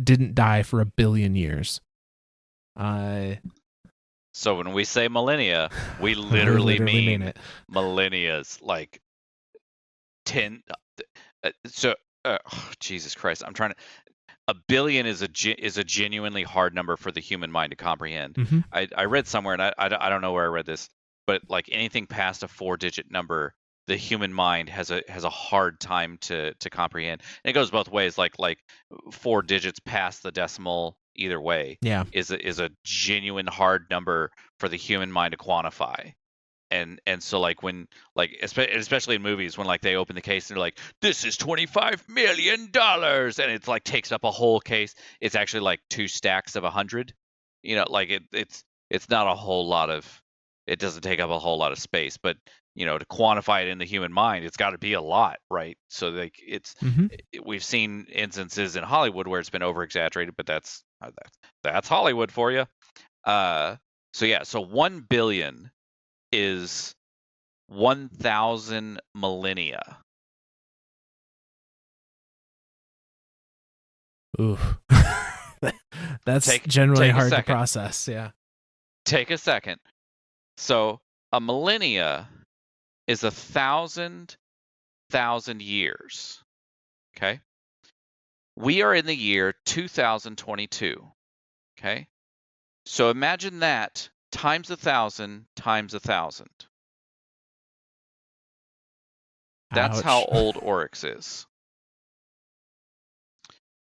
didn't die for 1 billion years. So when we say millennia, we literally mean it. Millennia's, like 10. Jesus Christ, I'm trying to. 1 billion is a genuinely hard number for the human mind to comprehend. Mm-hmm. I read somewhere, and I don't know where I read this, but like anything past a 4-digit number, the human mind has a hard time to comprehend. And it goes both ways. Like 4 digits past the decimal either way is a genuine hard number for the human mind to quantify. And so like when like especially in movies when like they open the case and they're like, this is $25 million, and it's like takes up a whole case, it's actually like 2 stacks of 100. Like it's not a whole lot of, it doesn't take up a whole lot of space, but to quantify it in the human mind, it's got to be a lot, right? So like we've seen instances in Hollywood where it's been over exaggerated, but that's Hollywood for you. So 1 billion is 1,000 millennia. Oof. That's generally hard to process. Yeah. Take a second. So a millennia is 1,000 years. Okay. We are in the year 2022. Okay. So imagine that times 1,000 times 1,000. That's Ouch. how old Oryx is.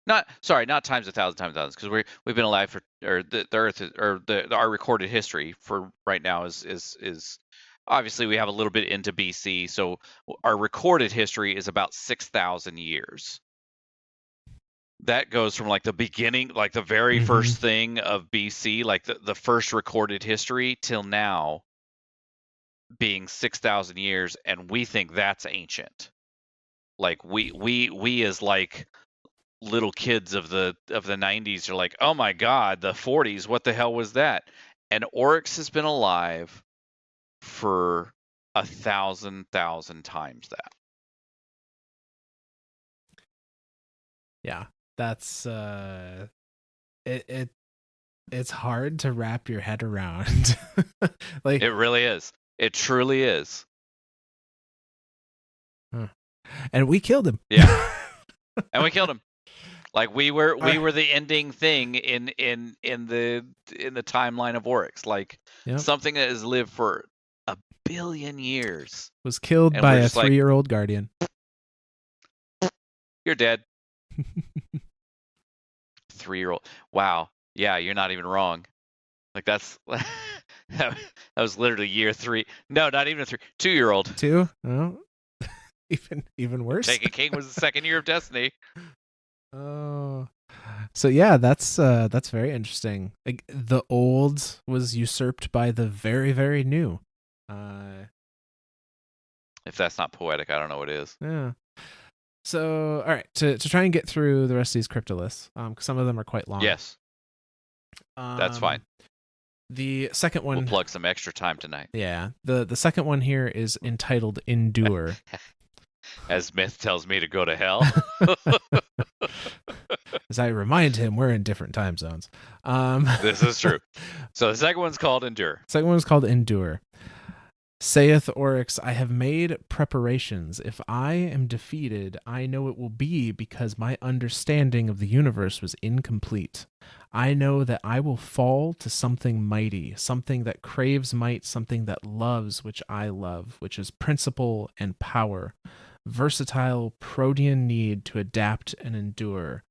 Not times 1,000 times 1,000, because we've been alive for, or the Earth is, or our recorded history for right now is obviously we have a little bit into BC, so our recorded history is about 6,000 years. That goes from like the beginning, like the very first thing of BC, like the first recorded history, till now being 6,000 years, and we think that's ancient. Like we as like little kids of the 90s are like, oh my god, the 40s, what the hell was that? And Oryx has been alive for 1,000 times that. Yeah, that's it's hard to wrap your head around. Like, it really is. It truly is. And we killed him. Yeah. And we killed him. Like we were the ending thing in the timeline of Oryx. Like something that has lived for 1 billion years was killed by a 3-year-old guardian. You're dead. 3-year-old. Wow. Yeah, you're not even wrong. Like that was literally year 3. No, not even a 3. 2-year-old. 2? Oh. Even worse. Taken King was the 2nd year of Destiny. Oh. So yeah, that's very interesting. Like, the old was usurped by the very, very new. If that's not poetic, I don't know what is. Yeah. So, all right, to try and get through the rest of these cryptoliths, because some of them are quite long. Yes. That's fine. The second one... We'll plug some extra time tonight. Yeah. The second one here is entitled Endure. As Myth tells me to go to hell. As I remind him, we're in different time zones. This is true. So the second one's called Endure. Second one's called Endure. Saith Oryx, I have made preparations. If I am defeated, I know it will be because my understanding of the universe was incomplete. I know that I will fall to something mighty, something that craves might, something that loves which I love, which is principle and power, versatile protean need to adapt and endure.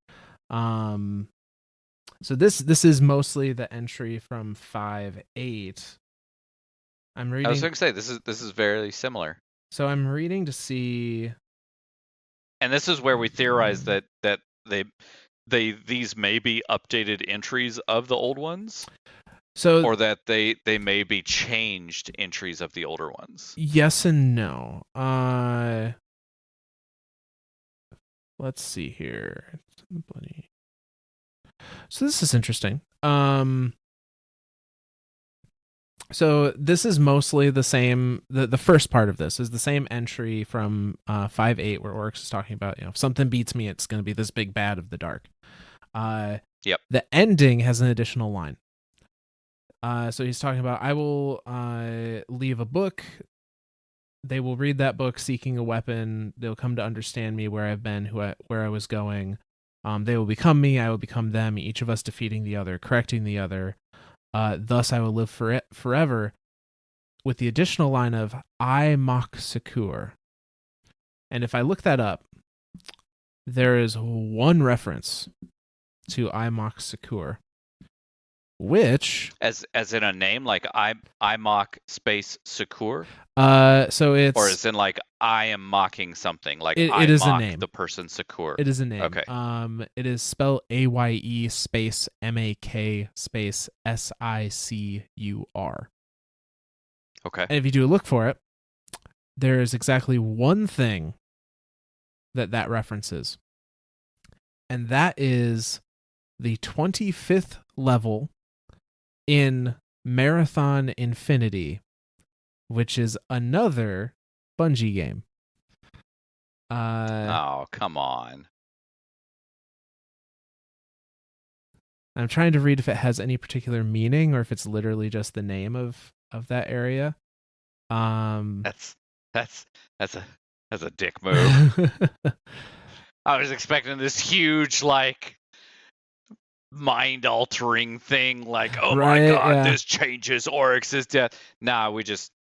So this is mostly the entry from 5.8. I'm reading. I was going to say this is very similar. So I'm reading to see, and this is where we theorize that these may be updated entries of the old ones, so or that they may be changed entries of the older ones. Yes and no. Let's see here. So this is interesting. So this is mostly the same. The first part of this is the same entry from 5.8, where Oryx is talking about, if something beats me, it's going to be this big bad of the dark. Yep. The ending has an additional line. So he's talking about, I will leave a book. They will read that book seeking a weapon. They'll come to understand me, where I've been, where I was going. They will become me. I will become them. Each of us defeating the other, correcting the other. Thus I will live forever, with the additional line of I mock secure. And if I look that up, there is one reference to Imok Secure, which as in a name like I mock space Secure, so it's, or as in like I am mocking something, like it I is a mock name. the person Secure. It is a name. Okay. It is spelled AYE space MAK space SICUR. Okay. And if you do look for it, there is exactly one thing that references, and that is the 25th level in Marathon Infinity, which is another Bungie game. Oh, come on. I'm trying to read if it has any particular meaning or if it's literally just the name of that area. That's a dick move. I was expecting this huge, like, mind-altering thing, like, oh Right, my god, yeah. this changes Oryx's death. Nah, we just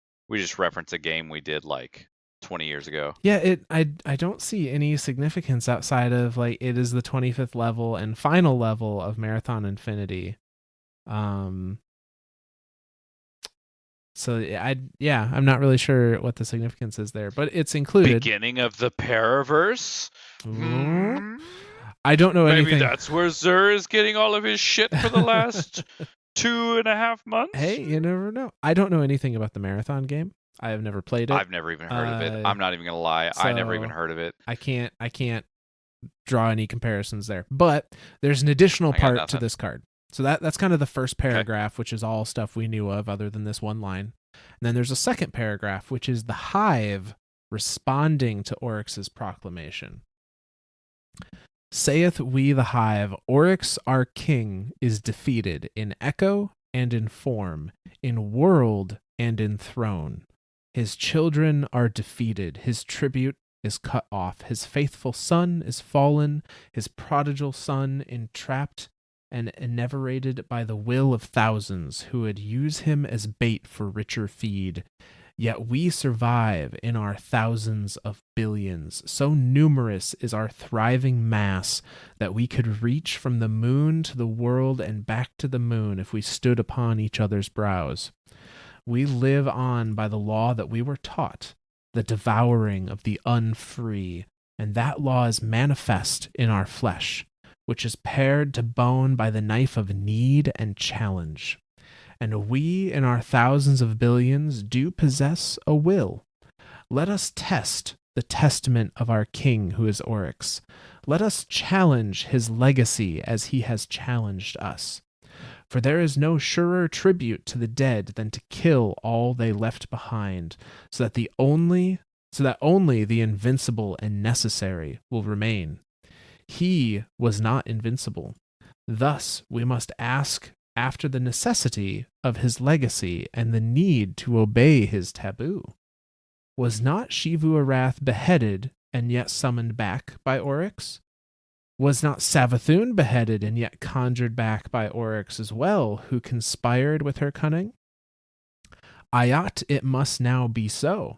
reference a game we did like 20 years ago. Yeah, I don't see any significance outside of like it is the 25th level and final level of Marathon Infinity. So I'm not really sure what the significance is there, but it's included. Beginning of the Paraverse. I don't know Maybe anything. Maybe that's where Xur is getting all of his shit for the last 2.5 months. Hey, you never know. I don't know anything about the Marathon game. I have never played it. I've never even heard of it. I'm not even gonna lie. I never even heard of it. I can't draw any comparisons there. But there's an additional part to this card. So that's kind of the first paragraph, which is all stuff we knew of other than this one line. And then there's a second paragraph, which is the Hive responding to Oryx's proclamation. Saith we the Hive, Oryx our king is defeated in echo and in form, in world and in throne. His children are defeated, his tribute is cut off, his faithful son is fallen, his prodigal son entrapped and enervated by the will of thousands who would use him as bait for richer feed. Yet we survive in our thousands of billions. So numerous is our thriving mass that we could reach from the moon to the world and back to the moon if we stood upon each other's brows. We live on by the law that we were taught, the devouring of the unfree, and that law is manifest in our flesh, which is pared to bone by the knife of need and challenge. And we, in our thousands of billions, do possess a will. Let us test the testament of our king who is Oryx. Let us challenge his legacy as he has challenged us. For there is no surer tribute to the dead than to kill all they left behind, so that only the invincible and necessary will remain. He was not invincible. Thus we must ask after the necessity of his legacy and the need to obey his taboo. Was not Xivu Arath beheaded and yet summoned back by Oryx? Was not Savathun beheaded and yet conjured back by Oryx as well, who conspired with her cunning? Ayat it must now be so,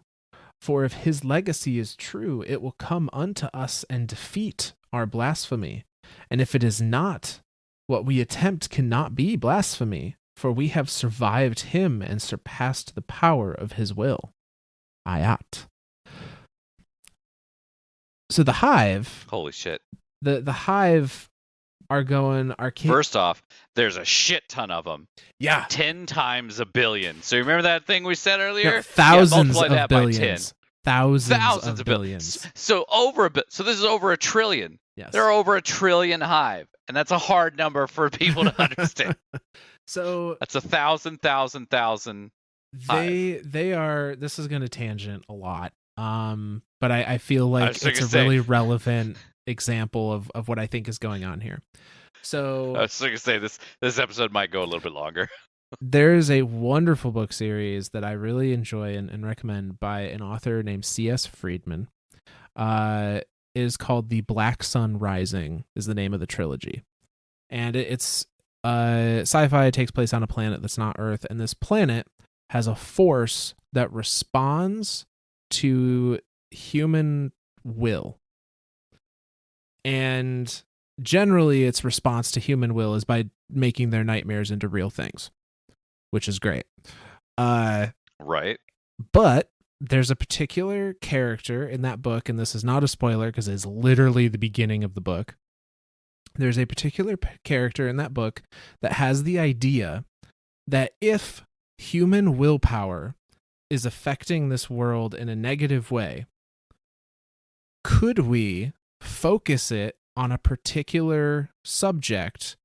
for if his legacy is true, it will come unto us and defeat our blasphemy. And if it is not, what we attempt cannot be blasphemy, for we have survived him and surpassed the power of his will. Ayat. So the Hive... Holy shit. The Hive are going... First off, there's a shit ton of them. Yeah. 10 times a billion. So you remember that thing we said earlier? No, thousands multiply of that billions. by 10. Thousands of billions. So so this is over 1 trillion. Yes. There are over 1 trillion Hive, and that's a hard number for people to understand. So that's 1,000. They are. This is going to tangent a lot. But I feel like it's a really relevant example of what I think is going on here. So I was going to say this episode might go a little bit longer. There's a wonderful book series that I really enjoy and recommend by an author named C.S. Friedman. It is called The Black Sun Rising is the name of the trilogy. And it's sci-fi. It takes place on a planet that's not Earth. And this planet has a force that responds to human will. And generally its response to human will is by making their nightmares into real things, which is great. Right. But there's a particular character in that book, and this is not a spoiler because it's literally the beginning of the book. There's a particular character in that book that has the idea that if human willpower is affecting this world in a negative way, could we focus it on a particular subject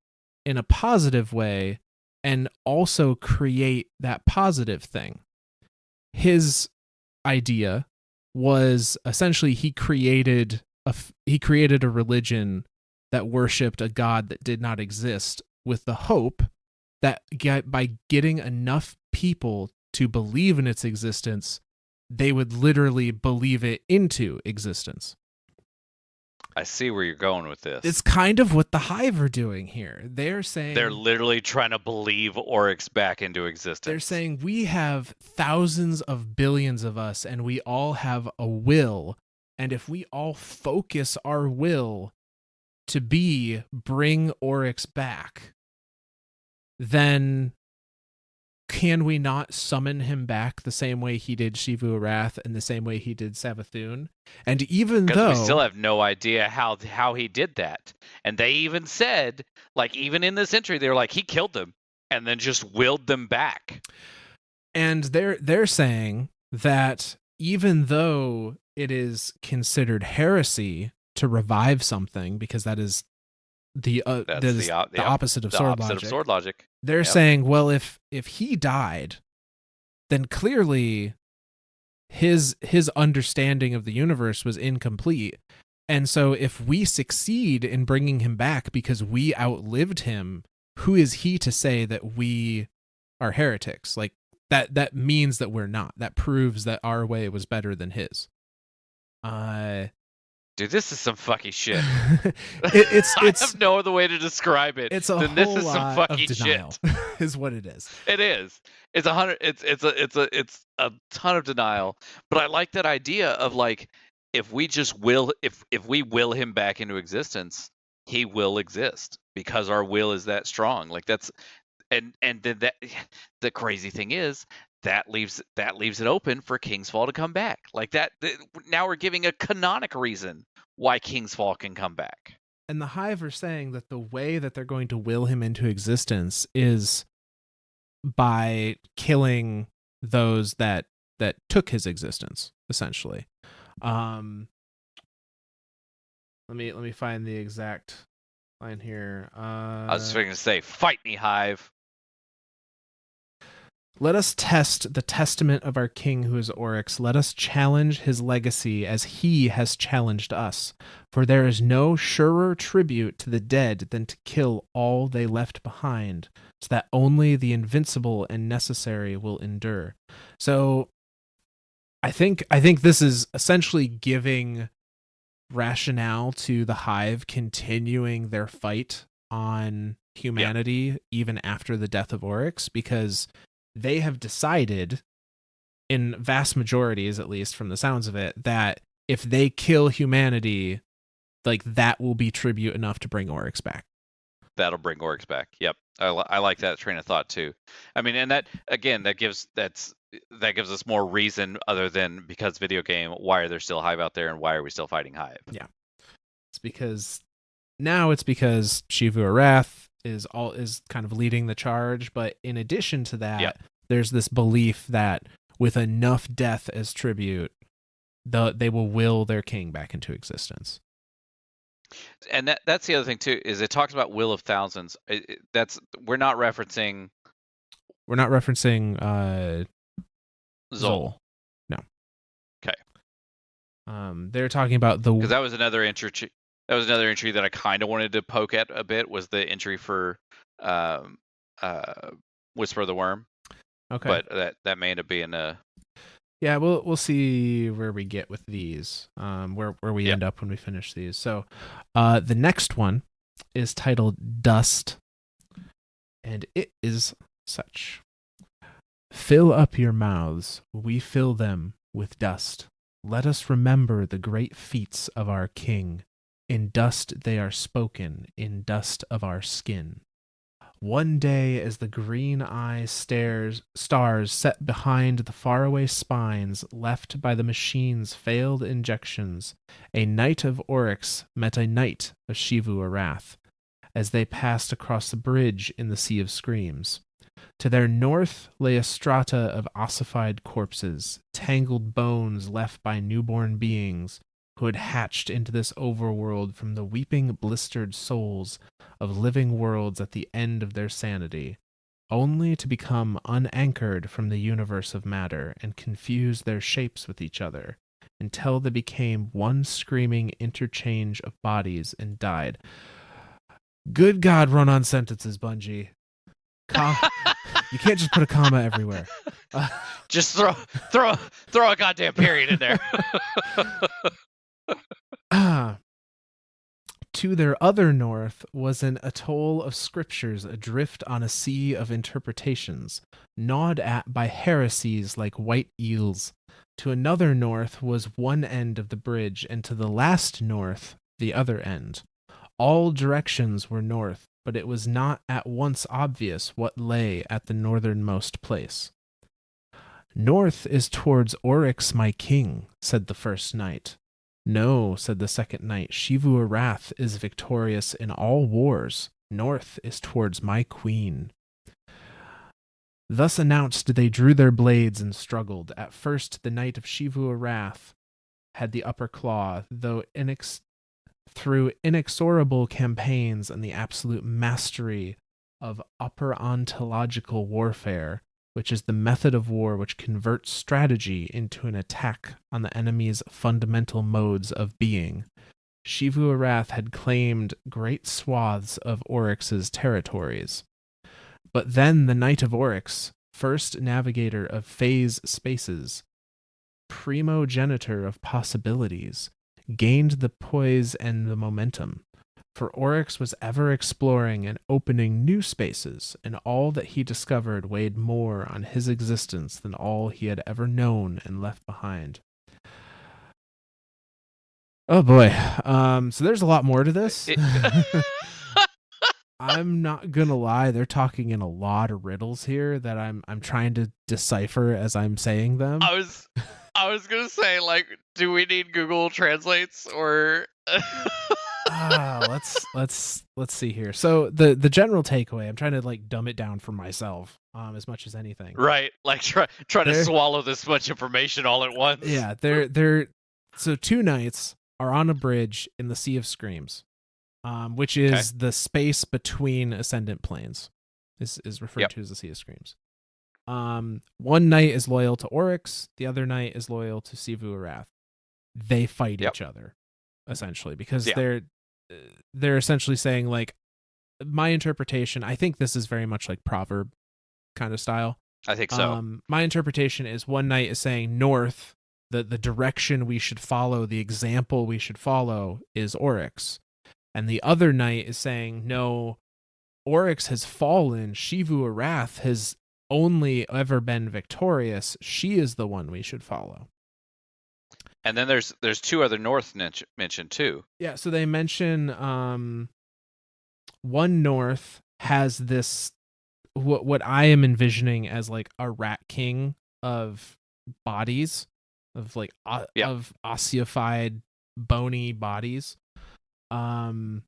in a positive way and also create that positive thing? His idea was essentially he created a religion that worshipped a god that did not exist, with the hope that by getting enough people to believe in its existence, they would literally believe it into existence. I see where you're going with this. It's kind of what the Hive are doing here. They're saying they're literally trying to believe Oryx back into existence. They're saying we have thousands of billions of us and we all have a will. And if we all focus our will to bring Oryx back, then can we not summon him back the same way he did Xivu Arath and the same way he did Savathun? And even though we still have no idea how he did that. And they even said, like, even in this entry, they were like, he killed them and then just willed them back. And they're saying that even though it is considered heresy to revive something, because that is the opposite of sword logic. They're saying, well, if he died, then clearly his understanding of the universe was incomplete. And so if we succeed in bringing him back because we outlived him, who is he to say that we are heretics? Like that means that we're not. That proves that our way was better than his. Dude, this is some fucking shit. It's I have no other way to describe it. It's a whole this is lot some fucking of denial, shit. is what it is. It is. It's a ton of denial. But I like that idea of like, if we will him back into existence, he will exist because our will is that strong. Like that's, and then the crazy thing is, that leaves it open for Kingsfall to come back. Like that. Now we're giving a canonic reason why Kingsfall can come back. And the Hive are saying that the way that they're going to will him into existence is by killing those that took his existence, essentially. Let me find the exact line here. I was just going to say, fight me, Hive. Let us test the testament of our king who is Oryx. Let us challenge his legacy as he has challenged us. For there is no surer tribute to the dead than to kill all they left behind, so that only the invincible and necessary will endure. So I think this is essentially giving rationale to the Hive continuing their fight on humanity even after the death of Oryx, because they have decided, in vast majorities, at least from the sounds of it, that if they kill humanity, like that will be tribute enough to bring Oryx back. That'll bring Oryx back. Yep. I like that train of thought too. I mean, and that again, that gives us more reason other than because video game, why are there still Hive out there and why are we still fighting Hive? Yeah. It's because Xivu Arath is kind of leading the charge, but in addition to that, there's this belief that with enough death as tribute, they will will their king back into existence. And that's the other thing too, is it talks about will of thousands. We're not referencing Zol. No. Okay. They're talking about because that was another entry. That was another entry that I kind of wanted to poke at a bit, was the entry for Whisper of the Worm. Okay. But that may end up being a... Yeah, we'll see where we get with these, where we end up when we finish these. So the next one is titled Dust, and it is such. Fill up your mouths, we fill them with dust. Let us remember the great feats of our king. In dust they are spoken, in dust of our skin. One day, as the green eye stars set behind the faraway spines left by the machine's failed injections, a knight of Oryx met a knight of Xivu Arath as they passed across the bridge in the Sea of Screams. To their north lay a strata of ossified corpses, tangled bones left by newborn beings who had hatched into this overworld from the weeping, blistered souls of living worlds at the end of their sanity, only to become unanchored from the universe of matter and confuse their shapes with each other, until they became one screaming interchange of bodies and died. Good God, run-on sentences, Bungie. You can't just put a comma everywhere. Just throw a goddamn period in there. To their other north was an atoll of scriptures adrift on a sea of interpretations, gnawed at by heresies like white eels. To another north was one end of the bridge, and to the last north the other end. All directions were north, but it was not at once obvious what lay at the northernmost place. North is towards Oryx, my king, said the first knight. No, said the second knight, Xivu Arath is victorious in all wars. North is towards my queen. Thus announced, they drew their blades and struggled. At first, the knight of Xivu Arath had the upper claw, though through inexorable campaigns and the absolute mastery of upper ontological warfare, which is the method of war which converts strategy into an attack on the enemy's fundamental modes of being, Xivu Arath had claimed great swaths of Oryx's territories. But then the Knight of Oryx, first navigator of phase spaces, primogenitor of possibilities, gained the poise and the momentum. For Oryx was ever exploring and opening new spaces, and all that he discovered weighed more on his existence than all he had ever known and left behind. Oh boy. So there's a lot more to this. I'm not gonna lie, they're talking in a lot of riddles here that I'm trying to decipher as I'm saying them. I was gonna say, like, do we need Google Translates or let's see here. So the general takeaway, I'm trying to like dumb it down for myself as much as anything. Right, like try to swallow this much information all at once. Yeah, they're so two knights are on a bridge in the Sea of Screams, which is the space between ascendant planes. Is referred to as the Sea of Screams. One knight is loyal to Oryx, the other knight is loyal to Xivu Arath. They fight each other, essentially, because they're essentially saying, like, my interpretation, I think this is very much like proverb kind of style. I think so. My interpretation is one knight is saying north, the direction we should follow, the example we should follow is Oryx. And the other knight is saying, no, Oryx has fallen. Xivu Arath has only ever been victorious. She is the one we should follow. And then there's two other north mentioned too. Yeah, so they mention one north has this what I am envisioning as like a rat king of bodies, of like of ossified bony bodies. The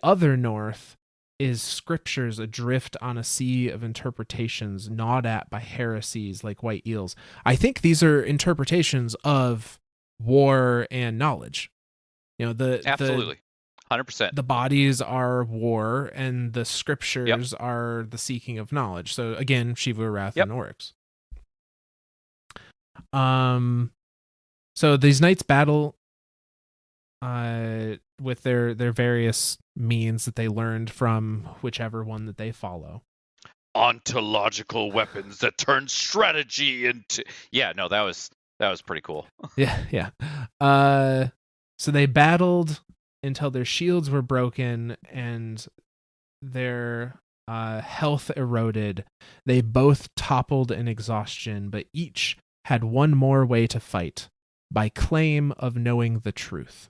other north is scriptures adrift on a sea of interpretations, gnawed at by heresies like white eels. I think these are interpretations of war and knowledge. You know, absolutely 100%. The bodies are war, and the scriptures are the seeking of knowledge. So again, Xivu Arath and Oryx. So these knights battle with their various means that they learned from whichever one that they follow. Ontological weapons that turn strategy into that was pretty cool. Yeah. So they battled until their shields were broken and their health eroded. They both toppled in exhaustion, but each had one more way to fight. by claim of knowing the truth.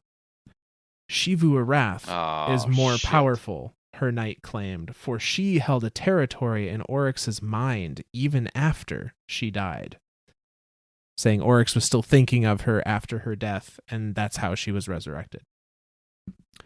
Xivu Arath is more powerful, her knight claimed, for she held a territory in Oryx's mind even after she died. Saying Oryx was still thinking of her after her death, and that's how she was resurrected.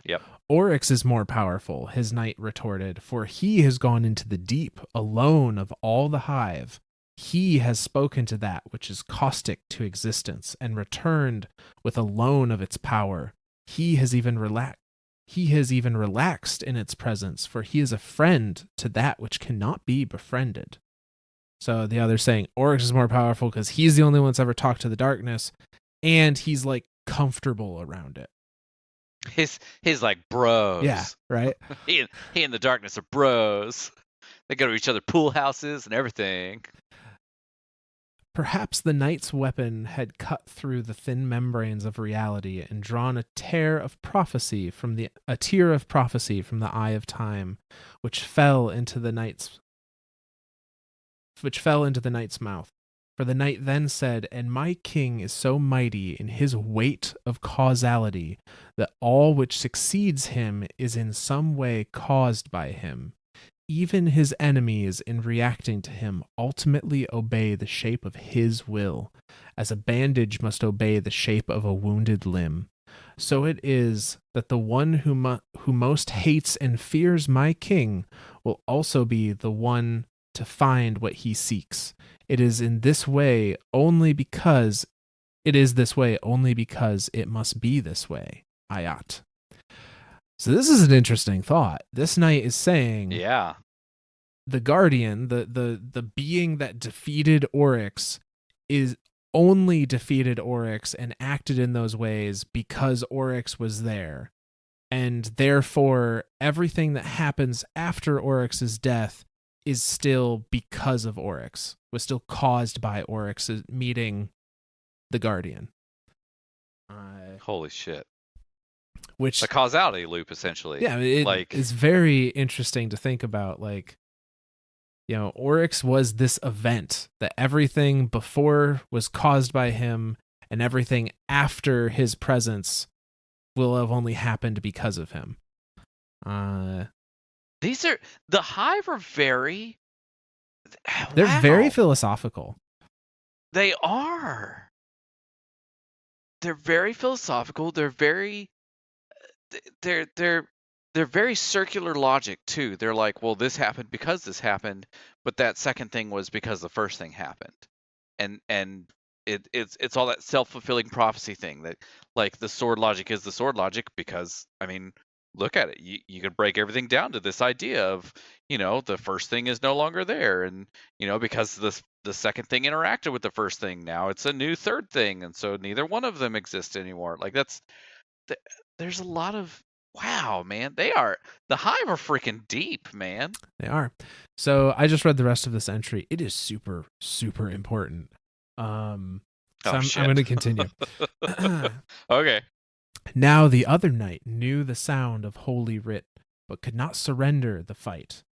Yep. Oryx is more powerful, his knight retorted, for he has gone into the deep, alone of all the Hive. He has spoken to that which is caustic to existence, and returned with a loan of its power. He has even relaxed in its presence, for he is a friend to that which cannot be befriended. So the other's saying Oryx is more powerful because he's the only one that's ever talked to the darkness, and he's like comfortable around it. His like bros. Yeah, right. he and the darkness are bros. They go to each other pool houses and everything. Perhaps the knight's weapon had cut through the thin membranes of reality and drawn a tear of prophecy from the eye of time, which fell into the knight's mouth. For the knight then said, "And my king is so mighty in his weight of causality that all which succeeds him is in some way caused by him. Even his enemies, in reacting to him, ultimately obey the shape of his will, as a bandage must obey the shape of a wounded limb. So it is that the one who most hates and fears my king will also be the one to find what he seeks. It is this way only because it must be this way. Ayat." So this is an interesting thought. This knight is saying, yeah, the guardian, the being that defeated Oryx, is only defeated Oryx and acted in those ways because Oryx was there. And therefore, everything that happens after Oryx's death is still because of Oryx, was still caused by Oryx meeting the guardian. Holy shit. Which a causality loop, essentially. Yeah, it's very interesting to think about. Like, you know, Oryx was this event that everything before was caused by him, and everything after his presence will have only happened because of him. The Hive are very... They're very philosophical. They are. They're very philosophical. They're very circular logic too. They're like, well, this happened because this happened, but that second thing was because the first thing happened, and it's all that self-fulfilling prophecy thing, that like the sword logic is the sword logic because, I mean, look at it. You could break everything down to this idea of, you know, the first thing is no longer there, and you know, because the second thing interacted with the first thing, now it's a new third thing, and so neither one of them exists anymore. Like there's a lot of, wow, man. The Hive are freaking deep, man. They are. So I just read the rest of this entry. It is super, super important. I'm going to continue. Okay. Now the other knight knew the sound of Holy Writ, but could not surrender the fight.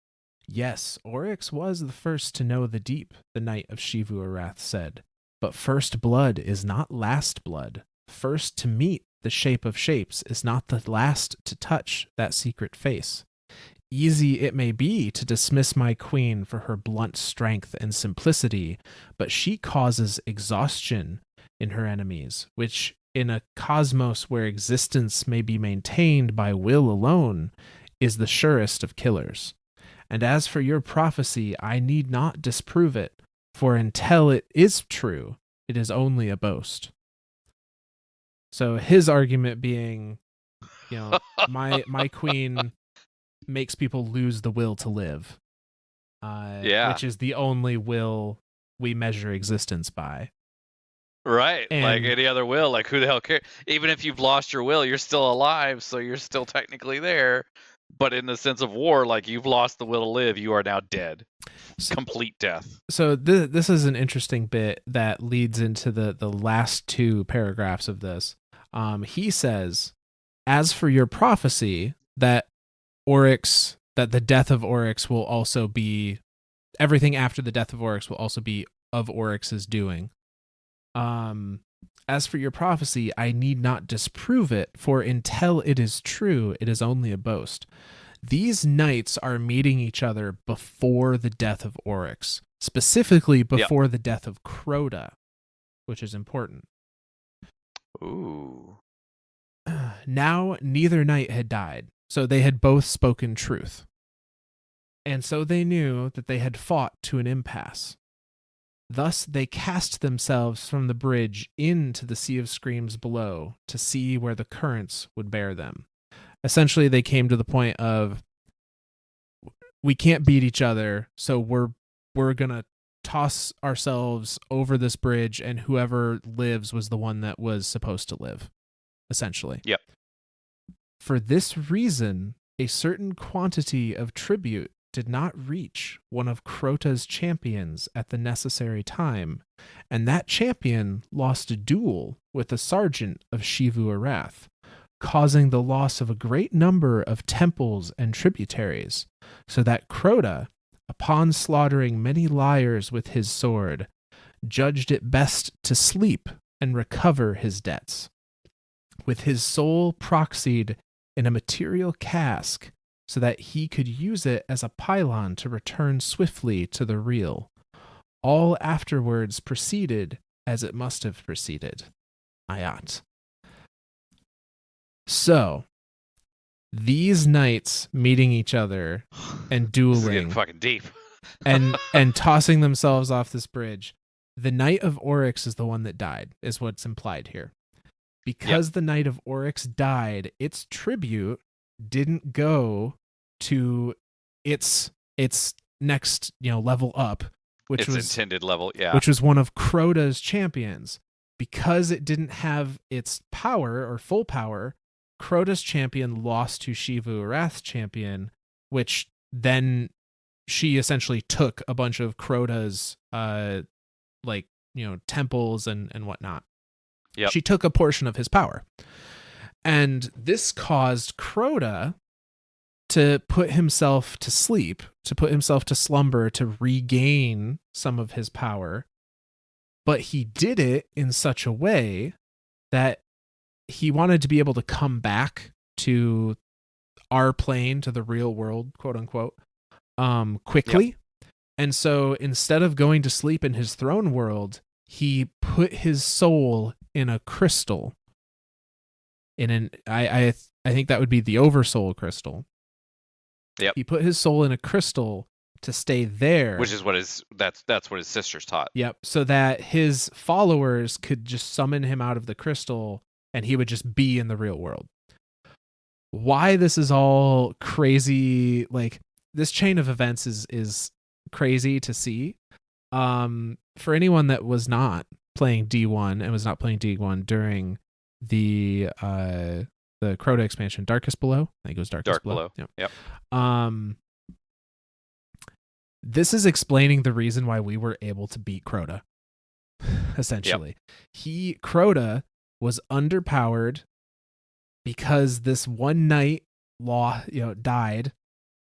Yes, Oryx was the first to know the deep, the knight of Xivu Arath said. But first blood is not last blood. First to meet the shape of shapes is not the last to touch that secret face. Easy it may be to dismiss my queen for her blunt strength and simplicity, but she causes exhaustion in her enemies, which in a cosmos where existence may be maintained by will alone is the surest of killers. And as for your prophecy, I need not disprove it, for until it is true, it is only a boast. So his argument being, you know, my queen makes people lose the will to live, which is the only will we measure existence by. Right, and like any other will, like who the hell cares? Even if you've lost your will, you're still alive, so you're still technically there. But in the sense of war, like you've lost the will to live, you are now dead. Complete death. So this is an interesting bit that leads into the last two paragraphs of this. He says, as for your prophecy that the death of Oryx will also be, everything after the death of Oryx will also be of Oryx's doing. As for your prophecy, I need not disprove it, for until it is true, it is only a boast. These knights are meeting each other before the death of Oryx, specifically before the death of Crota, which is important. Ooh. Now, neither knight had died, so they had both spoken truth. And so they knew that they had fought to an impasse. Thus they cast themselves from the bridge into the Sea of Screams below to see where the currents would bear them. Essentially, they came to the point of, we can't beat each other, so we're gonna toss ourselves over this bridge, and whoever lives was the one that was supposed to live, essentially. Yep. For this reason, a certain quantity of tribute did not reach one of Crota's champions at the necessary time, and that champion lost a duel with a sergeant of Xivu Arath, causing the loss of a great number of temples and tributaries, so that Crota, upon slaughtering many liars with his sword, judged it best to sleep and recover his debts. With his soul proxied in a material cask, so that he could use it as a pylon to return swiftly to the real. All afterwards proceeded as it must have proceeded. Ayat. So, these knights meeting each other and This is getting dueling fucking deep. and tossing themselves off this bridge. The Knight of Oryx is the one that died, is what's implied here. Because the Knight of Oryx died, its tribute didn't go to its next, level up, which its was intended level, which was one of Crota's champions. Because it didn't have its power or full power, Crota's champion lost to Xivu Arath's champion, which then she essentially took a bunch of Crota's temples and whatnot. Yep. She took a portion of his power. And this caused Crota to put himself to sleep, to put himself to slumber, to regain some of his power. But he did it in such a way that he wanted to be able to come back to our plane, to the real world, quote unquote, quickly. Yep. And so instead of going to sleep in his throne world, he put his soul in a crystal. I think that would be the Oversoul crystal. Yep. He put his soul in a crystal to stay there, which is what that's what his sisters taught. Yep. So that his followers could just summon him out of the crystal, and he would just be in the real world. Why this is all crazy, like this chain of events is crazy to see. For anyone that was not playing D1 and was not playing D1 during the Crota expansion, Darkest Below. I think it was Darkest Below. Yep. This is explaining the reason why we were able to beat Crota. Essentially, Crota was underpowered because this one knight died,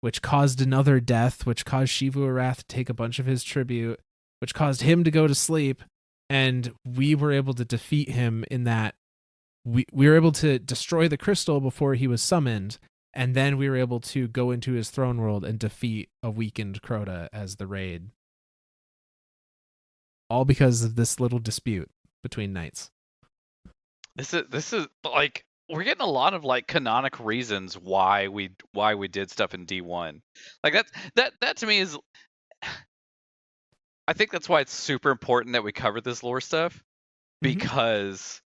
which caused another death, which caused Xivu Arath to take a bunch of his tribute, which caused him to go to sleep, and we were able to defeat him in that we were able to destroy the crystal before he was summoned, and then we were able to go into his throne world and defeat a weakened Crota as the raid. All because of this little dispute between knights. This is like, we're getting a lot of like canonic reasons why we did stuff in D1. Like that to me is, I think that's why it's super important that we cover this lore stuff, because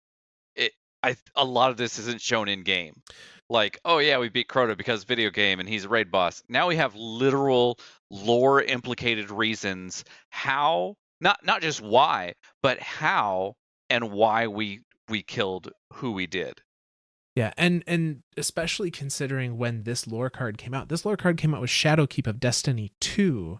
a lot of this isn't shown in game. Like, oh yeah, we beat Crota because video game and he's a raid boss. Now we have literal lore implicated reasons how, not just why, but how and why we killed who we did. Yeah, and especially considering when this lore card came out. This lore card came out with Shadowkeep of Destiny 2.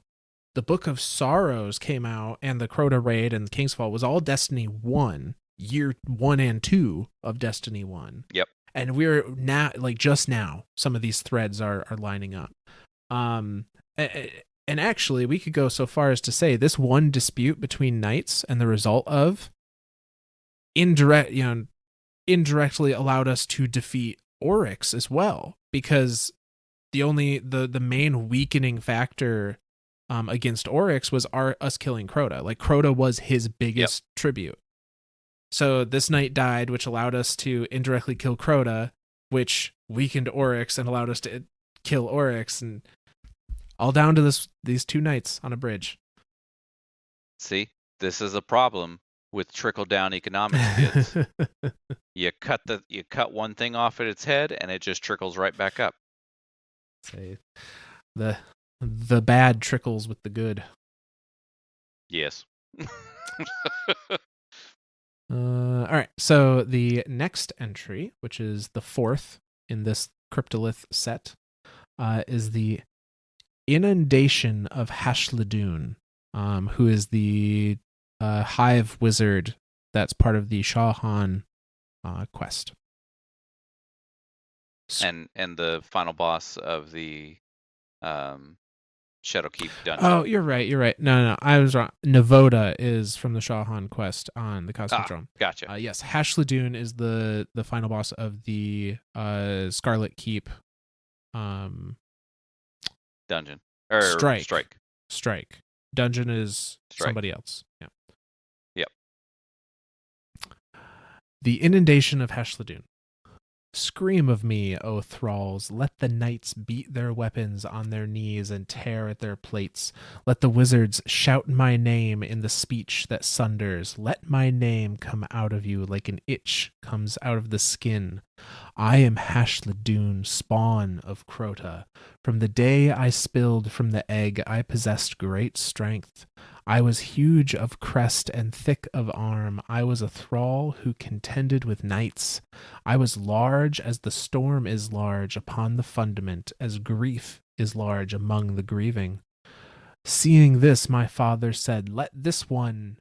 The Book of Sorrows came out, and the Crota raid and King's Fall was all Destiny 1, year 1 and 2 of Destiny 1. Yep. And we're now, like just now, some of these threads are lining up. And actually, we could go so far as to say this one dispute between knights and the result of indirectly allowed us to defeat Oryx as well, because the main weakening factor against Oryx was us killing Crota. Like, Crota was his biggest tribute. So this knight died, which allowed us to indirectly kill Crota, which weakened Oryx and allowed us to kill Oryx, and all down to these two knights on a bridge. See, this is a problem with trickle-down economics, kids. You cut one thing off at its head, and it just trickles right back up. Say the bad trickles with the good. Yes. All right. So the next entry, which is the fourth in this cryptolith set, is the Inundation of Hashladun, who is the Hive wizard that's part of the Shahan quest. And the final boss of the Shadowkeep dungeon. Oh, you're right. No, I was wrong. Navoda is from the Shahan quest on the Cosmodrome. Gotcha. Yes, Hashladun is the final boss of the Scarlet Keep dungeon. Strike. Dungeon is Strike. Somebody else. Yeah. Yep. The Inundation of Hashladun. Scream of me, O thralls, let the knights beat their weapons on their knees and tear at their plates. Let the wizards shout my name in the speech that sunders. Let my name come out of you like an itch comes out of the skin. I am Hashladun, spawn of Crota. From the day I spilled from the egg, I possessed great strength. I was huge of crest and thick of arm. I was a thrall who contended with knights. I was large as the storm is large upon the fundament, as grief is large among the grieving. Seeing this, my father said, let this one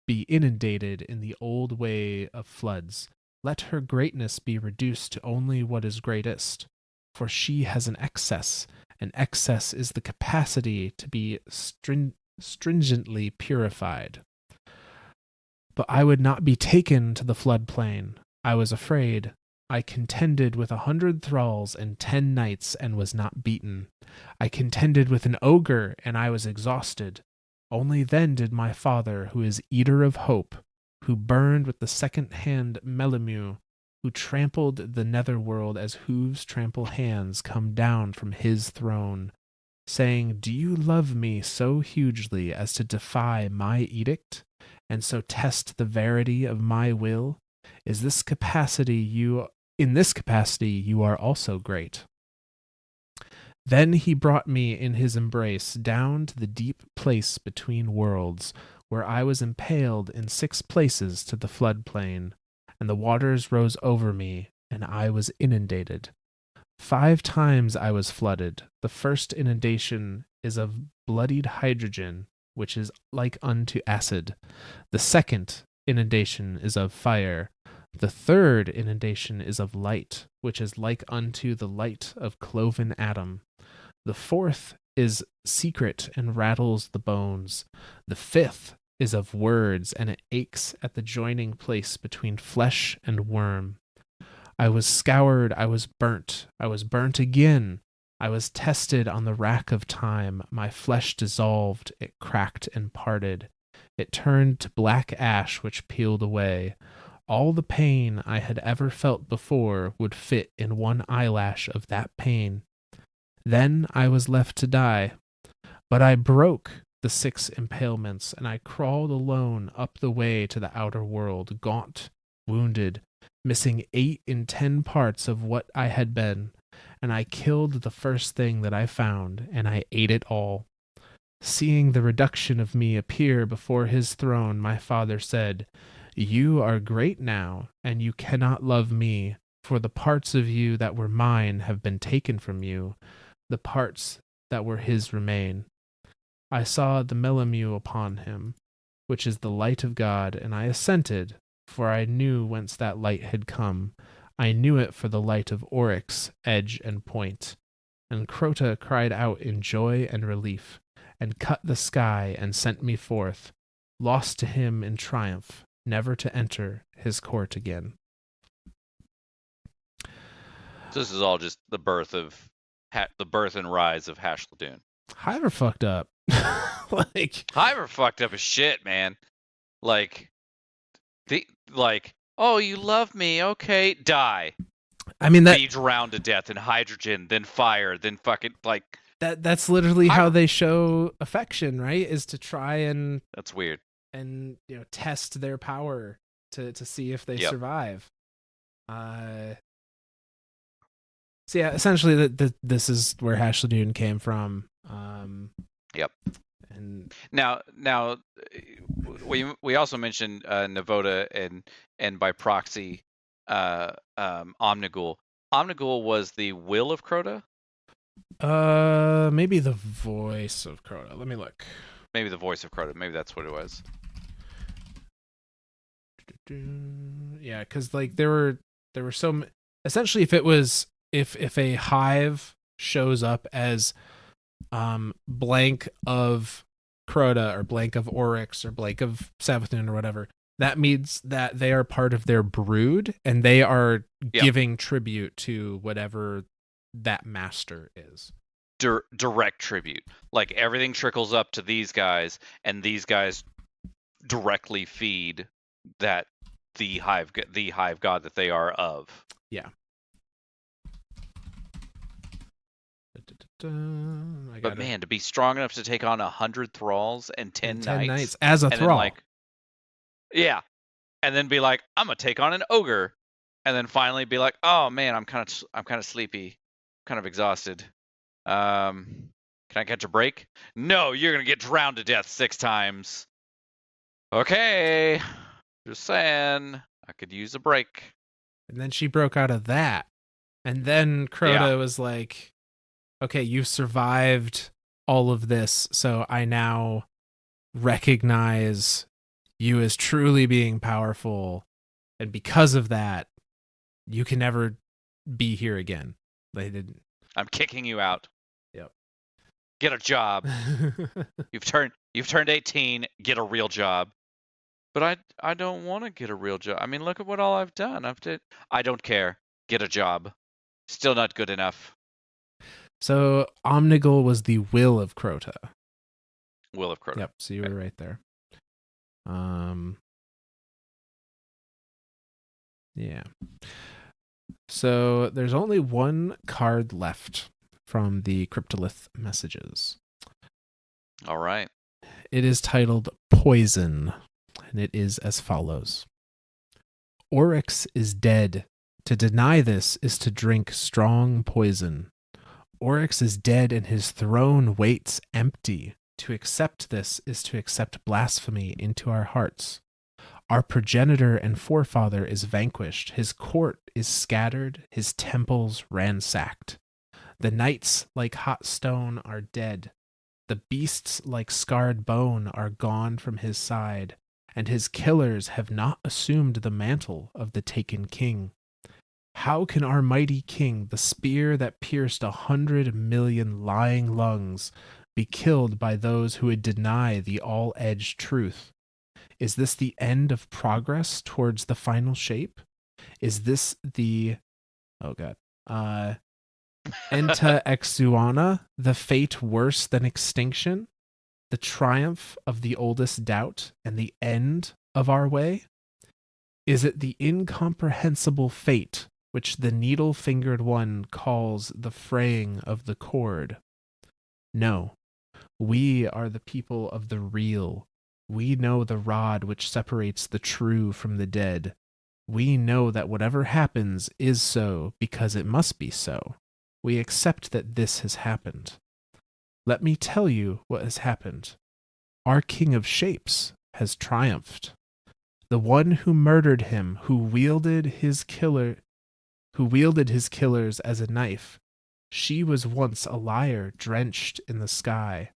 be inundated in the old way of floods. Let her greatness be reduced to only what is greatest. For she has an excess, and excess is the capacity to be stringently purified. But I would not be taken to the floodplain. I was afraid. I contended with 100 thralls and 10 knights and was not beaten. I contended with an ogre and I was exhausted. Only then did my father, who is eater of hope, who burned with the second-hand Melimu, who trampled the netherworld as hooves trample hands, come down from his throne, saying, do you love me so hugely as to defy my edict, and so test the verity of my will? In this capacity you are also great. Then he brought me in his embrace down to the deep place between worlds, where I was impaled in 6 places to the floodplain, and the waters rose over me, and I was inundated. 5 times I was flooded. The first inundation is of bloodied hydrogen, which is like unto acid. The second inundation is of fire. The third inundation is of light, which is like unto the light of cloven atom. The fourth is secret and rattles the bones. The fifth is of words, and it aches at the joining place between flesh and worm. I was scoured, I was burnt again. I was tested on the rack of time. My flesh dissolved, it cracked and parted. It turned to black ash which peeled away. All the pain I had ever felt before would fit in one eyelash of that pain. Then I was left to die. But I broke the 6 impalements, and I crawled alone up the way to the outer world, gaunt, wounded, missing 8 in 10 parts of what I had been, and I killed the first thing that I found, and I ate it all. Seeing the reduction of me appear before his throne, my father said, you are great now, and you cannot love me, for the parts of you that were mine have been taken from you. The parts that were his remain. I saw the Melimu upon him, which is the light of God, and I assented, for I knew whence that light had come. I knew it for the light of Oryx, edge and point. And Crota cried out in joy and relief, and cut the sky and sent me forth, lost to him in triumph, never to enter his court again. So this is all just the birth and rise of Hashladun. Hive are fucked up. Like Hive are fucked up as shit, man. Like, oh, you love me, okay, die. I mean, that be drowned to death in hydrogen, then fire, then fucking like. That's literally how they show affection, right? Is to try and that's weird and test their power to see if they survive. So yeah, essentially this is where Hashladun came from. Yep. And now we also mentioned Navoda and by proxy Omnigul. Omnigul was the will of Crota? Maybe the voice of Crota. Let me look. Maybe the voice of Crota. Maybe that's what it was. Yeah, because like there were some. Essentially, if a hive shows up as blank of Crota or blank of Oryx or blank of Savathun or whatever, that means that they are part of their brood and they are giving tribute to whatever that master is. Direct tribute. Like everything trickles up to these guys, and these guys directly feed that the hive god that they are of. Yeah. But man, to be strong enough to take on 100 thralls and 10 knights as a thrall. And then be like, I'm gonna take on an ogre, and then finally be like, oh man, I'm kind of sleepy, kind of exhausted. Can I catch a break? No, you're gonna get drowned to death 6 times. Okay, just saying, I could use a break. And then she broke out of that, and then Crota was like, okay, you've survived all of this, so I now recognize you as truly being powerful, and because of that, you can never be here again. They didn't. I'm kicking you out. Yep. Get a job. You've turned 18. Get a real job. But I don't want to get a real job. I mean, look at what all I've done. I don't care. Get a job. Still not good enough. So Omnigul was the will of Crota. Will of Crota. Yep. So you were right there. Yeah. So there's only one card left from the Cryptolith messages. All right. It is titled Poison, and it is as follows. Oryx is dead. To deny this is to drink strong poison. Oryx is dead and his throne waits empty. To accept this is to accept blasphemy into our hearts. Our progenitor and forefather is vanquished. His court is scattered. His temples ransacked. The knights, like hot stone, are dead. The beasts, like scarred bone, are gone from his side. And his killers have not assumed the mantle of the taken king. How can our mighty king, the spear that pierced 100 million lying lungs, be killed by those who would deny the all-edged truth? Is this the end of progress towards the final shape? Is this the... Oh, God. Enta exuana, the fate worse than extinction? The triumph of the oldest doubt and the end of our way? Is it the incomprehensible fate which the needle-fingered one calls the fraying of the cord? No, we are the people of the real. We know the rod which separates the true from the dead. We know that whatever happens is so because it must be so. We accept that this has happened. Let me tell you what has happened. Our king of shapes has triumphed. The one who murdered him, who wielded his killers as a knife. She was once a lyre drenched in the sky,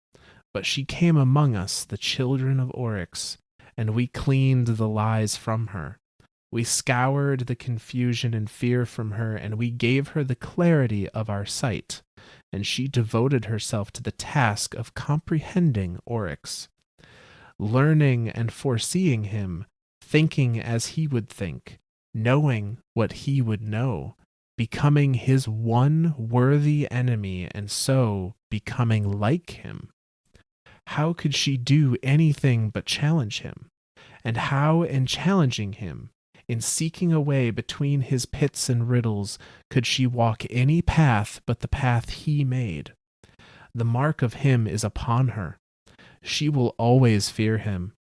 but she came among us, the children of Oryx, and we cleaned the lies from her. We scoured the confusion and fear from her, and we gave her the clarity of our sight, and she devoted herself to the task of comprehending Oryx. Learning and foreseeing him, thinking as he would think, knowing what he would know, becoming his one worthy enemy and so becoming like him. How could she do anything but challenge him? And how, in challenging him, in seeking a way between his pits and riddles, could she walk any path but the path he made? The mark of him is upon her. She will always fear him.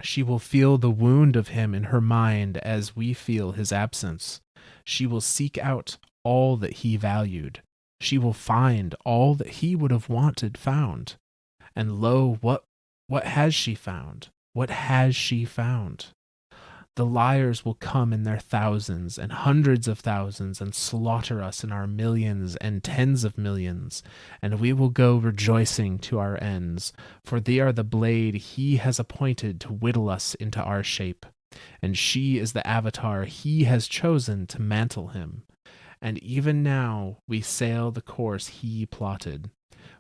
She will feel the wound of him in her mind as we feel his absence. She will seek out all that he valued. She will find all that he would have wanted found. And lo, what has she found? What has she found? The liars will come in their thousands and hundreds of thousands and slaughter us in our millions and tens of millions, and we will go rejoicing to our ends, for they are the blade he has appointed to whittle us into our shape, and she is the avatar he has chosen to mantle him. And even now we sail the course he plotted.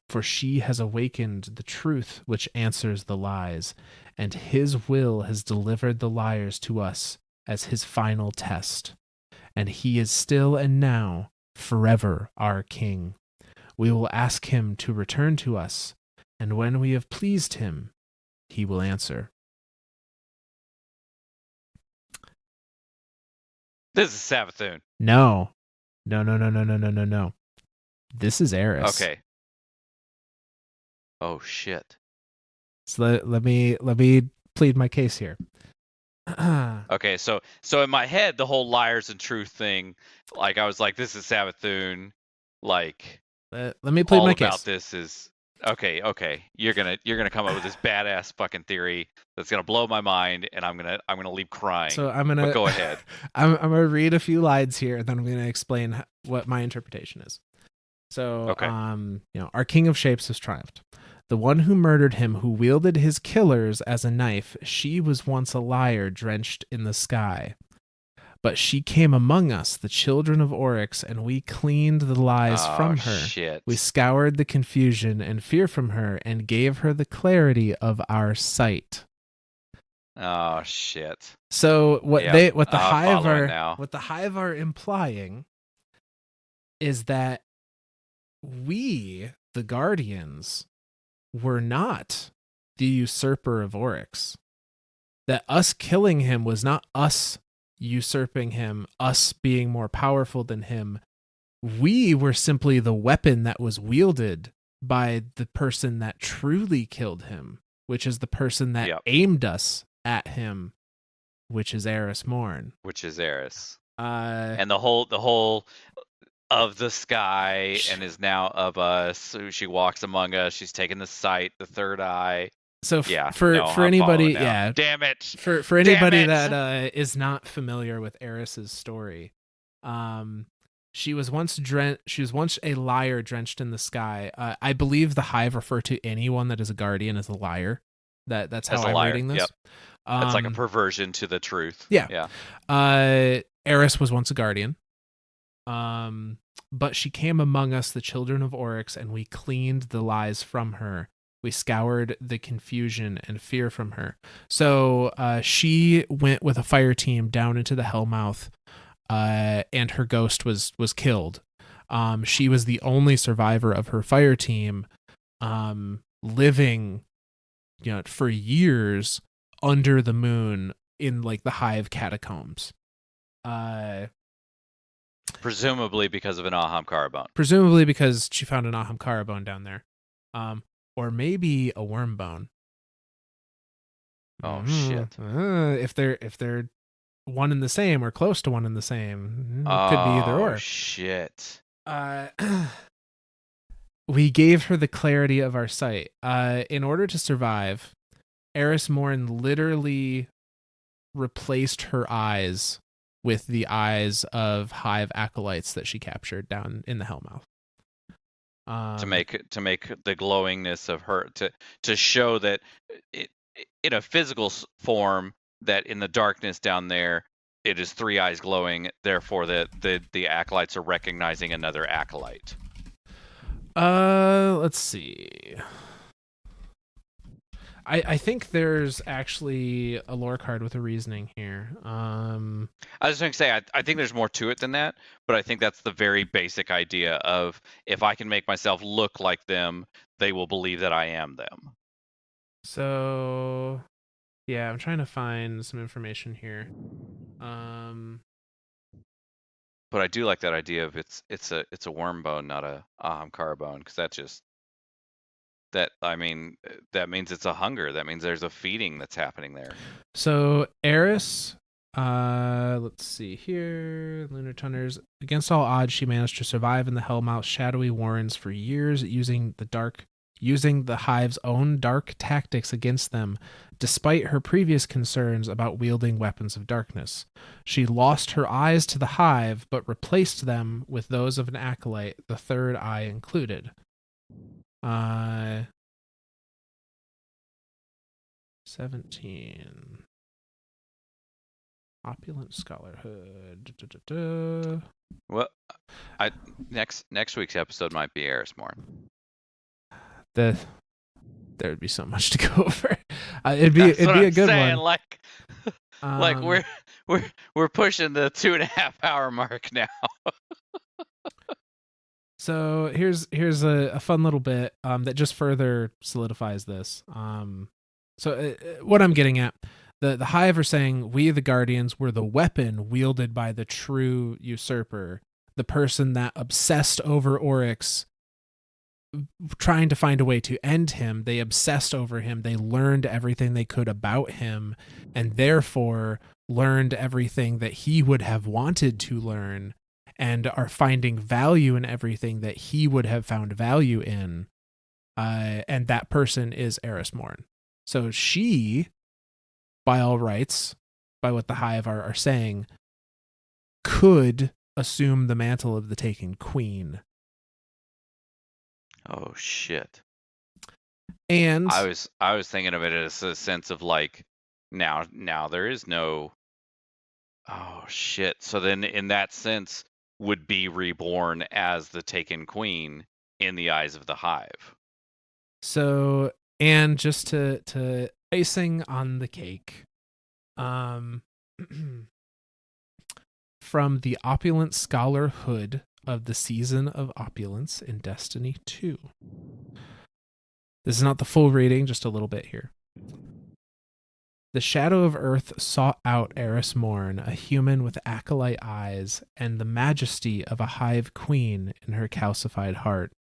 For she has awakened the truth which answers the lies, and his will has delivered the liars to us as his final test. And he is still and now forever our king. We will ask him to return to us, and when we have pleased him, he will answer. This is Savathun. No. This is Eris. Okay. Oh shit. So let me plead my case here. Okay, so in my head, the whole liars and truth thing, like I was like, this is Savathun, like let me plead all my about case. this is okay. You're gonna come up with this badass fucking theory that's gonna blow my mind, and I'm gonna leave crying. So I'm gonna go ahead. I'm gonna read a few lines here, and then I'm gonna explain what my interpretation is. So, Okay. Our king of shapes has triumphed. The one who murdered him, who wielded his killers as a knife, she was once a liar drenched in the sky. But she came among us, the children of Oryx, and we cleaned the lies from her. Shit. We scoured the confusion and fear from her, and gave her the clarity of our sight. Oh shit. So what the Hive are implying is that we, the Guardians, were not the usurper of Oryx. That us killing him was not us usurping him, us being more powerful than him. We were simply the weapon that was wielded by the person that truly killed him, which is the person that aimed us at him, which is Eris Morn. Which is Eris. And the whole of the sky and is now of us. So she walks among us. She's taken the sight, the third eye. So for anybody, damn it. For anybody that is not familiar with Eris's story, she was once a liar drenched in the sky. I believe the Hive refer to anyone that is a guardian as a liar. That's how I'm reading this. Yep. That's like a perversion to the truth. Yeah. Eris was once a guardian. But she came among us, the children of Oryx, and we cleaned the lies from her. We scoured the confusion and fear from her. So she went with a fire team down into the Hellmouth, and her ghost was killed. She was the only survivor of her fire team, living, for years under the moon in like the Hive catacombs. Presumably because of an Ahamkara bone. Presumably because she found an Ahamkara bone down there. Or maybe a worm bone. Oh shit. If they're one and the same or close to one and the same, it could be either or. Oh shit. We gave her the clarity of our sight. In order to survive, Eris Morn literally replaced her eyes with the eyes of Hive acolytes that she captured down in the Hellmouth. To make the glowingness of her to show that in a physical form that in the darkness down there it is three eyes glowing, therefore the acolytes are recognizing another acolyte. Let's see. I think there's actually a lore card with a reasoning here. I was just going to say, I think there's more to it than that, but I think that's the very basic idea of if I can make myself look like them, they will believe that I am them. So, yeah, I'm trying to find some information here. But I do like that idea of it's a worm bone, not a Ahamkara bone, because that means it's a hunger. That means there's a feeding that's happening there. So Eris, let's see here. Lunar Tunners. Against all odds, she managed to survive in the Hellmouth's shadowy warrens for years, using the Hive's own dark tactics against them, despite her previous concerns about wielding weapons of darkness. She lost her eyes to the Hive, but replaced them with those of an acolyte, the third eye included. 17. Opulent scholarhood. Well, next week's episode might be Eris Morn. There would be so much to go over. It'd be a good one. Like we're pushing the 2.5 hour mark now. So here's a fun little bit that just further solidifies this. So what I'm getting at, the Hive are saying we the Guardians were the weapon wielded by the true usurper, the person that obsessed over Oryx, trying to find a way to end him. They obsessed over him. They learned everything they could about him, and therefore learned everything that he would have wanted to learn, and are finding value in everything that he would have found value in. And that person is Eris Morn. So she, by all rights, by what the Hive are saying, could assume the mantle of the Taken Queen. Oh shit. And I was thinking of it as a sense of like now there is no. Oh shit. So then in that sense would be reborn as the Taken Queen in the eyes of the Hive. So, and just to icing on the cake, from the Opulent Scholarhood of the Season of Opulence in Destiny 2. This is not the full reading, just a little bit here. The Shadow of Earth sought out Eris Morn, a human with acolyte eyes, and the majesty of a Hive queen in her calcified heart,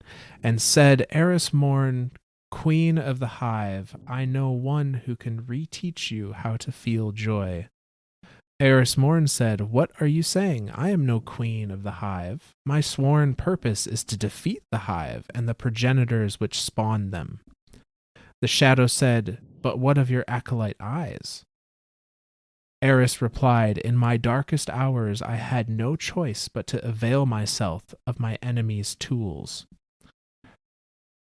and said, Eris Morn, Queen of the Hive, I know one who can reteach you how to feel joy. Eris Morn said, What are you saying? I am no queen of the Hive. My sworn purpose is to defeat the Hive and the progenitors which spawned them. The Shadow said, But what of your acolyte eyes? Eris replied, In my darkest hours I had no choice but to avail myself of my enemy's tools.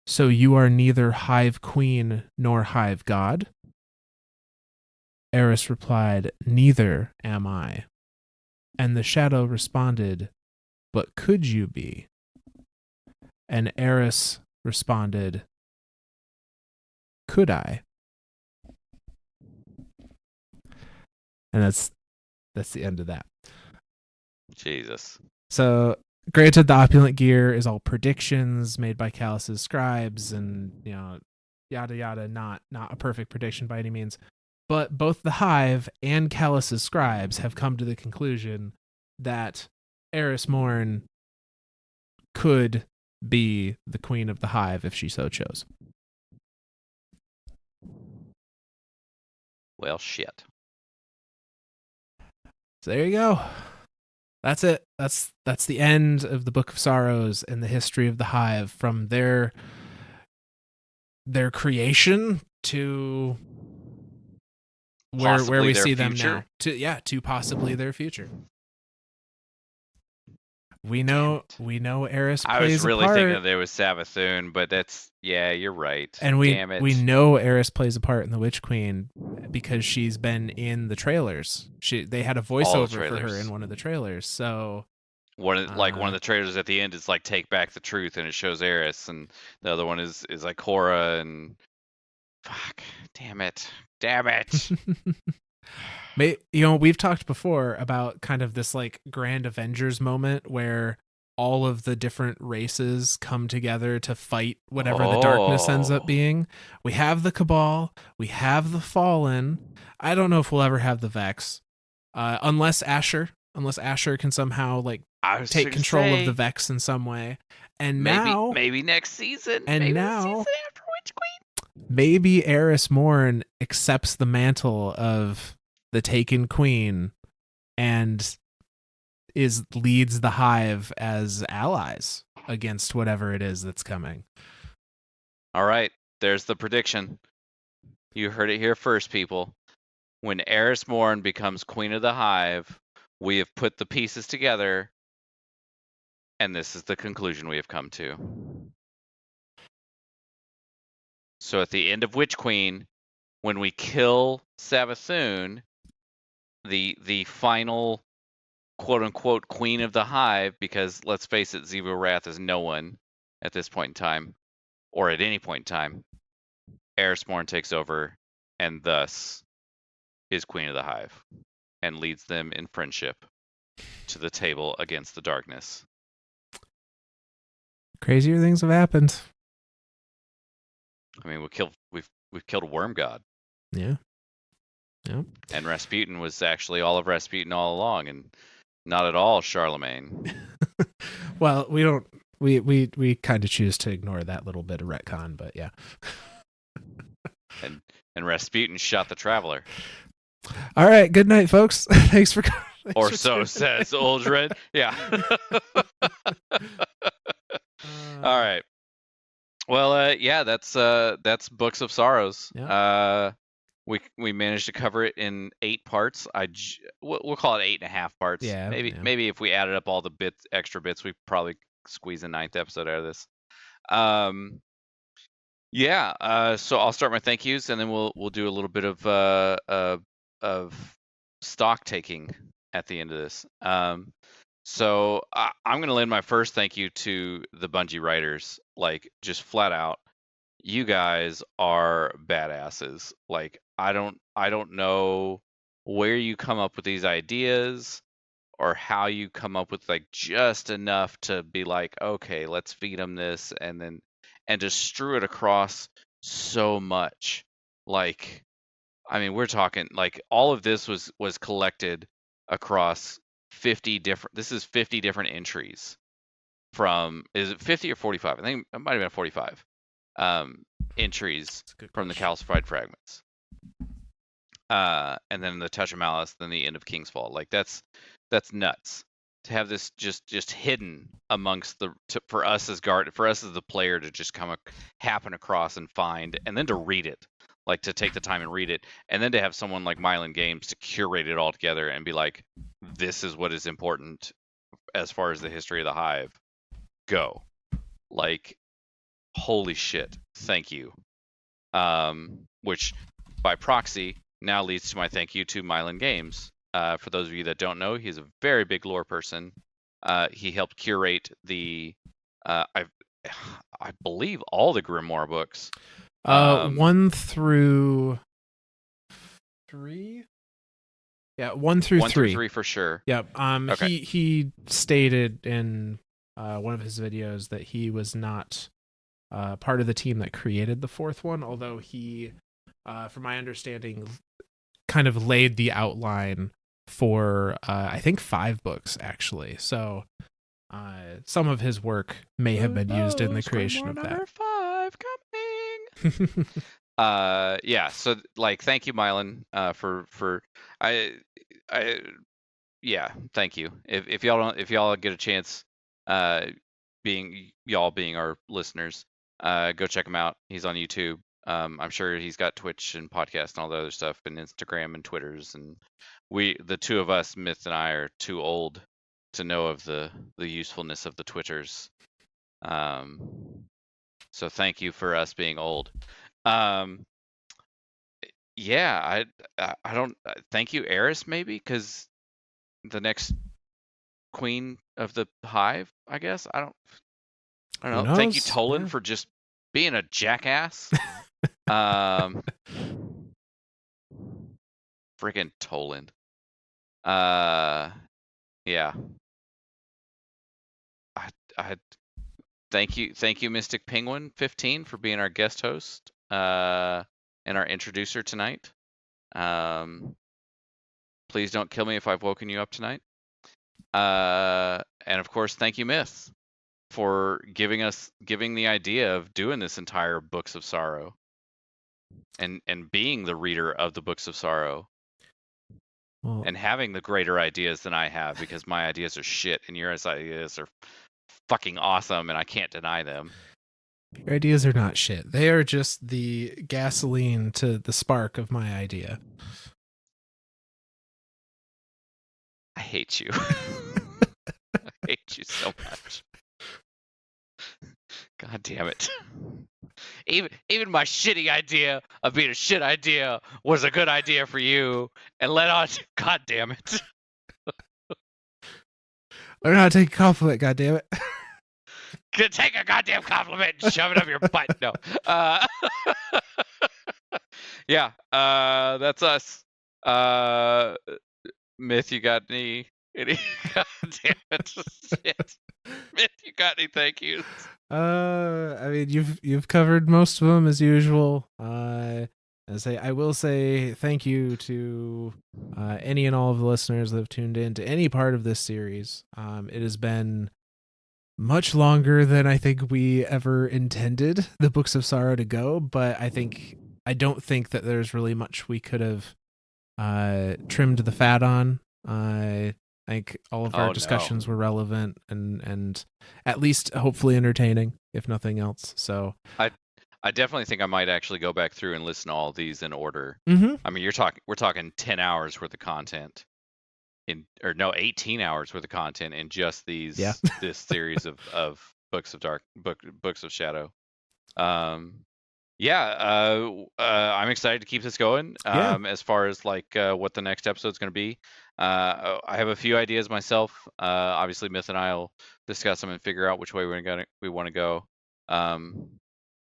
So you are neither Hive Queen nor Hive God? Eris replied, Neither am I. And the Shadow responded, But could you be? And Eris responded, Could I? And that's the end of that. Jesus. So, granted, the opulent gear is all predictions made by Callus's scribes, and yada yada, not a perfect prediction by any means. But both the Hive and Callus's scribes have come to the conclusion that Eris Morn could be the queen of the Hive if she so chose. Well, shit. So there you go. That's it. That's the end of the Book of Sorrows and the history of the Hive, from their creation to where we see them now, to possibly their future. We know Eris plays a part. I was really thinking that there was Savathun, but you're right. And Damn it. we know Eris plays a part in the Witch Queen because she's been in the trailers. They had a voiceover for her in one of the trailers. So one of the trailers at the end is like "Take Back the Truth," and it shows Eris, and the other one is like Cora and Fuck. Damn it. Damn it. We've talked before about kind of this like grand Avengers moment where all of the different races come together to fight whatever the darkness ends up being. We have the Cabal, we have the Fallen. I don't know if we'll ever have the Vex, unless Asher can somehow like take control of the Vex in some way. And maybe next season. And maybe now, the season after Witch Queen. Maybe Eris Morn accepts the mantle of the Taken Queen and leads the Hive as allies against whatever it is that's coming. All right, there's the prediction. You heard it here first, people. When Eris Morn becomes Queen of the Hive, we have put the pieces together, and this is the conclusion we have come to. So at the end of Witch Queen, when we kill Savathun, the final quote-unquote Queen of the Hive, because let's face it, Xivu Arath is no one at this point in time, or at any point in time, Eris Morn takes over, and thus is Queen of the Hive, and leads them in friendship to the table against the darkness. Crazier things have happened. I mean, we've killed a worm god. Yeah. Yep. And Rasputin was actually all of Rasputin all along, and not at all Charlemagne. Well, we kind of choose to ignore that little bit of retcon, but yeah. and Rasputin shot the traveler. All right, good night, folks. Thanks for coming. Or so says Uldred. Yeah. All right. Well, yeah, that's Books of Sorrows. Yeah. We managed to cover it in 8 parts. We'll call it 8.5 parts. Yeah. Maybe if we added up all the extra bits, we probably squeeze a 9th episode out of this. Yeah. So I'll start my thank yous, and then we'll do a little bit of stock taking at the end of this. So I'm gonna lend my first thank you to the Bungie writers, like just flat out. You guys are badasses. Like I don't know where you come up with these ideas or how you come up with like just enough to be like, okay, let's feed them this, and just strew it across so much. Like, I mean, we're talking like all of this was collected across 50 different. This is 50 different entries from. Is it 50 or 45? I think it might have been 45 entries from the calcified fragments. And then the Touch of Malice, then the end of King's Fall. Like that's nuts to have this just hidden amongst for us as the player to just happen across and find, and then to read it, like to take the time and read it, and then to have someone like Mylan Games to curate it all together and be like, this is what is important as far as the history of the Hive. Go. Like, holy shit. Thank you. Which by proxy now leads to my thank you to Mylan Games. For those of you that don't know, he's a very big lore person. He helped curate I believe all the Grimoire books. 1 through 3. Yeah, 1 through 3. 1 through 3 for sure. Yep. Okay. He stated in one of his videos that he was not part of the team that created the 4th one, although he, from my understanding, kind of laid the outline for I think 5 books actually. So some of his work may have been used in the creation of that. Number 5 coming. Yeah. So like, thank you, Mylan, for yeah, thank you. If y'all get a chance, being our listeners, go check him out. He's on YouTube. I'm sure he's got Twitch and podcast and all the other stuff, and Instagram and Twitters, and the two of us, Myth and I, are too old to know of the usefulness of the Twitters. So thank you for us being old. Yeah, I don't thank you, Eris, maybe, because the next Queen of the Hive, I guess. I don't know. Thank you, Tolan, for just being a jackass Friggin' Toland. Yeah. I thank you, Mystic Penguin 15 for being our guest host and our introducer tonight. Please don't kill me if I've woken you up tonight. And of course, thank you, Myth, for giving the idea of doing this entire Books of Sorrow and being the reader of the Books of Sorrow. Well, and having the greater ideas than I have, because my ideas are shit and your ideas are fucking awesome and I can't deny them. your ideas are not shit. They are just the gasoline to the spark of my idea. I hate you. I hate you so much. God damn it. Even my shitty idea of being a shit idea was a good idea for you, and let on. God damn it. Learn how to take a compliment, goddammit. Take a goddamn compliment and shove it up your butt. No. Yeah, that's us. Myth, you got any God damn it. Shit. Myth, you got any thank yous? I mean, you've covered most of them as usual. I will say thank you to any and all of the listeners that have tuned in to any part of this series. It has been much longer than I think we ever intended the Books of Sorrow to go, but I don't think that there's really much we could have trimmed the fat on. I think all of our discussions were relevant and at least hopefully entertaining, if nothing else. So I definitely think I might actually go back through and listen to all of these in order. Mm-hmm. I mean, we're talking 10 hours worth of content 18 hours worth of content in just this series of Books of Shadow. I'm excited to keep this going. As far as like what the next episode's going to be, I have a few ideas myself. Obviously, Myth and I will discuss them and figure out which way we want to go.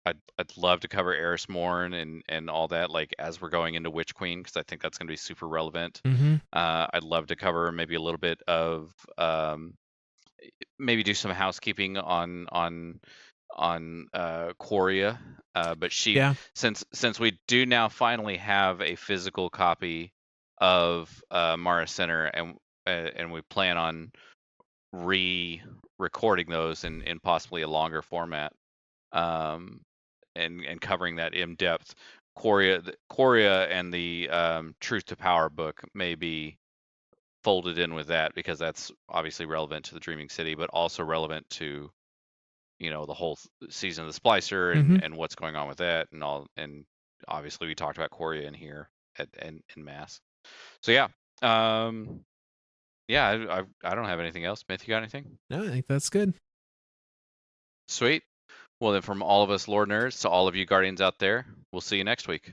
I'd love to cover Eris Morn and all that, like as we're going into Witch Queen, because I think that's going to be super relevant. Mm-hmm. I'd love to cover maybe a little bit of maybe do some housekeeping on Quoria, but since we do now finally have a physical copy of Mara Center, and we plan on re-recording those in possibly a longer format, and covering that in depth. Quoria and the Truth to Power book may be folded in with that, because that's obviously relevant to the Dreaming City, but also relevant to the whole season of the Splicer and what's going on with that and all. And obviously we talked about Quoria in here in mass. So yeah, I don't have anything else. Myth, you got anything? No, I think that's good. Sweet. Well, then, from all of us lore nerds to all of you guardians out there, we'll see you next week.